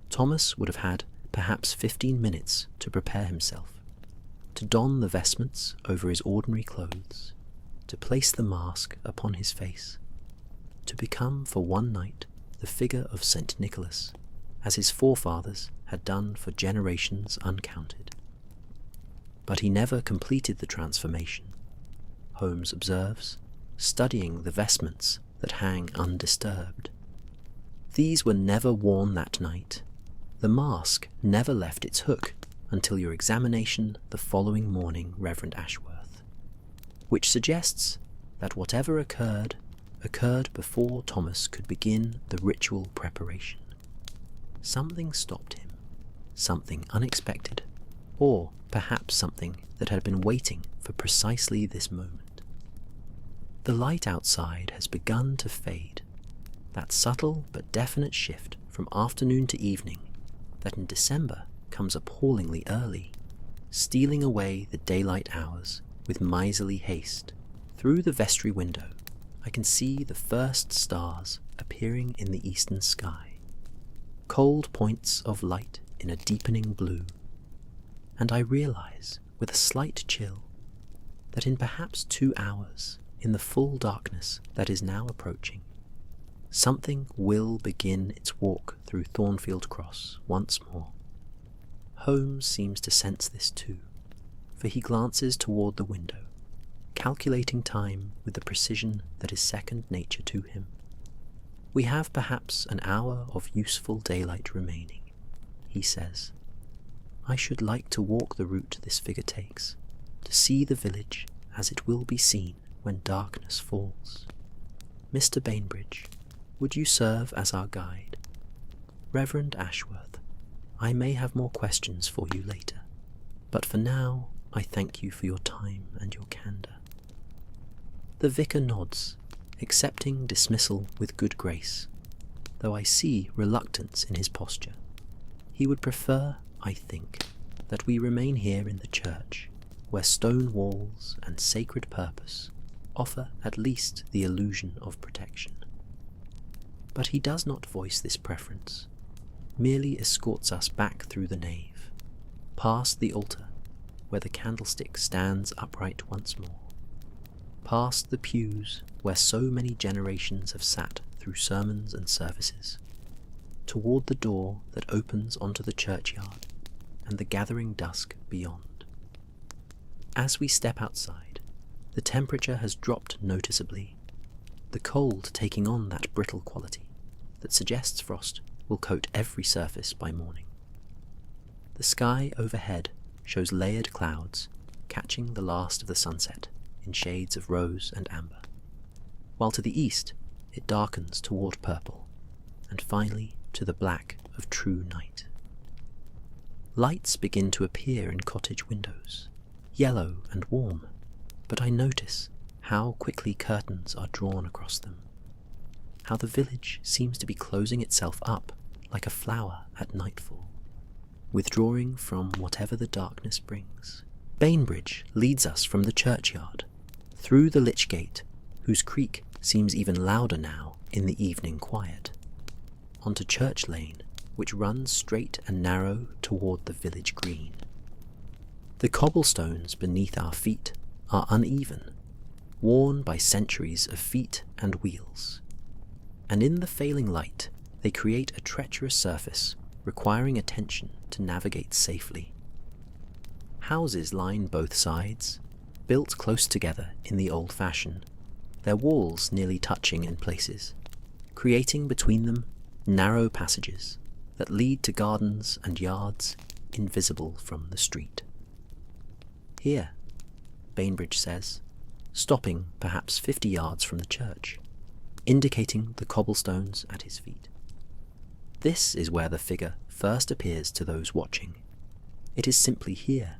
Thomas would have had perhaps 15 minutes to prepare himself, to don the vestments over his ordinary clothes, to place the mask upon his face, to become for one night the figure of St. Nicholas, as his forefathers had done for generations uncounted. But he never completed the transformation, Holmes observes, studying the vestments that hang undisturbed. These were never worn that night. The mask never left its hook until your examination the following morning, Reverend Ashworth, which suggests that whatever occurred before Thomas could begin the ritual preparation. Something stopped him, something unexpected, or perhaps something that had been waiting for precisely this moment. The light outside has begun to fade, that subtle but definite shift from afternoon to evening that in December comes appallingly early, stealing away the daylight hours with miserly haste. Through the vestry window, I can see the first stars appearing in the eastern sky, cold points of light in a deepening blue, and I realize, with a slight chill, that in perhaps 2 hours, in the full darkness that is now approaching, something will begin its walk through Thornfield Cross once more. Holmes seems to sense this too, for he glances toward the window, calculating time with the precision that is second nature to him. "We have perhaps an hour of useful daylight remaining," he says. "I should like to walk the route this figure takes, to see the village as it will be seen when darkness falls. Mr. Bainbridge, would you serve as our guide? Reverend Ashworth, I may have more questions for you later, but for now I thank you for your time and your candour." The vicar nods, accepting dismissal with good grace, though I see reluctance in his posture. He would prefer, I think, that we remain here in the church, where stone walls and sacred purpose offer at least the illusion of protection. But he does not voice this preference, merely escorts us back through the nave, past the altar, where the candlestick stands upright once more, past the pews where so many generations have sat through sermons and services, toward the door that opens onto the churchyard and the gathering dusk beyond. As we step outside, The temperature has dropped noticeably, the cold taking on that brittle quality that suggests frost will coat every surface by morning. The sky overhead shows layered clouds catching the last of the sunset in shades of rose and amber, while to the east it darkens toward purple, and finally to the black of true night. Lights begin to appear in cottage windows, yellow and warm, but I notice how quickly curtains are drawn across them, how the village seems to be closing itself up like a flower at nightfall, withdrawing from whatever the darkness brings. Bainbridge leads us from the churchyard, through the lich gate, whose creak seems even louder now in the evening quiet, onto Church Lane, which runs straight and narrow toward the village green. The cobblestones beneath our feet are uneven, worn by centuries of feet and wheels, and in the failing light they create a treacherous surface requiring attention to navigate safely. Houses line both sides, built close together in the old fashion, their walls nearly touching in places, creating between them narrow passages that lead to gardens and yards invisible from the street. Here, Bainbridge says, stopping perhaps 50 yards from the church, indicating the cobblestones at his feet. This is where the figure first appears to those watching. It is simply here,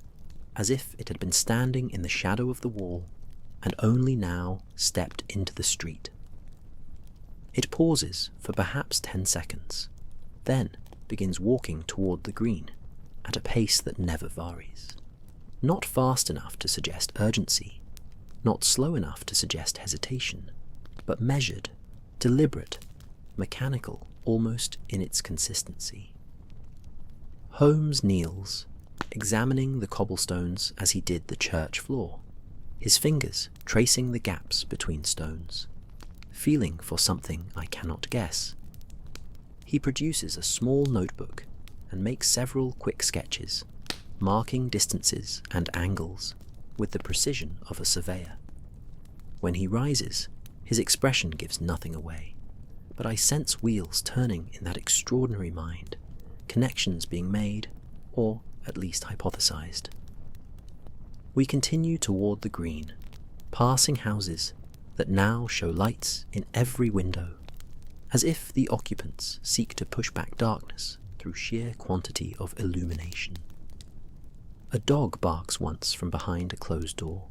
as if it had been standing in the shadow of the wall and only now stepped into the street. It pauses for perhaps 10 seconds, then begins walking toward the green at a pace that never varies. Not fast enough to suggest urgency, not slow enough to suggest hesitation, but measured, deliberate, mechanical almost in its consistency. Holmes kneels, examining the cobblestones as he did the church floor, his fingers tracing the gaps between stones, feeling for something I cannot guess. He produces a small notebook and makes several quick sketches, marking distances and angles with the precision of a surveyor. When he rises, his expression gives nothing away, but I sense wheels turning in that extraordinary mind, connections being made, or at least hypothesized. We continue toward the green, passing houses that now show lights in every window, as if the occupants seek to push back darkness through sheer quantity of illumination. A dog barks once from behind a closed door,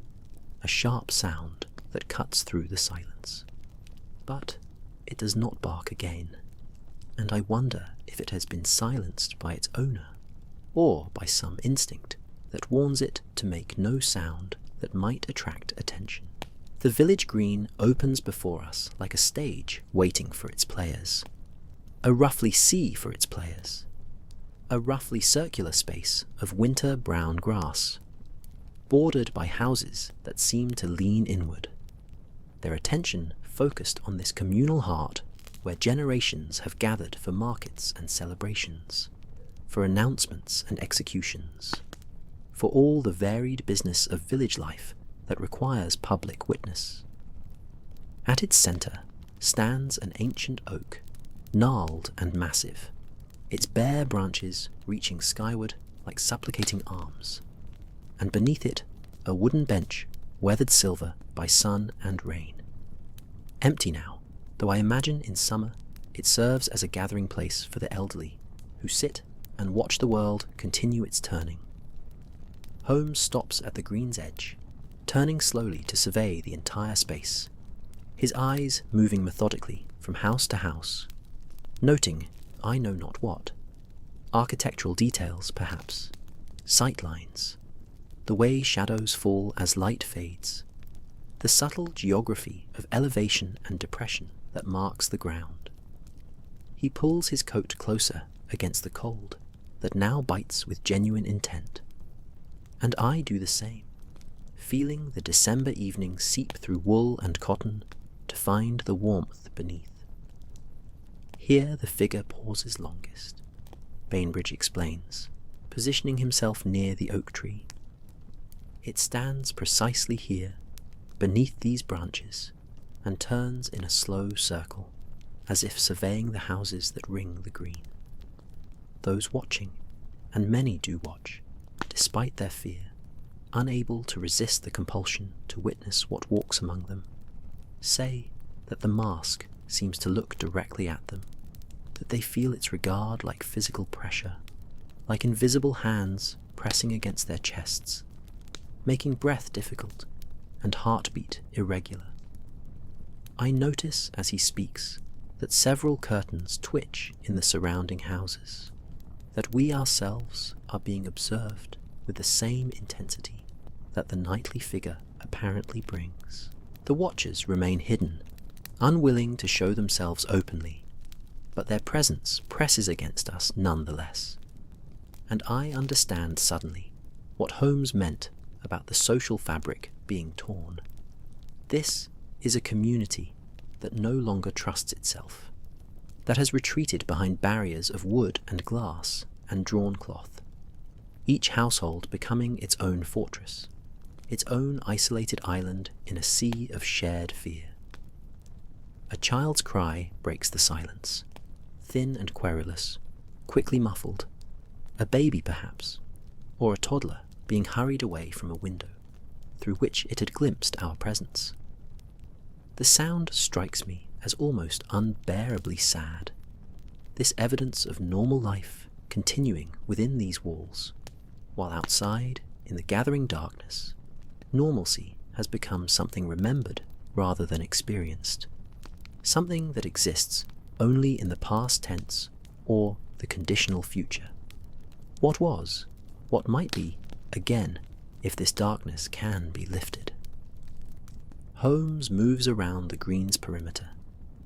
a sharp sound that cuts through the silence. But it does not bark again, and I wonder if it has been silenced by its owner, or by some instinct that warns it to make no sound that might attract attention. The village green opens before us like a stage waiting for its players, a roughly sea for its players, a roughly circular space of winter brown grass, bordered by houses that seem to lean inward, their attention focused on this communal heart where generations have gathered for markets and celebrations, for announcements and executions, for all the varied business of village life that requires public witness. At its centre stands an ancient oak, gnarled and massive, its bare branches reaching skyward like supplicating arms, and beneath it a wooden bench weathered silver by sun and rain. Empty now, though I imagine in summer it serves as a gathering place for the elderly, who sit and watch the world continue its turning. Holmes stops at the green's edge, turning slowly to survey the entire space, his eyes moving methodically from house to house, noting I know not what, architectural details perhaps, sight lines, the way shadows fall as light fades, the subtle geography of elevation and depression that marks the ground. He pulls his coat closer against the cold that now bites with genuine intent, and I do the same, feeling the December evening seep through wool and cotton to find the warmth beneath. Here the figure pauses longest, Bainbridge explains, positioning himself near the oak tree. It stands precisely here, beneath these branches and turns in a slow circle, as if surveying the houses that ring the green. Those watching, and many do watch, despite their fear, unable to resist the compulsion to witness what walks among them, say that the mask seems to look directly at them, that they feel its regard like physical pressure, like invisible hands pressing against their chests, making breath difficult and heartbeat irregular. I notice as he speaks that several curtains twitch in the surrounding houses, that we ourselves are being observed with the same intensity that the nightly figure apparently brings. The watchers remain hidden, unwilling to show themselves openly, but their presence presses against us nonetheless. And I understand suddenly what Holmes meant about the social fabric being torn. This is a community that no longer trusts itself, that has retreated behind barriers of wood and glass and drawn cloth, each household becoming its own fortress, its own isolated island in a sea of shared fear. A child's cry breaks the silence, thin and querulous, quickly muffled. A baby perhaps, or a toddler being hurried away from a window through which it had glimpsed our presence. The sound strikes me as almost unbearably sad, this evidence of normal life continuing within these walls, while outside, in the gathering darkness, normalcy has become something remembered rather than experienced, something that exists only in the past tense or the conditional future. What was, what might be, again, if this darkness can be lifted. Holmes moves around the green's perimeter,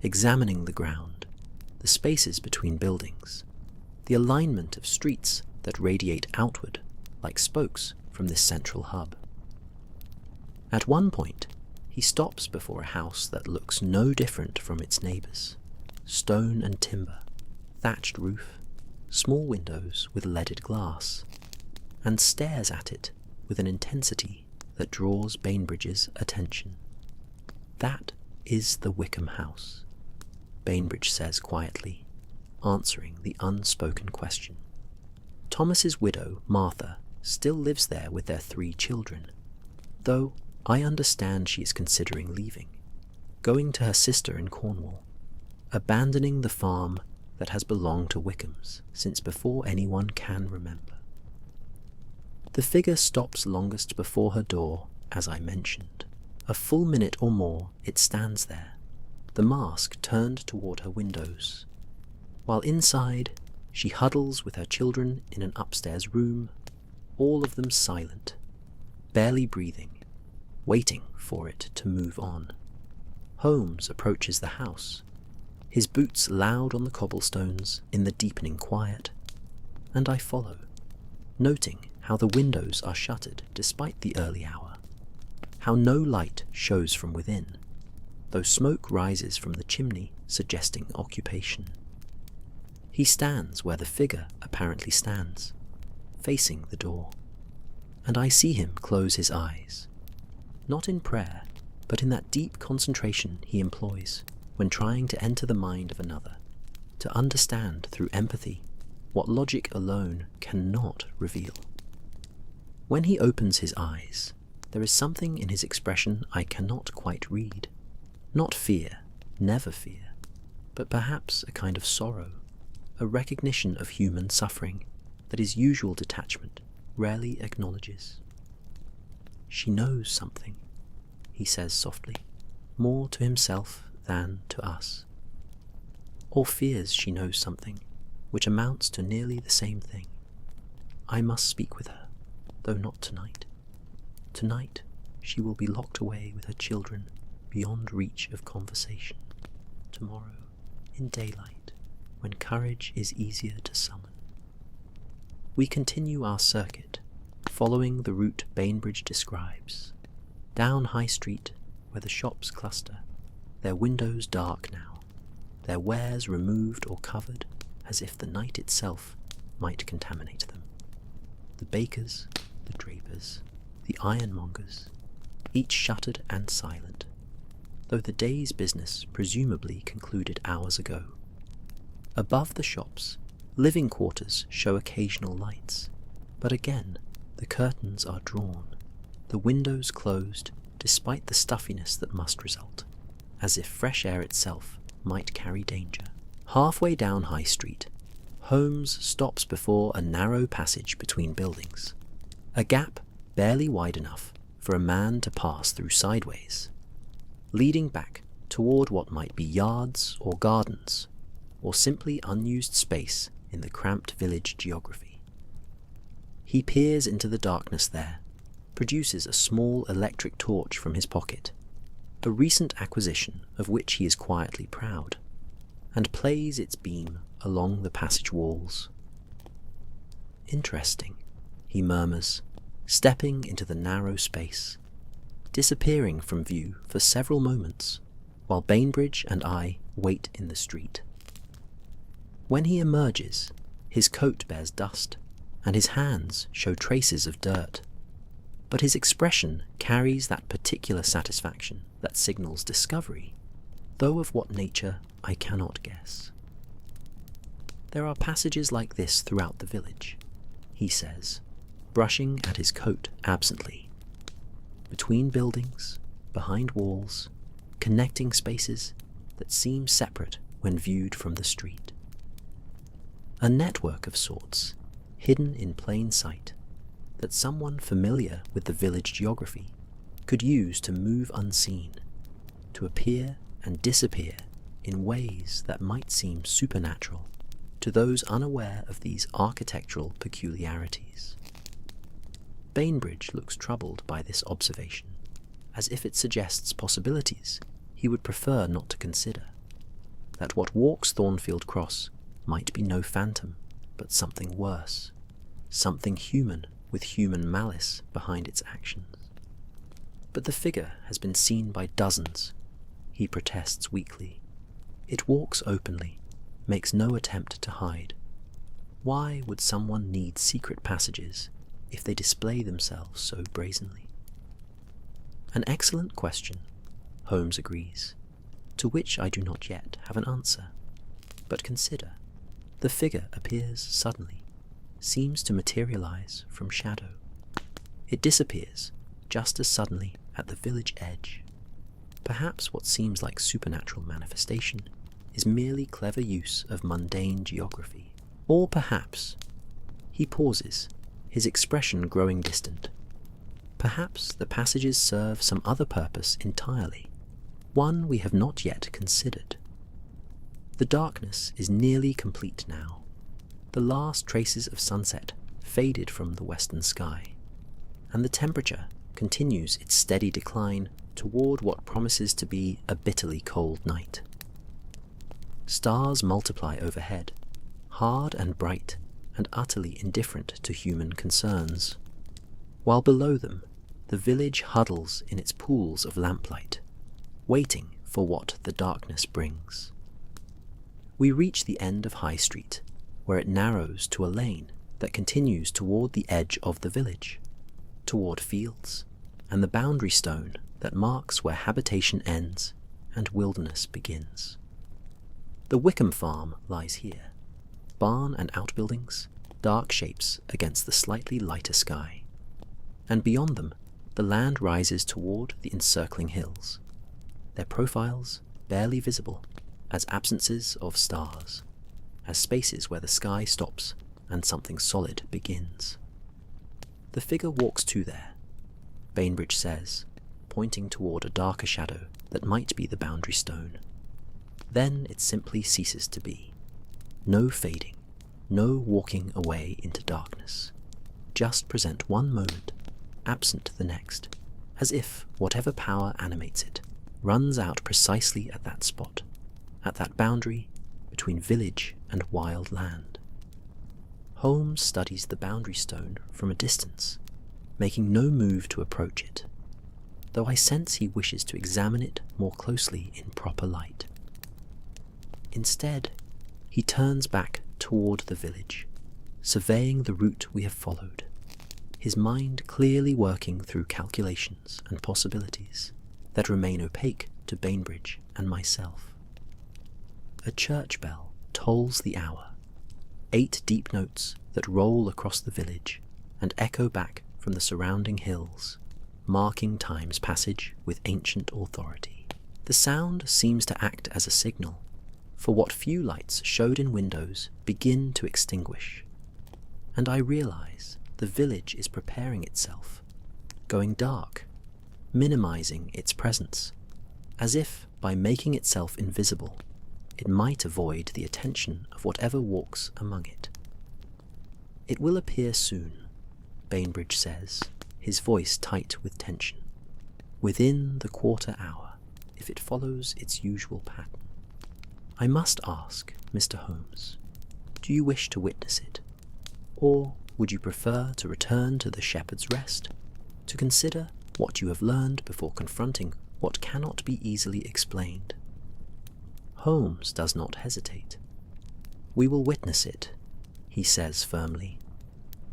examining the ground, the spaces between buildings, the alignment of streets that radiate outward like spokes from this central hub. At one point, he stops before a house that looks no different from its neighbours. Stone and timber, thatched roof, small windows with leaded glass, and stares at it with an intensity that draws Bainbridge's attention. That is the Wickham house, Bainbridge says quietly, answering the unspoken question. Thomas's widow, Martha, still lives there with their 3 children, though I understand she is considering leaving, going to her sister in Cornwall, abandoning the farm that has belonged to Wickhams since before anyone can remember. The figure stops longest before her door, as I mentioned. A full minute or more it stands there, the mask turned toward her windows, while inside she huddles with her children in an upstairs room, all of them silent, barely breathing, waiting for it to move on. Holmes approaches the house, his boots loud on the cobblestones in the deepening quiet, and I follow, noting how the windows are shuttered despite the early hour, how no light shows from within, though smoke rises from the chimney suggesting occupation. He stands where the figure apparently stands, facing the door, and I see him close his eyes, not in prayer, but in that deep concentration he employs when trying to enter the mind of another, to understand through empathy what logic alone cannot reveal. When he opens his eyes, there is something in his expression I cannot quite read. Not fear, never fear, but perhaps a kind of sorrow, a recognition of human suffering that his usual detachment rarely acknowledges. She knows something, he says softly, more to himself than to us. Or fears she knows something, which amounts to nearly the same thing. I must speak with her, though not tonight. Tonight she will be locked away with her children beyond reach of conversation. Tomorrow, in daylight, when courage is easier to summon. We continue our circuit, following the route Bainbridge describes, down High Street where the shops cluster, their windows dark now, their wares removed or covered as if the night itself might contaminate them. The bakers, the drapers, the ironmongers, each shuttered and silent, though the day's business presumably concluded hours ago. Above the shops, living quarters show occasional lights, but again the curtains are drawn, the windows closed despite the stuffiness that must result, as if fresh air itself might carry danger. Halfway down High Street, Holmes stops before a narrow passage between buildings, a gap barely wide enough for a man to pass through sideways, leading back toward what might be yards or gardens, or simply unused space in the cramped village geography. He peers into the darkness there, produces a small electric torch from his pocket, a recent acquisition of which he is quietly proud, and plays its beam along the passage walls. "Interesting," he murmurs, stepping into the narrow space, disappearing from view for several moments, while Bainbridge and I wait in the street. When he emerges, his coat bears dust, and his hands show traces of dirt, but his expression carries that particular satisfaction that signals discovery, though of what nature I cannot guess. "There are passages like this throughout the village," he says, brushing at his coat absently. "Between buildings, behind walls, connecting spaces that seem separate when viewed from the street. A network of sorts, hidden in plain sight, that someone familiar with the village geography could use to move unseen, to appear and disappear in ways that might seem supernatural to those unaware of these architectural peculiarities." Bainbridge looks troubled by this observation, as if it suggests possibilities he would prefer not to consider, that what walks Thornfield Cross might be no phantom, but something worse, something human with human malice behind its actions. "But the figure has been seen by dozens," he protests weakly. "It walks openly, makes no attempt to hide. Why would someone need secret passages if they display themselves so brazenly?" "An excellent question," Holmes agrees, "to which I do not yet have an answer. But consider, the figure appears suddenly, seems to materialize from shadow. It disappears just as suddenly at the village edge. Perhaps what seems like supernatural manifestation is merely clever use of mundane geography. Or perhaps," he pauses, his expression growing distant, "perhaps the passages serve some other purpose entirely, one we have not yet considered." The darkness is nearly complete now. The last traces of sunset faded from the western sky, and the temperature continues its steady decline toward what promises to be a bitterly cold night. Stars multiply overhead, hard and bright and utterly indifferent to human concerns, while below them the village huddles in its pools of lamplight, waiting for what the darkness brings. We reach the end of High Street, where it narrows to a lane that continues toward the edge of the village, toward fields and the boundary stone that marks where habitation ends and wilderness begins. The Wickham farm lies here, barn and outbuildings, dark shapes against the slightly lighter sky, and beyond them the land rises toward the encircling hills, their profiles barely visible as absences of stars, as spaces where the sky stops and something solid begins. "The figure walks to there," Bainbridge says, pointing toward a darker shadow that might be the boundary stone. Then it simply ceases to be. No fading, no walking away into darkness. Just present one moment, absent the next, as if whatever power animates it runs out precisely at that spot, at that boundary between village and wild land. Holmes studies the boundary stone from a distance, making no move to approach it, though I sense he wishes to examine it more closely in proper light. Instead, he turns back toward the village, surveying the route we have followed, his mind clearly working through calculations and possibilities that remain opaque to Bainbridge and myself. A church bell tolls the hour, 8 deep notes that roll across the village and echo back from the surrounding hills, marking time's passage with ancient authority. The sound seems to act as a signal, for what few lights showed in windows begin to extinguish, and I realize the village is preparing itself, going dark, minimizing its presence, as if by making itself invisible, it might avoid the attention of whatever walks among it. "It will appear soon," Bainbridge says, his voice tight with tension, "within the quarter hour, if it follows its usual pattern. I must ask, Mr. Holmes, do you wish to witness it? Or would you prefer to return to the Shepherd's Rest, to consider what you have learned before confronting what cannot be easily explained?" Holmes does not hesitate. "We will witness it," he says firmly,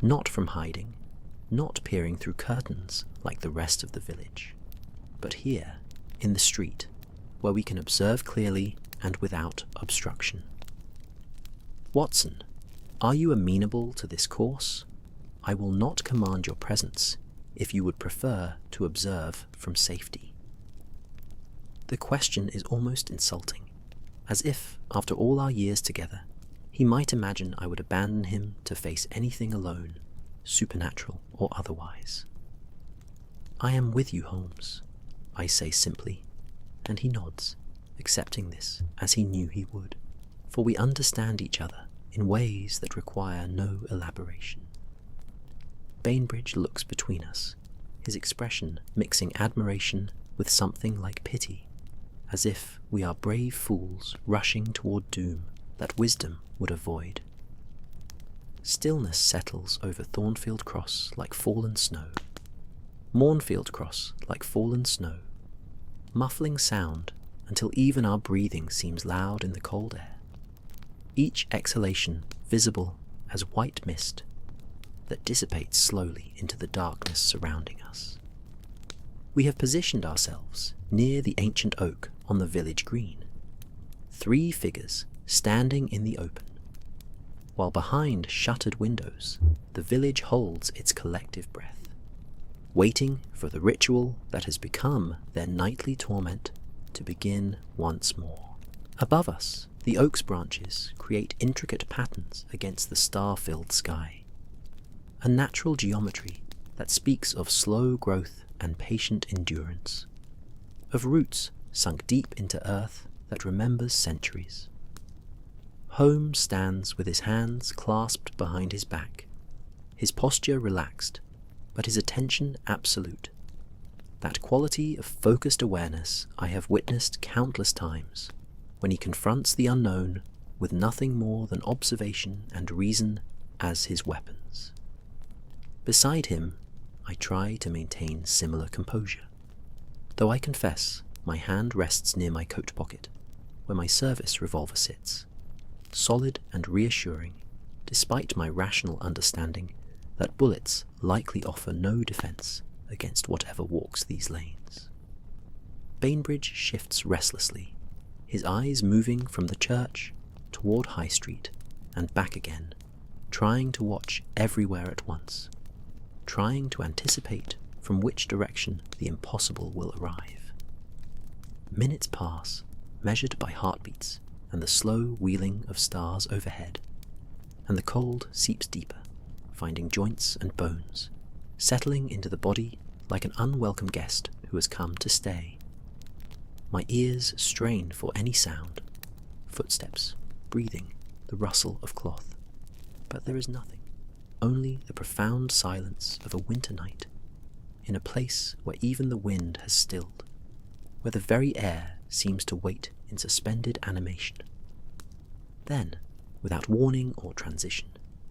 not from hiding, not peering through curtains like the rest of the village, but here, in the street, where we can observe clearly and without obstruction. "Watson, are you amenable to this course? I will not command your presence if you would prefer to observe from safety." The question is almost insulting, as if, after all our years together, he might imagine I would abandon him to face anything alone, supernatural or otherwise. "I am with you, Holmes," I say simply, and he nods, accepting this as he knew he would, for we understand each other in ways that require no elaboration. Bainbridge looks between us, his expression mixing admiration with something like pity, as if we are brave fools rushing toward doom that wisdom would avoid. Stillness settles over Thornfield Cross like fallen snow, Mournfield Cross like fallen snow, muffling sound until even our breathing seems loud in the cold air, each exhalation visible as white mist that dissipates slowly into the darkness surrounding us. We have positioned ourselves near the ancient oak on the village green, 3 figures standing in the open, while behind shuttered windows the village holds its collective breath, waiting for the ritual that has become their nightly torment to begin once more. Above us, the oak's branches create intricate patterns against the star-filled sky, a natural geometry that speaks of slow growth and patient endurance, of roots sunk deep into earth that remembers centuries. Holmes stands with his hands clasped behind his back, his posture relaxed, but his attention absolute. That quality of focused awareness I have witnessed countless times when he confronts the unknown with nothing more than observation and reason as his weapons. Beside him, I try to maintain similar composure, though I confess my hand rests near my coat pocket, where my service revolver sits, solid and reassuring, despite my rational understanding that bullets likely offer no defense against whatever walks these lanes. Bainbridge shifts restlessly, his eyes moving from the church toward High Street and back again, trying to watch everywhere at once, trying to anticipate from which direction the impossible will arrive. Minutes pass, measured by heartbeats and the slow wheeling of stars overhead, and the cold seeps deeper, finding joints and bones, settling into the body like an unwelcome guest who has come to stay. My ears strain for any sound, footsteps, breathing, the rustle of cloth, but there is nothing, only the profound silence of a winter night, in a place where even the wind has stilled, where the very air seems to wait in suspended animation. Then, without warning or transition,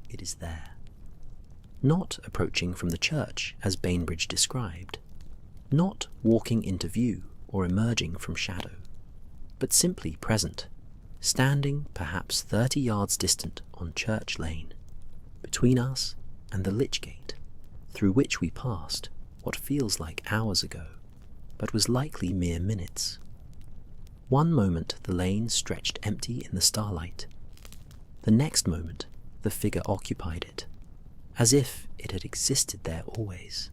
it is there. Not approaching from the church as Bainbridge described, not walking into view or emerging from shadow, but simply present, standing perhaps 30 yards distant on Church Lane, between us and the Lich Gate, through which we passed what feels like hours ago, but was likely mere minutes. One moment the lane stretched empty in the starlight. The next moment the figure occupied it, as if it had existed there always,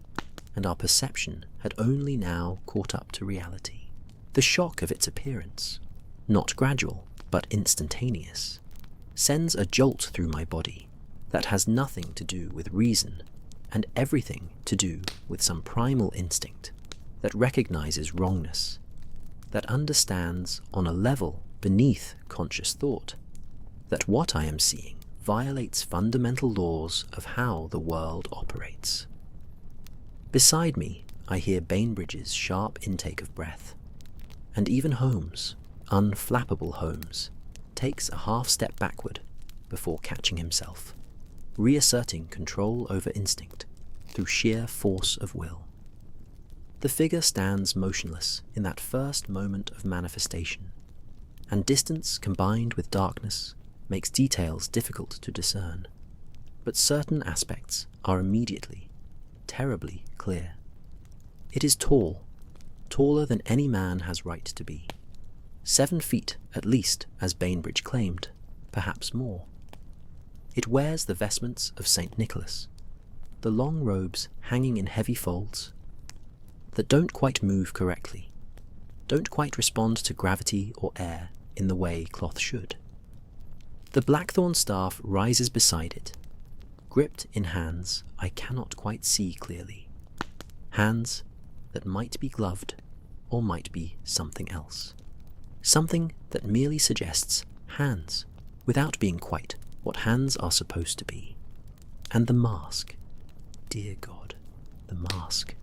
and our perception had only now caught up to reality. The shock of its appearance, not gradual but instantaneous, sends a jolt through my body that has nothing to do with reason and everything to do with some primal instinct that recognizes wrongness, that understands on a level beneath conscious thought that what I am seeing violates fundamental laws of how the world operates. Beside me, I hear Bainbridge's sharp intake of breath, and even Holmes, unflappable Holmes, takes a half step backward before catching himself, reasserting control over instinct through sheer force of will. The figure stands motionless in that first moment of manifestation, and distance combined with darkness makes details difficult to discern, but certain aspects are immediately, terribly clear. It is tall, taller than any man has right to be. 7 feet at least, as Bainbridge claimed, perhaps more. It wears the vestments of St. Nicholas, the long robes hanging in heavy folds that don't quite move correctly, don't quite respond to gravity or air in the way cloth should. The blackthorn staff rises beside it, gripped in hands I cannot quite see clearly, hands that might be gloved or might be something else, something that merely suggests hands without being quite what hands are supposed to be. And the mask, dear God, the mask.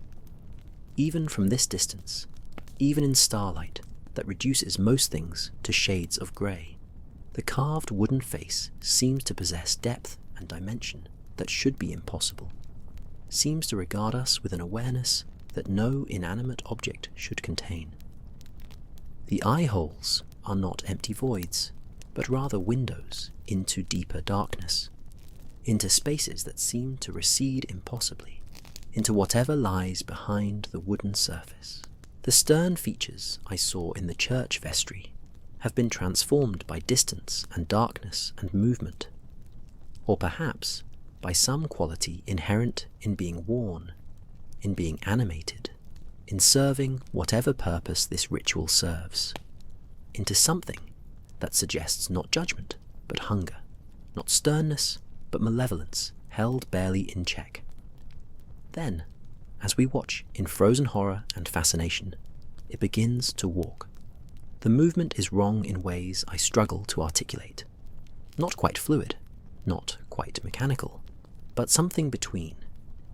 Even from this distance, even in starlight that reduces most things to shades of grey, the carved wooden face seems to possess depth and dimension that should be impossible, seems to regard us with an awareness that no inanimate object should contain. The eye holes are not empty voids, but rather windows into deeper darkness, into spaces that seem to recede impossibly, into whatever lies behind the wooden surface. The stern features I saw in the church vestry have been transformed by distance and darkness and movement, or perhaps by some quality inherent in being worn, in being animated, in serving whatever purpose this ritual serves, into something that suggests not judgment but hunger, not sternness but malevolence held barely in check. Then, as we watch in frozen horror and fascination, it begins to walk. The movement is wrong in ways I struggle to articulate. Not quite fluid, not quite mechanical, but something between,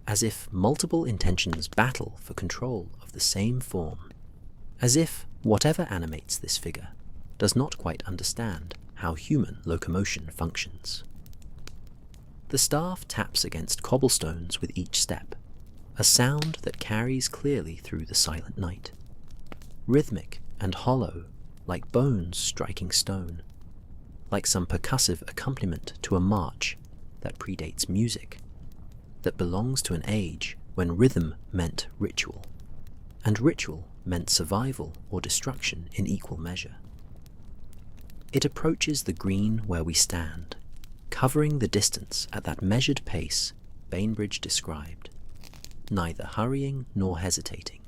as if multiple intentions battle for control of the same form, as if whatever animates this figure does not quite understand how human locomotion functions. The staff taps against cobblestones with each step, a sound that carries clearly through the silent night, rhythmic and hollow, like bones striking stone, like some percussive accompaniment to a march that predates music, that belongs to an age when rhythm meant ritual, and ritual meant survival or destruction in equal measure. It approaches the green where we stand, covering the distance at that measured pace Bainbridge described, neither hurrying nor hesitating,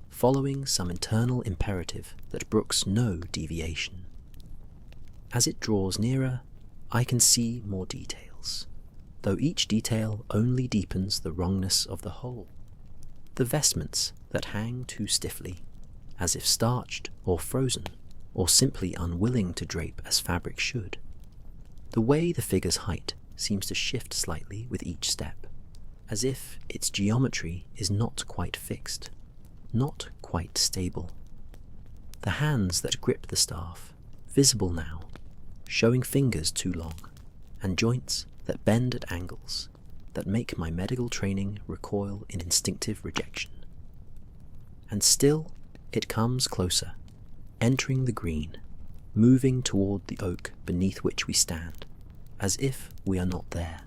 following some internal imperative that brooks no deviation. As it draws nearer, I can see more details, though each detail only deepens the wrongness of the whole. The vestments that hang too stiffly, as if starched or frozen, or simply unwilling to drape as fabric should. The way the figure's height seems to shift slightly with each step, as if its geometry is not quite fixed, not quite stable. The hands that grip the staff, visible now, showing fingers too long, and joints that bend at angles, that make my medical training recoil in instinctive rejection. And still it comes closer, entering the green, moving toward the oak beneath which we stand, as if we are not there.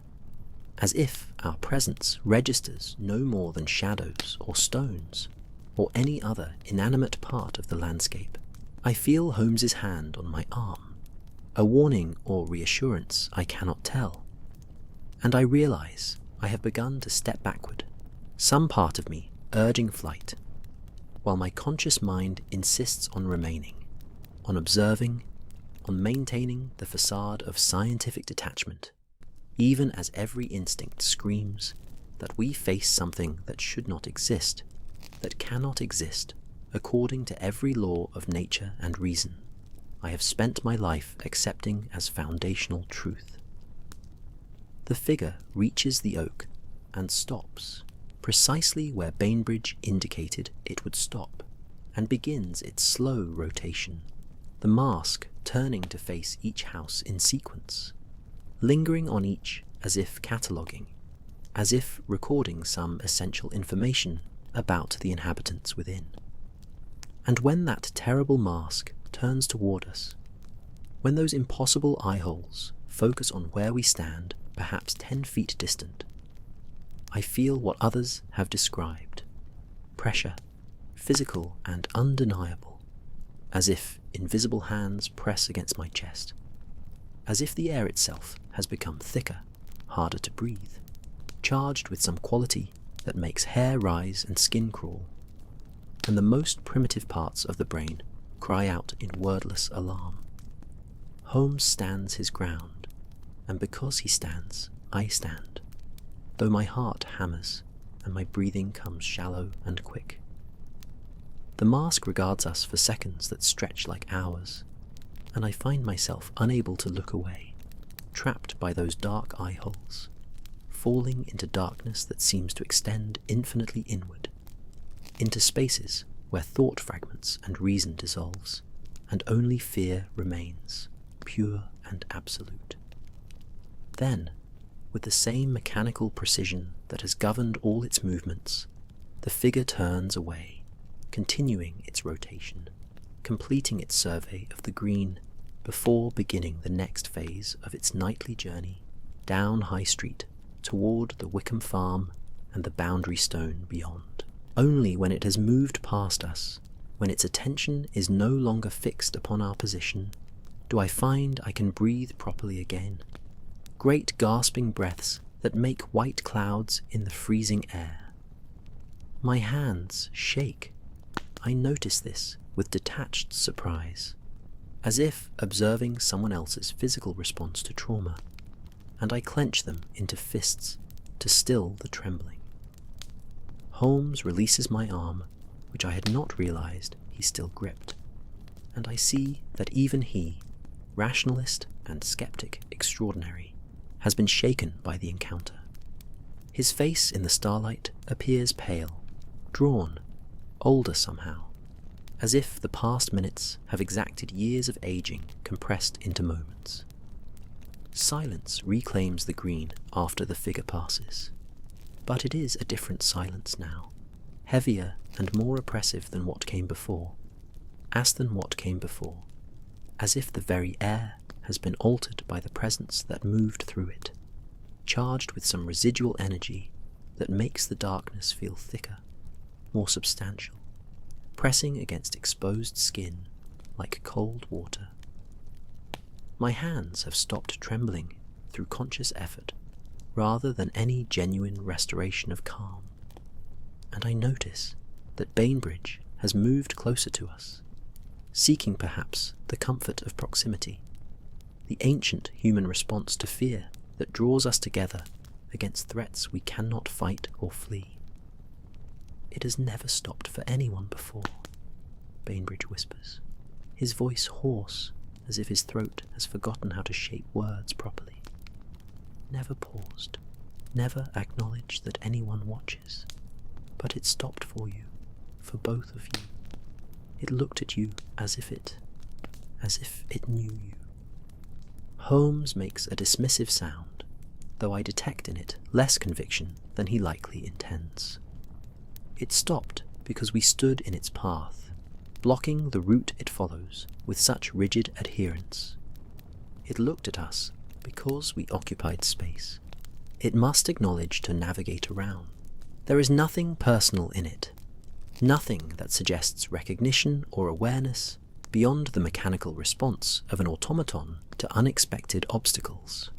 as if our presence registers no more than shadows or stones, or any other inanimate part of the landscape. I feel Holmes's hand on my arm, a warning or reassurance I cannot tell, and I realize I have begun to step backward, some part of me urging flight, while my conscious mind insists on remaining, on observing, on maintaining the facade of scientific detachment, even as every instinct screams that we face something that should not exist, that cannot exist, according to every law of nature and reason I have spent my life accepting as foundational truth. The figure reaches the oak and stops, precisely where Bainbridge indicated it would stop, and begins its slow rotation, the mask turning to face each house in sequence, lingering on each as if cataloguing, as if recording some essential information about the inhabitants within. And when that terrible mask turns toward us, when those impossible eye holes focus on where we stand, perhaps 10 feet distant, I feel what others have described: pressure, physical and undeniable, as if invisible hands press against my chest, as if the air itself has become thicker, harder to breathe, charged with some quality that makes hair rise and skin crawl, and the most primitive parts of the brain cry out in wordless alarm. Holmes stands his ground, and because he stands, I stand, though my heart hammers and my breathing comes shallow and quick. The mask regards us for seconds that stretch like hours, and I find myself unable to look away, trapped by those dark eye holes, falling into darkness that seems to extend infinitely inward, into spaces where thought fragments and reason dissolves, and only fear remains, pure and absolute. Then, with the same mechanical precision that has governed all its movements, the figure turns away, continuing its rotation, completing its survey of the green before beginning the next phase of its nightly journey down High Street toward the Wickham Farm and the boundary stone beyond. Only when it has moved past us, when its attention is no longer fixed upon our position, do I find I can breathe properly again. Great gasping breaths that make white clouds in the freezing air. My hands shake. I notice this with detached surprise, as if observing someone else's physical response to trauma, and I clench them into fists to still the trembling. Holmes releases my arm, which I had not realized he still gripped, and I see that even he, rationalist and skeptic extraordinary, has been shaken by the encounter. His face in the starlight appears pale, drawn, older somehow, as if the past minutes have exacted years of aging compressed into moments. Silence reclaims the green after the figure passes, but it is a different silence now, heavier and more oppressive than what came before, as if the very air has been altered by the presence that moved through it, charged with some residual energy that makes the darkness feel thicker, more substantial, pressing against exposed skin like cold water. My hands have stopped trembling through conscious effort rather than any genuine restoration of calm, and I notice that Bainbridge has moved closer to us, seeking perhaps the comfort of proximity, the ancient human response to fear that draws us together against threats we cannot fight or flee. "It has never stopped for anyone before," Bainbridge whispers, his voice hoarse as if his throat has forgotten how to shape words properly. "Never paused, never acknowledged that anyone watches, but it stopped for you, for both of you. It looked at you as if it knew you." Holmes makes a dismissive sound, though I detect in it less conviction than he likely intends. It stopped because we stood in its path, blocking the route it follows with such rigid adherence. It looked at us because we occupied space, it must acknowledge to navigate around. There is nothing personal in it, nothing that suggests recognition or awareness beyond the mechanical response of an automaton to unexpected obstacles.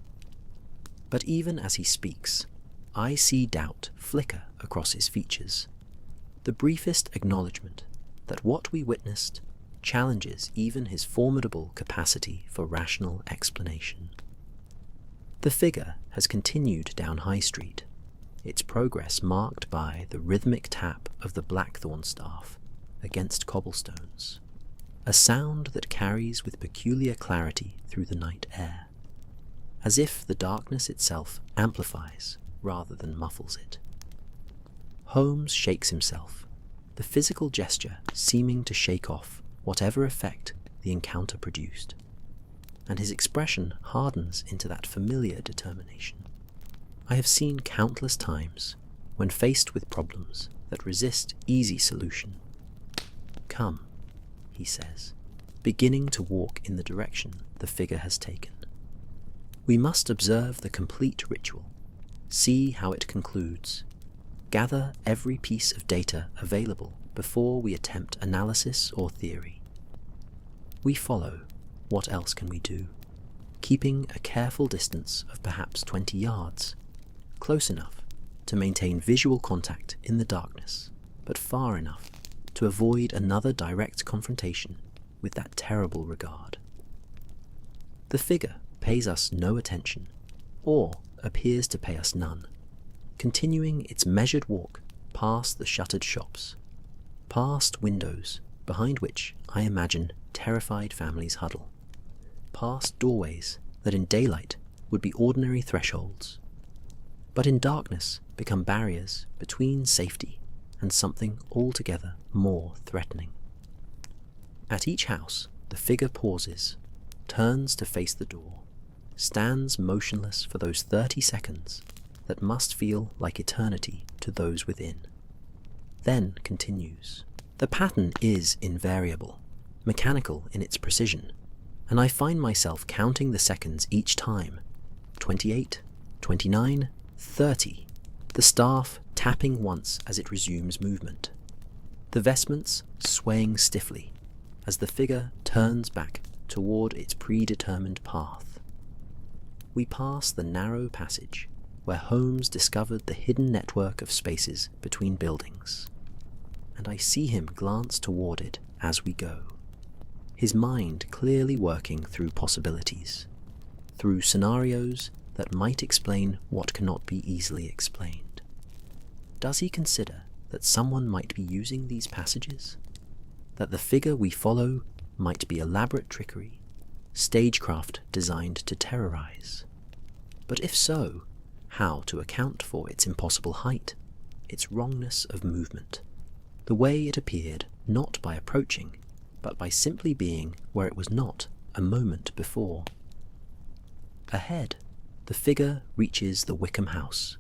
But even as he speaks, I see doubt flicker across his features, the briefest acknowledgement that what we witnessed challenges even his formidable capacity for rational explanation. The figure has continued down High Street, its progress marked by the rhythmic tap of the blackthorn staff against cobblestones, a sound that carries with peculiar clarity through the night air, as if the darkness itself amplifies rather than muffles it. Holmes shakes himself, the physical gesture seeming to shake off whatever effect the encounter produced, and his expression hardens into that familiar determination I have seen countless times when faced with problems that resist easy solution. "Come," he says, beginning to walk in the direction the figure has taken. "We must observe the complete ritual, see how it concludes, gather every piece of data available before we attempt analysis or theory. We follow. What else can we do? Keeping a careful distance of perhaps 20 yards, close enough to maintain visual contact in the darkness, but far enough to avoid another direct confrontation with that terrible regard." The figure pays us no attention, or appears to pay us none, continuing its measured walk past the shuttered shops, past windows behind which I imagine terrified families huddle, past doorways that in daylight would be ordinary thresholds, but in darkness become barriers between safety and something altogether more threatening. At each house, the figure pauses, turns to face the door, stands motionless for those 30 seconds that must feel like eternity to those within, then continues. The pattern is invariable, mechanical in its precision, and I find myself counting the seconds each time. 28, 29, 30, the staff tapping once as it resumes movement, the vestments swaying stiffly as the figure turns back toward its predetermined path. We pass the narrow passage where Holmes discovered the hidden network of spaces between buildings, and I see him glance toward it as we go, his mind clearly working through possibilities, through scenarios that might explain what cannot be easily explained. Does he consider that someone might be using these passages? That the figure we follow might be elaborate trickery, stagecraft designed to terrorize? But if so, how to account for its impossible height, its wrongness of movement, the way it appeared not by approaching, but by simply being where it was not a moment before? Ahead, the figure reaches the Wickham house,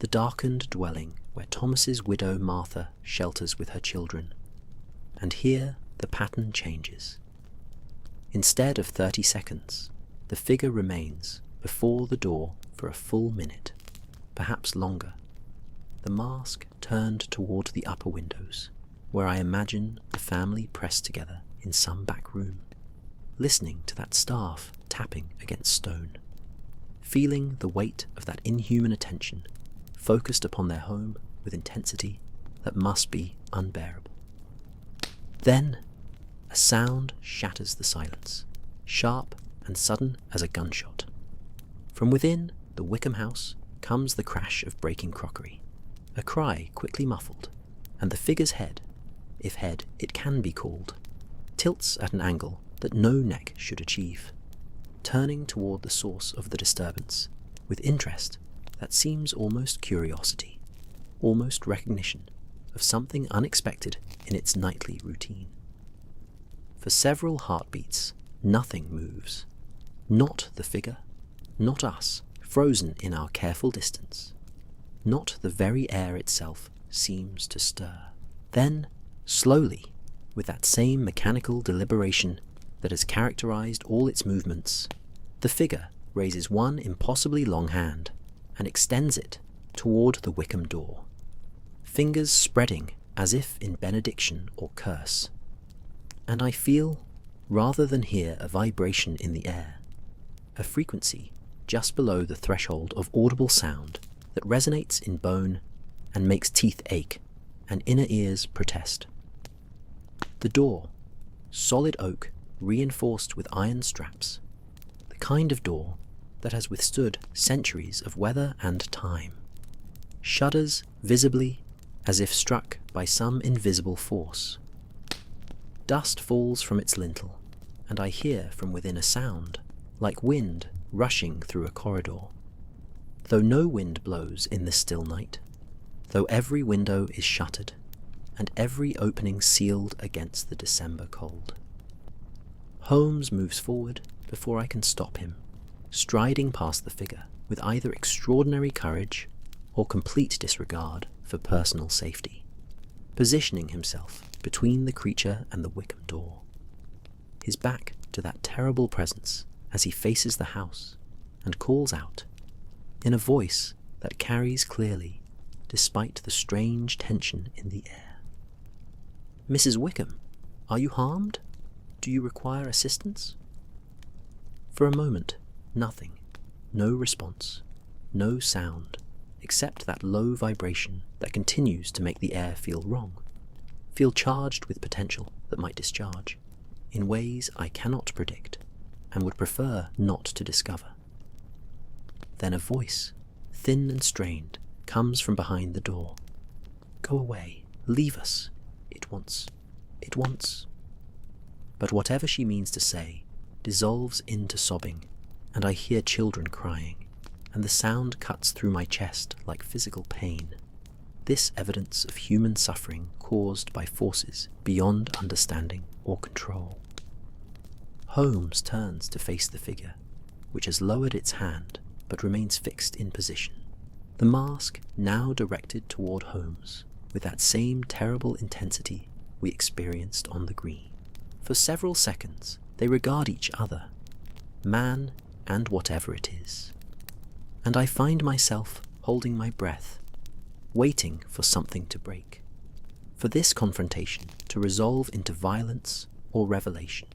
the darkened dwelling where Thomas's widow Martha shelters with her children, and here the pattern changes. Instead of 30 seconds, the figure remains before the door for a full minute, perhaps longer, the mask turned toward the upper windows, where I imagine the family pressed together in some back room, listening to that staff tapping against stone, feeling the weight of that inhuman attention focused upon their home with intensity that must be unbearable. Then, a sound shatters the silence, sharp and sudden as a gunshot. From within the Wickham house comes the crash of breaking crockery, a cry quickly muffled, and the figure's head, if head it can be called, tilts at an angle that no neck should achieve, turning toward the source of the disturbance with interest that seems almost curiosity, almost recognition of something unexpected in its nightly routine. For several heartbeats, nothing moves. Not the figure, not us, frozen in our careful distance. Not the very air itself seems to stir. Then, slowly, with that same mechanical deliberation that has characterized all its movements, the figure raises one impossibly long hand, and extends it toward the Wickham door, fingers spreading as if in benediction or curse. And I feel, rather than hear, a vibration in the air, a frequency just below the threshold of audible sound that resonates in bone and makes teeth ache and inner ears protest. The door, solid oak reinforced with iron straps, the kind of door that has withstood centuries of weather and time, shudders visibly as if struck by some invisible force. Dust falls from its lintel, and I hear from within a sound like wind rushing through a corridor. Though no wind blows in the still night, though every window is shuttered, and every opening sealed against the December cold. Holmes moves forward before I can stop him, striding past the figure with either extraordinary courage or complete disregard for personal safety, positioning himself between the creature and the Wickham door, his back to that terrible presence as he faces the house and calls out, in a voice that carries clearly despite the strange tension in the air. "Mrs. Wickham, are you harmed? Do you require assistance?" For a moment, nothing, no response, no sound, except that low vibration that continues to make the air feel wrong, feel charged with potential that might discharge, in ways I cannot predict and would prefer not to discover. Then a voice, thin and strained, comes from behind the door. "Go away, leave us. It wants. But whatever she means to say dissolves into sobbing, and I hear children crying, and the sound cuts through my chest like physical pain. This evidence of human suffering caused by forces beyond understanding or control. Holmes turns to face the figure, which has lowered its hand but remains fixed in position, the mask now directed toward Holmes with that same terrible intensity we experienced on the green. For several seconds they regard each other, man and whatever it is, and I find myself holding my breath, waiting for something to break, for this confrontation to resolve into violence or revelation,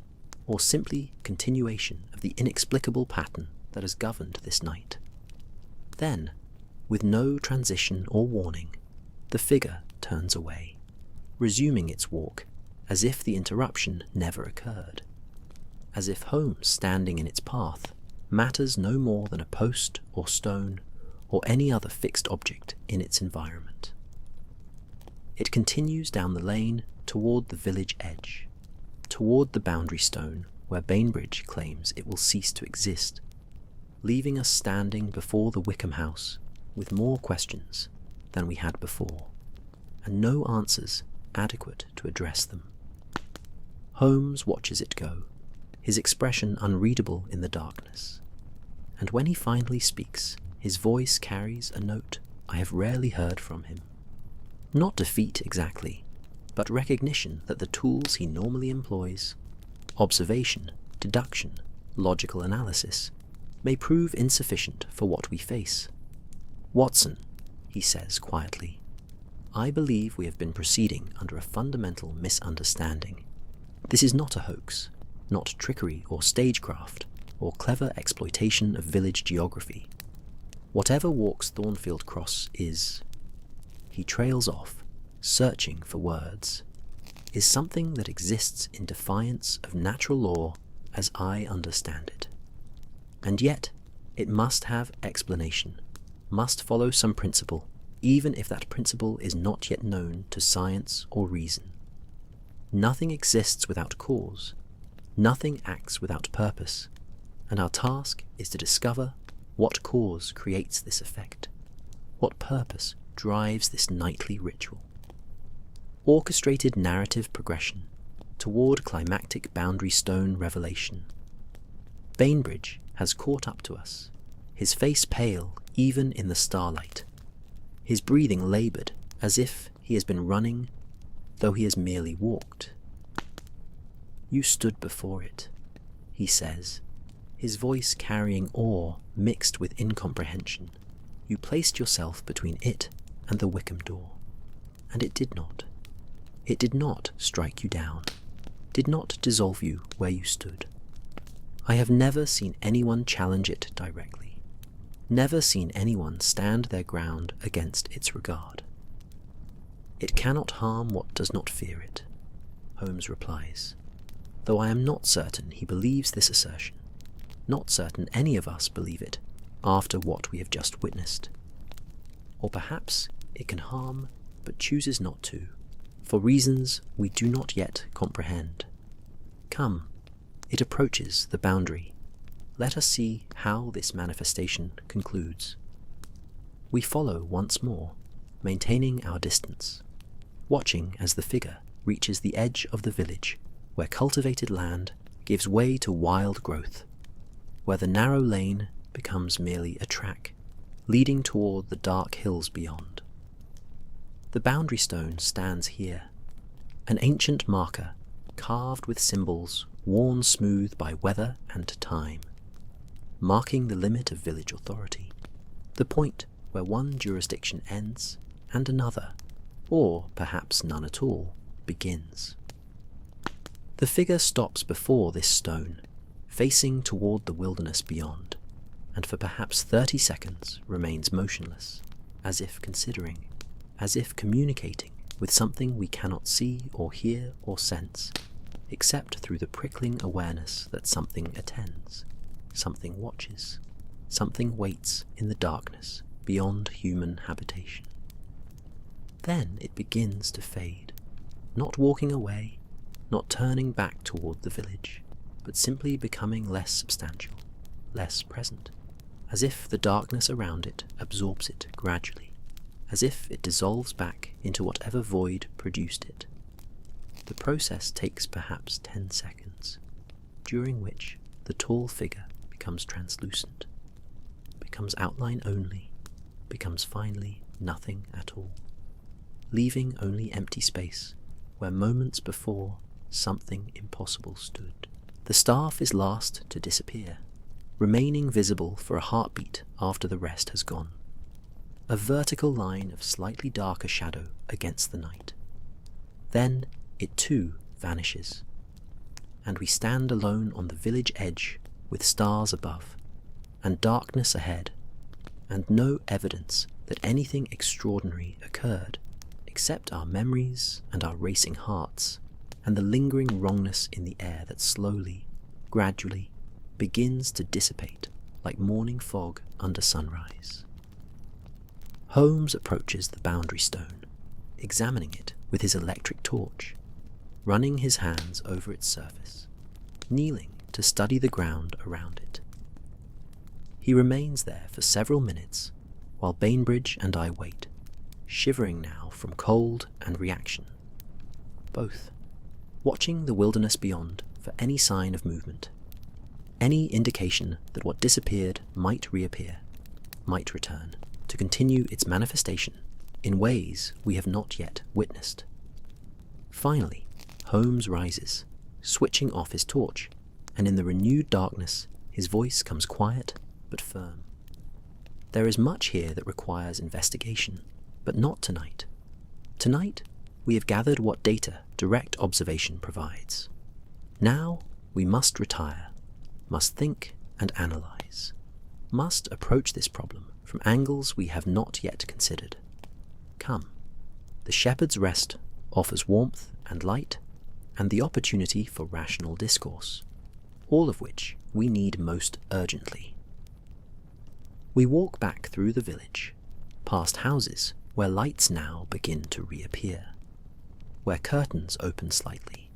or simply continuation of the inexplicable pattern that has governed this night. Then, with no transition or warning, the figure turns away, resuming its walk as if the interruption never occurred, as if Holmes standing in its path matters no more than a post or stone or any other fixed object in its environment. It continues down the lane toward the village edge, toward the boundary stone where Bainbridge claims it will cease to exist, leaving us standing before the Wickham house with more questions than we had before, and no answers adequate to address them. Holmes watches it go, his expression unreadable in the darkness, and when he finally speaks, his voice carries a note I have rarely heard from him. Not defeat exactly, but recognition that the tools he normally employs, observation, deduction, logical analysis, may prove insufficient for what we face. "Watson," he says quietly, "I believe we have been proceeding under a fundamental misunderstanding. This is not a hoax, not trickery or stagecraft, or clever exploitation of village geography. Whatever walks Thornfield Cross is," he trails off, searching for words, "is something that exists in defiance of natural law as I understand it. And yet, it must have explanation, must follow some principle, even if that principle is not yet known to science or reason. Nothing exists without cause, nothing acts without purpose, and our task is to discover what cause creates this effect, what purpose drives this nightly ritual. Orchestrated narrative progression toward climactic boundary stone revelation. Bainbridge has caught up to us, his face pale even in the starlight, his breathing laboured as if he has been running, though he has merely walked. "You stood before it," he says, his voice carrying awe mixed with incomprehension, You placed yourself between it and the Wickham door, and it did not. It did not strike you down, did not dissolve you where you stood. I have never seen anyone challenge it directly, never seen anyone stand their ground against its regard. It cannot harm what does not fear it, Holmes replies, though I am not certain he believes this assertion, not certain any of us believe it after what we have just witnessed. Or perhaps it can harm but chooses not to, for reasons we do not yet comprehend. Come, it approaches the boundary. Let us see how this manifestation concludes. We follow once more, maintaining our distance, watching as the figure reaches the edge of the village, where cultivated land gives way to wild growth, where the narrow lane becomes merely a track, leading toward the dark hills beyond. The boundary stone stands here, an ancient marker carved with symbols worn smooth by weather and time, marking the limit of village authority, the point where one jurisdiction ends and another, or perhaps none at all, begins. The figure stops before this stone, facing toward the wilderness beyond, and for perhaps 30 seconds remains motionless, as if considering, as if communicating with something we cannot see or hear or sense, except through the prickling awareness that something attends, something watches, something waits in the darkness beyond human habitation. Then it begins to fade, not walking away, not turning back toward the village, but simply becoming less substantial, less present, as if the darkness around it absorbs it gradually, as if it dissolves back into whatever void produced it. The process takes perhaps 10 seconds, during which the tall figure becomes translucent, becomes outline only, becomes finally nothing at all, leaving only empty space where moments before something impossible stood. The staff is last to disappear, remaining visible for a heartbeat after the rest has gone, a vertical line of slightly darker shadow against the night. Then it too vanishes, and we stand alone on the village edge with stars above, and darkness ahead, and no evidence that anything extraordinary occurred, except our memories and our racing hearts, and the lingering wrongness in the air that slowly, gradually, begins to dissipate like morning fog under sunrise. Holmes approaches the boundary stone, examining it with his electric torch, running his hands over its surface, kneeling to study the ground around it. He remains there for several minutes while Bainbridge and I wait, shivering now from cold and reaction, both watching the wilderness beyond for any sign of movement, any indication that what disappeared might reappear, might return, to continue its manifestation in ways we have not yet witnessed. Finally, Holmes rises, switching off his torch, and in the renewed darkness his voice comes quiet but firm. There is much here that requires investigation, but not tonight. Tonight, we have gathered what data direct observation provides. Now we must retire, must think and analyze, must approach this problem from angles we have not yet considered. Come, the Shepherd's Rest offers warmth and light, and the opportunity for rational discourse, all of which we need most urgently. We walk back through the village, past houses where lights now begin to reappear, where curtains open slightly,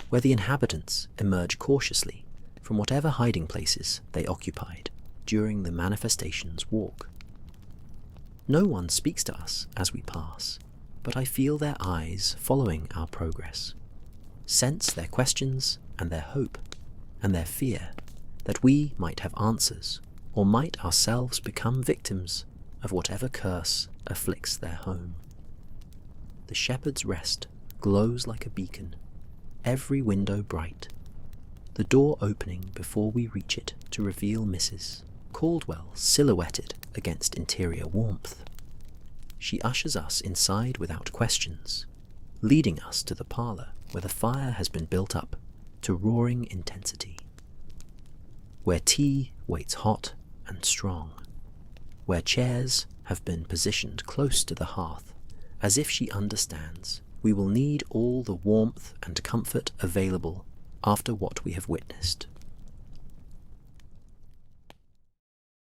where the inhabitants emerge cautiously from whatever hiding places they occupied during the manifestation's walk. No one speaks to us as we pass, but I feel their eyes following our progress, sense their questions and their hope and their fear that we might have answers or might ourselves become victims of whatever curse afflicts their home. The Shepherd's Rest glows like a beacon, every window bright, the door opening before we reach it to reveal Mrs. Caldwell silhouetted against interior warmth. She ushers us inside without questions, leading us to the parlour where the fire has been built up to roaring intensity, where tea waits hot and strong, where chairs have been positioned close to the hearth, as if she understands we will need all the warmth and comfort available after what we have witnessed.